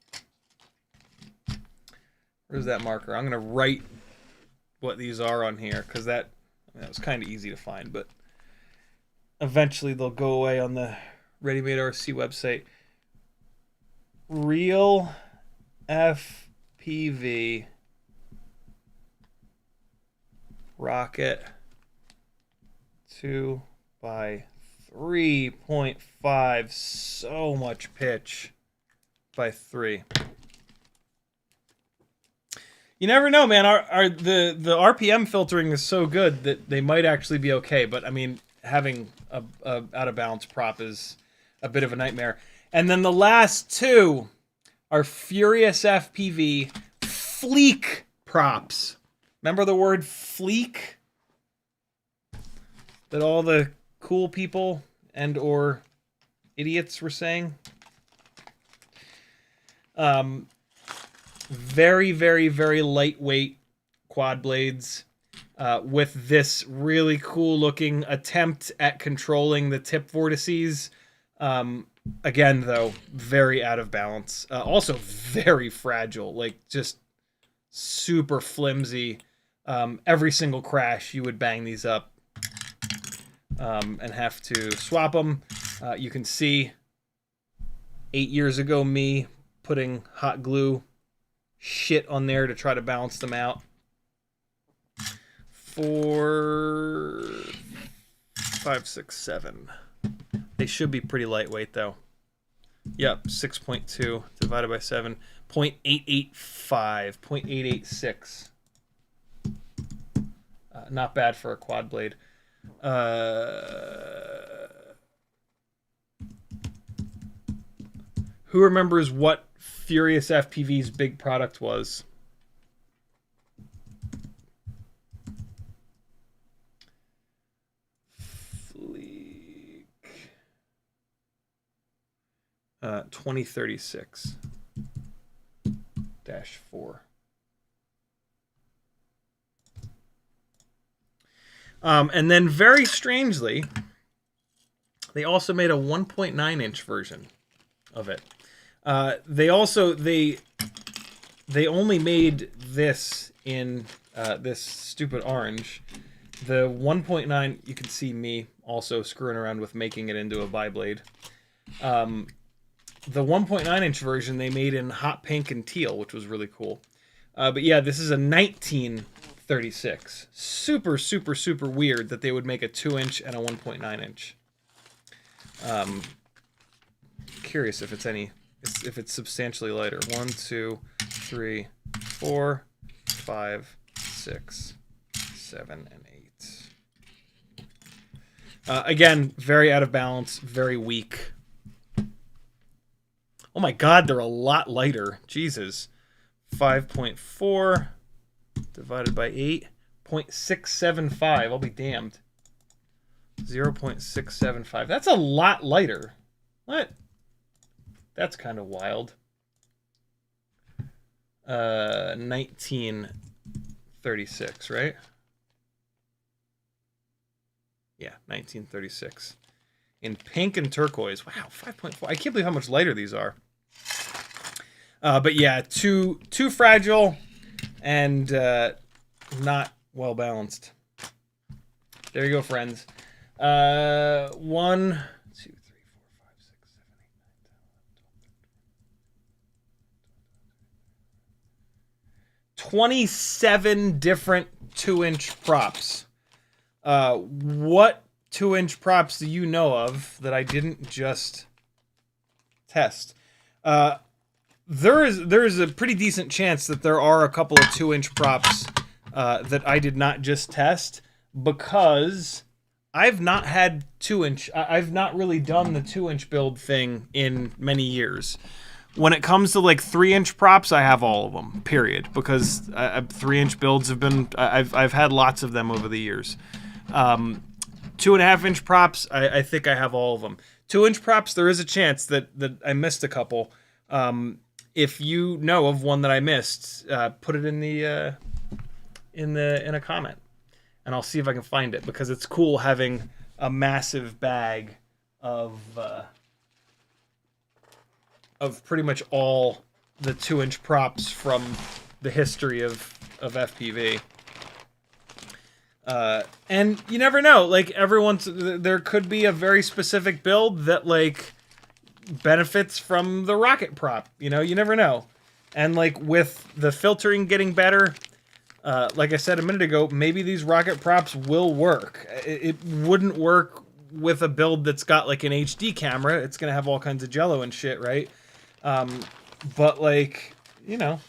Where's that marker? I'm gonna write what these are on here because that was kind of easy to find, but eventually they'll go away on the Ready-Made RC website. RealFPV Rocket 2 by 3.5. So much pitch by 3. You never know, man. The RPM filtering is so good that they might actually be okay. But I mean, having a out of balance prop is a bit of a nightmare. And then the last two are FuriousFPV Fleek props. Remember the word Fleek? That all the cool people and or idiots were saying? Very, very, very lightweight quad blades with this really cool looking attempt at controlling the tip vortices. Again, though, very out of balance. Also very fragile, like just super flimsy. Every single crash, you would bang these up and have to swap them. You can see 8 years ago me putting hot glue shit on there to try to balance them out. 4, 5, 6, 7. They should be pretty lightweight though. Yep, 6.2 divided by 7, 0.885, 0.886. Not bad for a quad blade. Who remembers what FuriousFPV's big product was? Fleek. 2036-4. And then very strangely, they also made a 1.9 inch version of it. They only made this in this stupid orange. The 1.9, you can see me also screwing around with making it into a biblade. The 1.9 inch version they made in hot pink and teal, which was really cool. But yeah, this is a 1936. Super, super, super weird that they would make a 2 inch and a 1.9 inch. Curious if it's if it's substantially lighter. 1, 2, 3, 4, 5, 6, 7, and 8. Again, very out of balance, very weak. Oh my god, they're a lot lighter. Jesus. 5.4 divided by 8. 0.675. I'll be damned. 0.675. That's a lot lighter. What? That's kind of wild. 1936, right? Yeah, 1936. In pink and turquoise. Wow, 5.4. I can't believe how much lighter these are. But yeah, too fragile and not well balanced. There you go, friends. 1, 2, 3, 4, 5, 6, 7, 8, 9, 10, 27 different 2-inch props. What 2-inch props do you know of that I didn't just test? There is a pretty decent chance that there are a couple of 2-inch props that I did not just test, because I've not had 2-inch. I've not really done the 2-inch build thing in many years. When it comes to like 3-inch props, I have all of them. Period. Because 3-inch builds have been. I've had lots of them over the years. 2.5-inch props, I think I have all of them. 2-inch props, there is a chance that I missed a couple. If you know of one that I missed, put it in a comment, and I'll see if I can find it, because it's cool having a massive bag of pretty much all the 2-inch props from the history of FPV. And you never know, like, there could be a very specific build that, like, benefits from the rocket prop, you know, you never know. And, like, with the filtering getting better, like I said a minute ago, maybe these rocket props will work. It wouldn't work with a build that's got, like, an HD camera. It's gonna have all kinds of jello and shit, right? But, like, you know,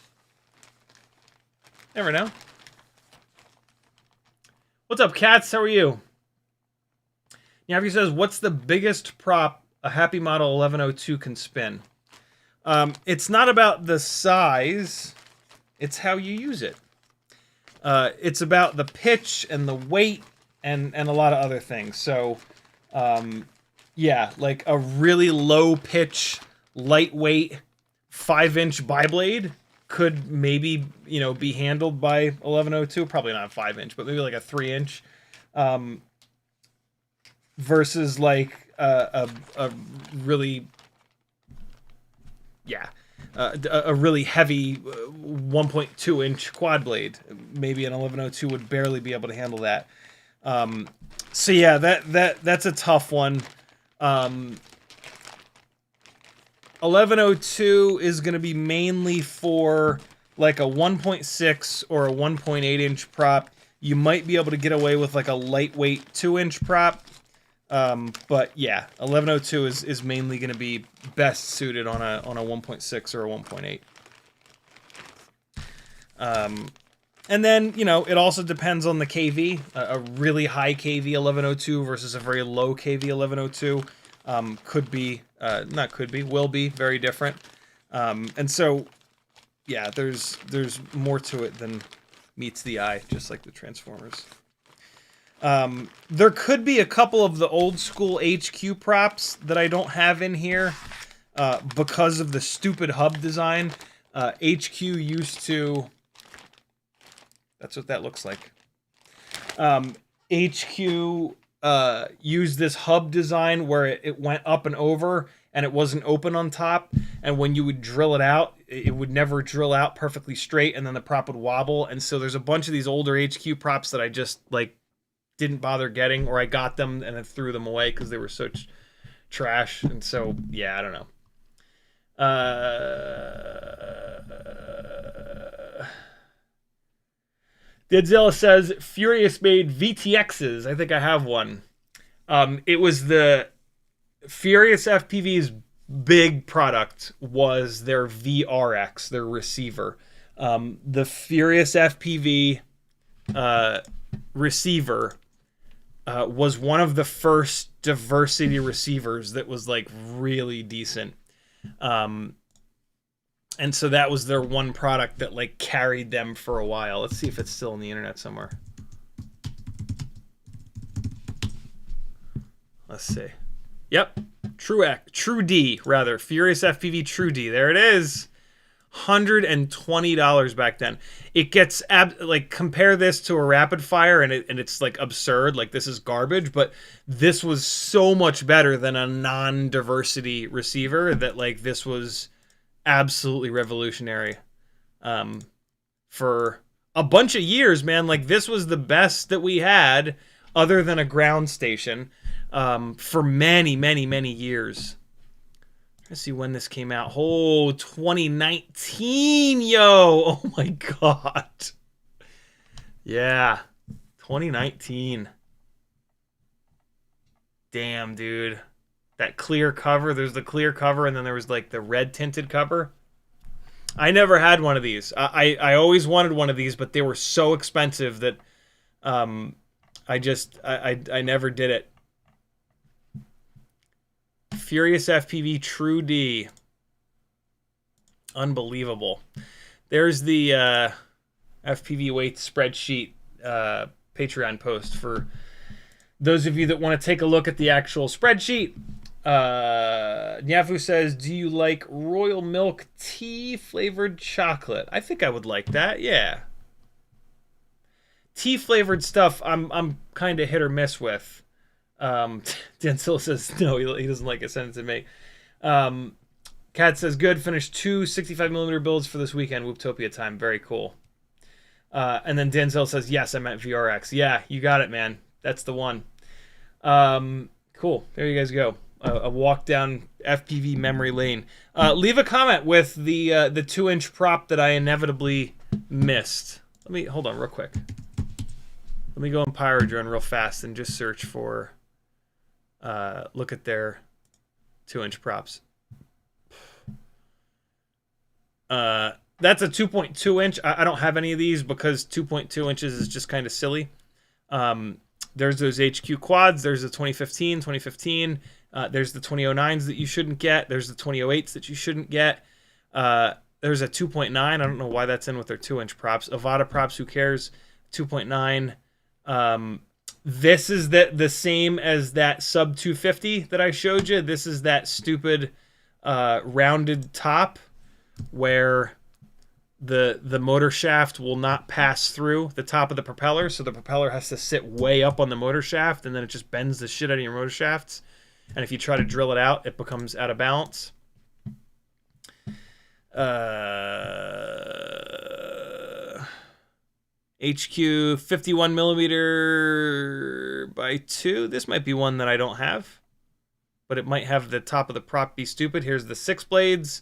never know. What's up, cats? How are you? Yavi says, what's the biggest prop a Happy Model 1102 can spin? It's not about the size, it's how you use it. It's about the pitch and the weight and a lot of other things. So, yeah, like a really low pitch, lightweight 5-inch biblade could maybe, you know, be handled by 1102. Probably not a 5-inch, but maybe like a 3-inch. Versus like a really, yeah, a really heavy 1.2-inch quad blade. Maybe an 1102 would barely be able to handle that. So yeah, that's a tough one. 1102 is going to be mainly for like a 1.6 or a 1.8-inch prop. You might be able to get away with like a lightweight 2-inch prop. But yeah, 1102 is mainly going to be best suited on a 1.6 or a 1.8. And then, you know, it also depends on the KV. A really high KV 1102 versus a very low KV 1102 will be very different. And so, yeah, there's more to it than meets the eye, just like the Transformers. There could be a couple of the old school HQ props that I don't have in here because of the stupid hub design. HQ used to... That's what that looks like. HQ used this hub design where it went up and over and it wasn't open on top. And when you would drill it out, it would never drill out perfectly straight, and then the prop would wobble. And so there's a bunch of these older HQ props that I just, like, didn't bother getting, or I got them and then threw them away because they were such trash. And so, yeah, I don't know. Deadzilla says, Furious made VTXs. I think I have one. It was the FuriousFPV's big product was their VRX, their receiver. The FuriousFPV receiver was one of the first diversity receivers that was like really decent. And so that was their one product that like carried them for a while. Let's see if it's still on the internet somewhere. Let's see. Yep. True D, rather. FuriousFPV True D. There it is. $120 back then. It gets like, compare this to a rapid fire and it's like absurd, like this is garbage, but this was so much better than a non-diversity receiver that like this was absolutely revolutionary. For a bunch of years, man, like this was the best that we had other than a ground station for many years. Let's see when this came out. Oh, 2019, yo. Oh my God. Yeah. 2019. Damn, dude. That clear cover. There's the clear cover, and then there was like the red tinted cover. I never had one of these. I always wanted one of these, but they were so expensive that I never did it. FuriousFPV True D. Unbelievable. There's the FPV weight spreadsheet Patreon post for those of you that want to take a look at the actual spreadsheet. Nyafu says, do you like royal milk tea flavored chocolate? I think I would like that, yeah. Tea flavored stuff I'm kind of hit or miss with. Denzel says no, he doesn't like it. Send it to me. Kat says good. Finished 2 65mm builds for this weekend. Whooptopia time. Very cool. And then Denzel says yes, I meant VRX. Yeah, you got it, man. That's the one. Cool. There you guys go. A walk down FPV memory lane. Leave a comment with the 2-inch prop that I inevitably missed. Let me hold on real quick. Let me go on PyroDrone real fast and just search for. Look at their 2-inch props. That's a 2.2 inch. I don't have any of these because 2.2 inches is just kind of silly. There's those HQ quads. There's the 2015. There's the 2009s that you shouldn't get. There's the 2008s that you shouldn't get. There's a 2.9. I don't know why that's in with their 2-inch props. Avata props, who cares? 2.9. This is the same as that sub 250 that I showed you. This is that stupid rounded top where the motor shaft will not pass through the top of the propeller, so the propeller has to sit way up on the motor shaft, and then it just bends the shit out of your motor shafts. And if you try to drill it out, it becomes out of balance. HQ 51mm by 2. This might be one that I don't have, but it might have the top of the prop be stupid. Here's the 6 blades.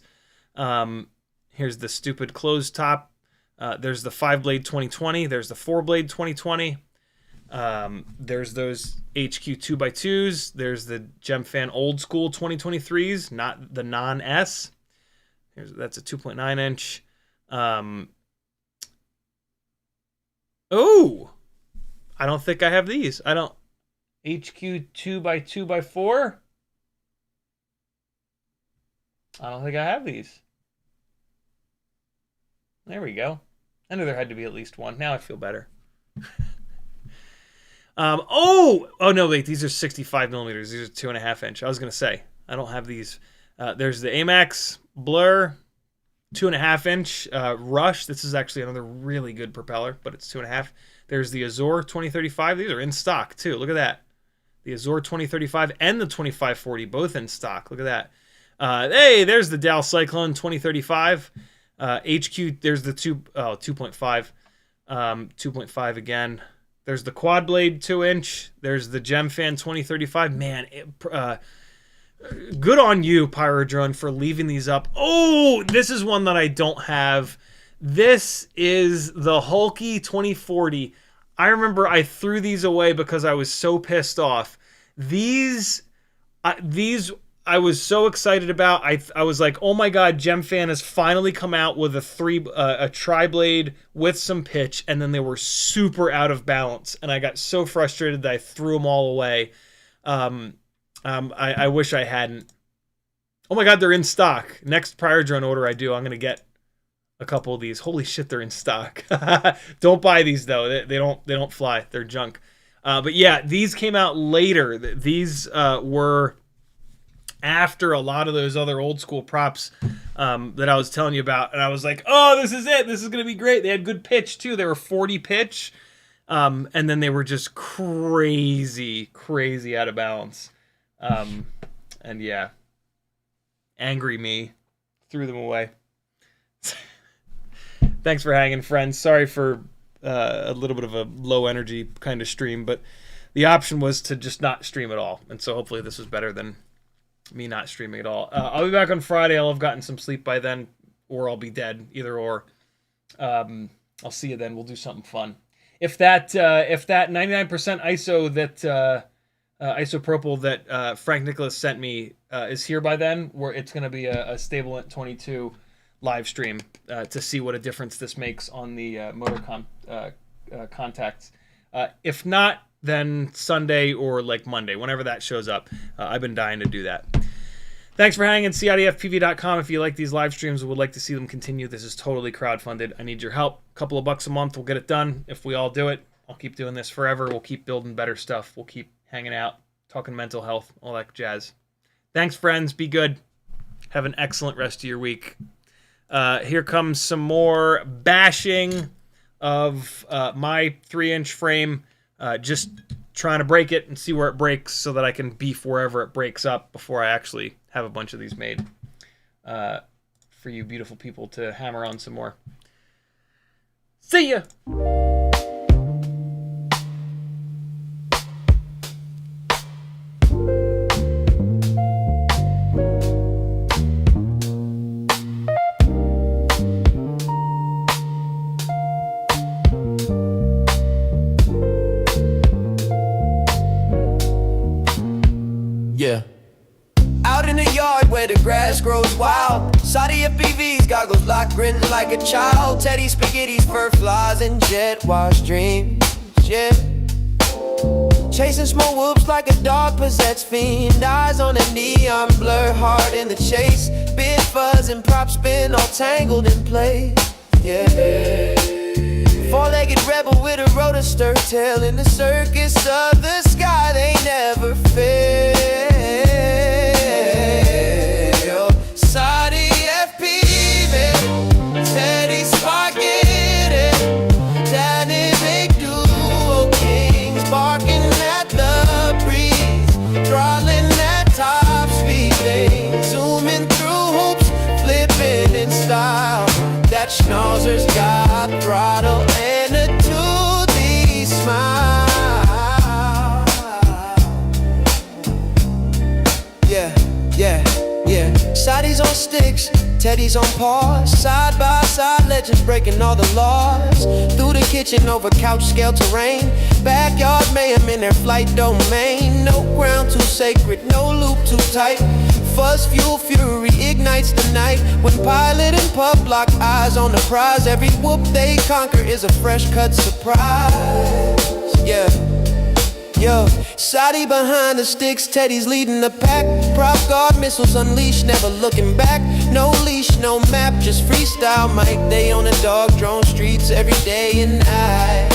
Here's the stupid closed top. There's the 5-blade 2020. There's the 4-blade 2020. There's those HQ 2x2s. There's the Gemfan old school 2023s, not the non-S. That's a 2.9 inch. Oh, I don't think I have these. I don't. HQ 2x2x4. I don't think I have these. There we go. I knew there had to be at least one. Now I feel better. Oh no, wait. These are 65mm. These are 2.5 inch. I was gonna say I don't have these. There's the EMax Blur, 2.5 inch Rush. This is actually another really good propeller, but it's 2.5. There's the Azure 2035. These are in stock too. Look at that. The Azure 2035 and the 2540 both in stock. Look at that. Hey, there's the Dow Cyclone 2035. HQ, there's the 2.5. 2.5 again. There's the quad blade 2-inch. There's the Gemfan 2035. Man, good on you, PyroDrone, for leaving these up. Oh, this is one that I don't have. This is the Hulky 2040. I remember I threw these away because I was so pissed off. These I was so excited about. I was like, oh my god, Gemfan has finally come out with a triblade with some pitch, and then they were super out of balance, and I got so frustrated that I threw them all away. I wish I hadn't. Oh my god, they're in stock. Next PyroDrone order I do, I'm gonna get a couple of these. Holy shit, they're in stock. Don't buy these though. They don't fly. They're junk. But yeah, these came out later. These were after a lot of those other old school props that I was telling you about, and I was like, oh, this is it. This is gonna be great. They had good pitch too. They were 40 pitch, and then they were just crazy out of balance. And yeah, angry me threw them away. Thanks for hanging, friends. Sorry for a little bit of a low energy kind of stream, but the option was to just not stream at all, and so hopefully this was better than me not streaming at all. I'll be back on Friday. I'll have gotten some sleep by then, or I'll be dead. Either or. I'll see you then. We'll do something fun. If that 99% ISO that isopropyl that Frank Nicholas sent me is here by then, where it's going to be a Stablement 22 live stream to see what a difference this makes on the motor contacts. If not, then Sunday or like Monday, whenever that shows up. I've been dying to do that. Thanks for hanging. CiottiFPV.com if you like these live streams and would like to see them continue. This is totally crowdfunded. I need your help. A couple of bucks a month, we'll get it done. If we all do it, I'll keep doing this forever. We'll keep building better stuff. We'll keep hanging out, talking mental health, all that jazz. Thanks, friends. Be good. Have an excellent rest of your week. Here comes some more bashing of my 3-inch frame. Just trying to break it and see where it breaks so that I can beef wherever it breaks up before I actually have a bunch of these made for you beautiful people to hammer on some more. See ya! Yeah. Out in the yard where the grass grows wild, CiottiFPV's goggles locked, grinning like a child. Teddy spaghetti's, fur flies, and jet wash dreams. Yeah. Chasing small whoops like a dog possessed fiend. Eyes on a neon blur, hard in the chase. Big fuzz and prop spin, all tangled in place. Yeah. Four-legged rebel with a rotor stir tail in the circus of the sky. They never fail. CiottiFPV, Teddy Spaghetti, dynamic duo kings, barking at the breeze, throttling at top speed. They zooming through hoops, flipping in style. That schnauzer's got throttle and a toothy smile. Yeah. Shotty's on sticks, Teddy's on paws. Side by side, legends breaking all the laws. Through the kitchen, over couch scale terrain. Backyard mayhem in their flight domain. No ground too sacred, no loop too tight. Fuzz, fuel, fury ignites the night. When pilot and pup lock eyes on the prize, every whoop they conquer is a fresh cut surprise. Yeah. Yo, Shotty behind the sticks, Teddy's leading the pack. Prop guard missiles unleashed, never looking back. No leash, no map, just freestyle Mike. They on the dog drone streets every day and night.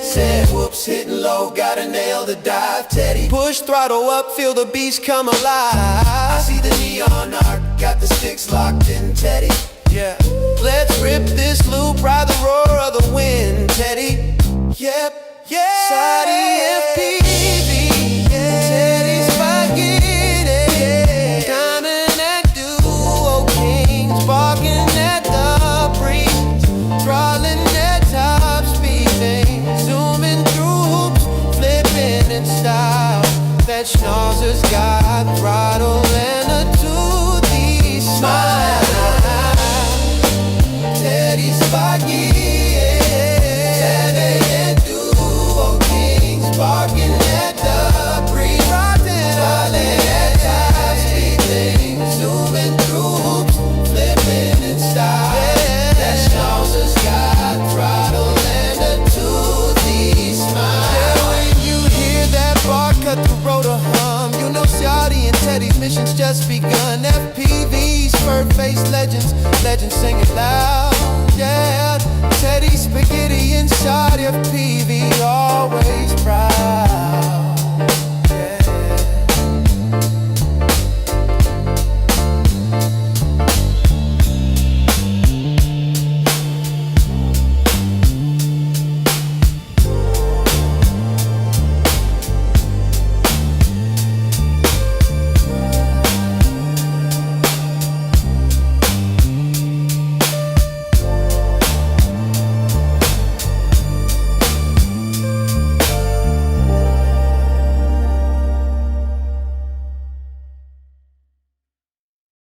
Said whoops, hitting low, gotta nail the dive. Teddy push throttle up, feel the beast come alive. I see the neon arc, got the sticks locked in, Teddy. Yeah, let's rip this loop, ride the roar of the wind, Teddy. Yep. Yeah, CiottiFPV, Teddy Spaghetti, diamond and duo kings, barking at the breeze, throttling at top speed, zooming through hoops, flipping in style. That schnauzer's got throttle and a toothy smile. Teddy Spaghetti. Barking at the breeze, throttling at top speed, zooming through hoops, flipping in style. That schnauzer's got throttle and a toothy smile. Yeah, when you hear that bar cut the rotor hum, you know Shotty and Teddy's mission's just begun. FPV's fur-faced legends sing it loud. Yeah, Teddy Spaghetti and CiottiFPV.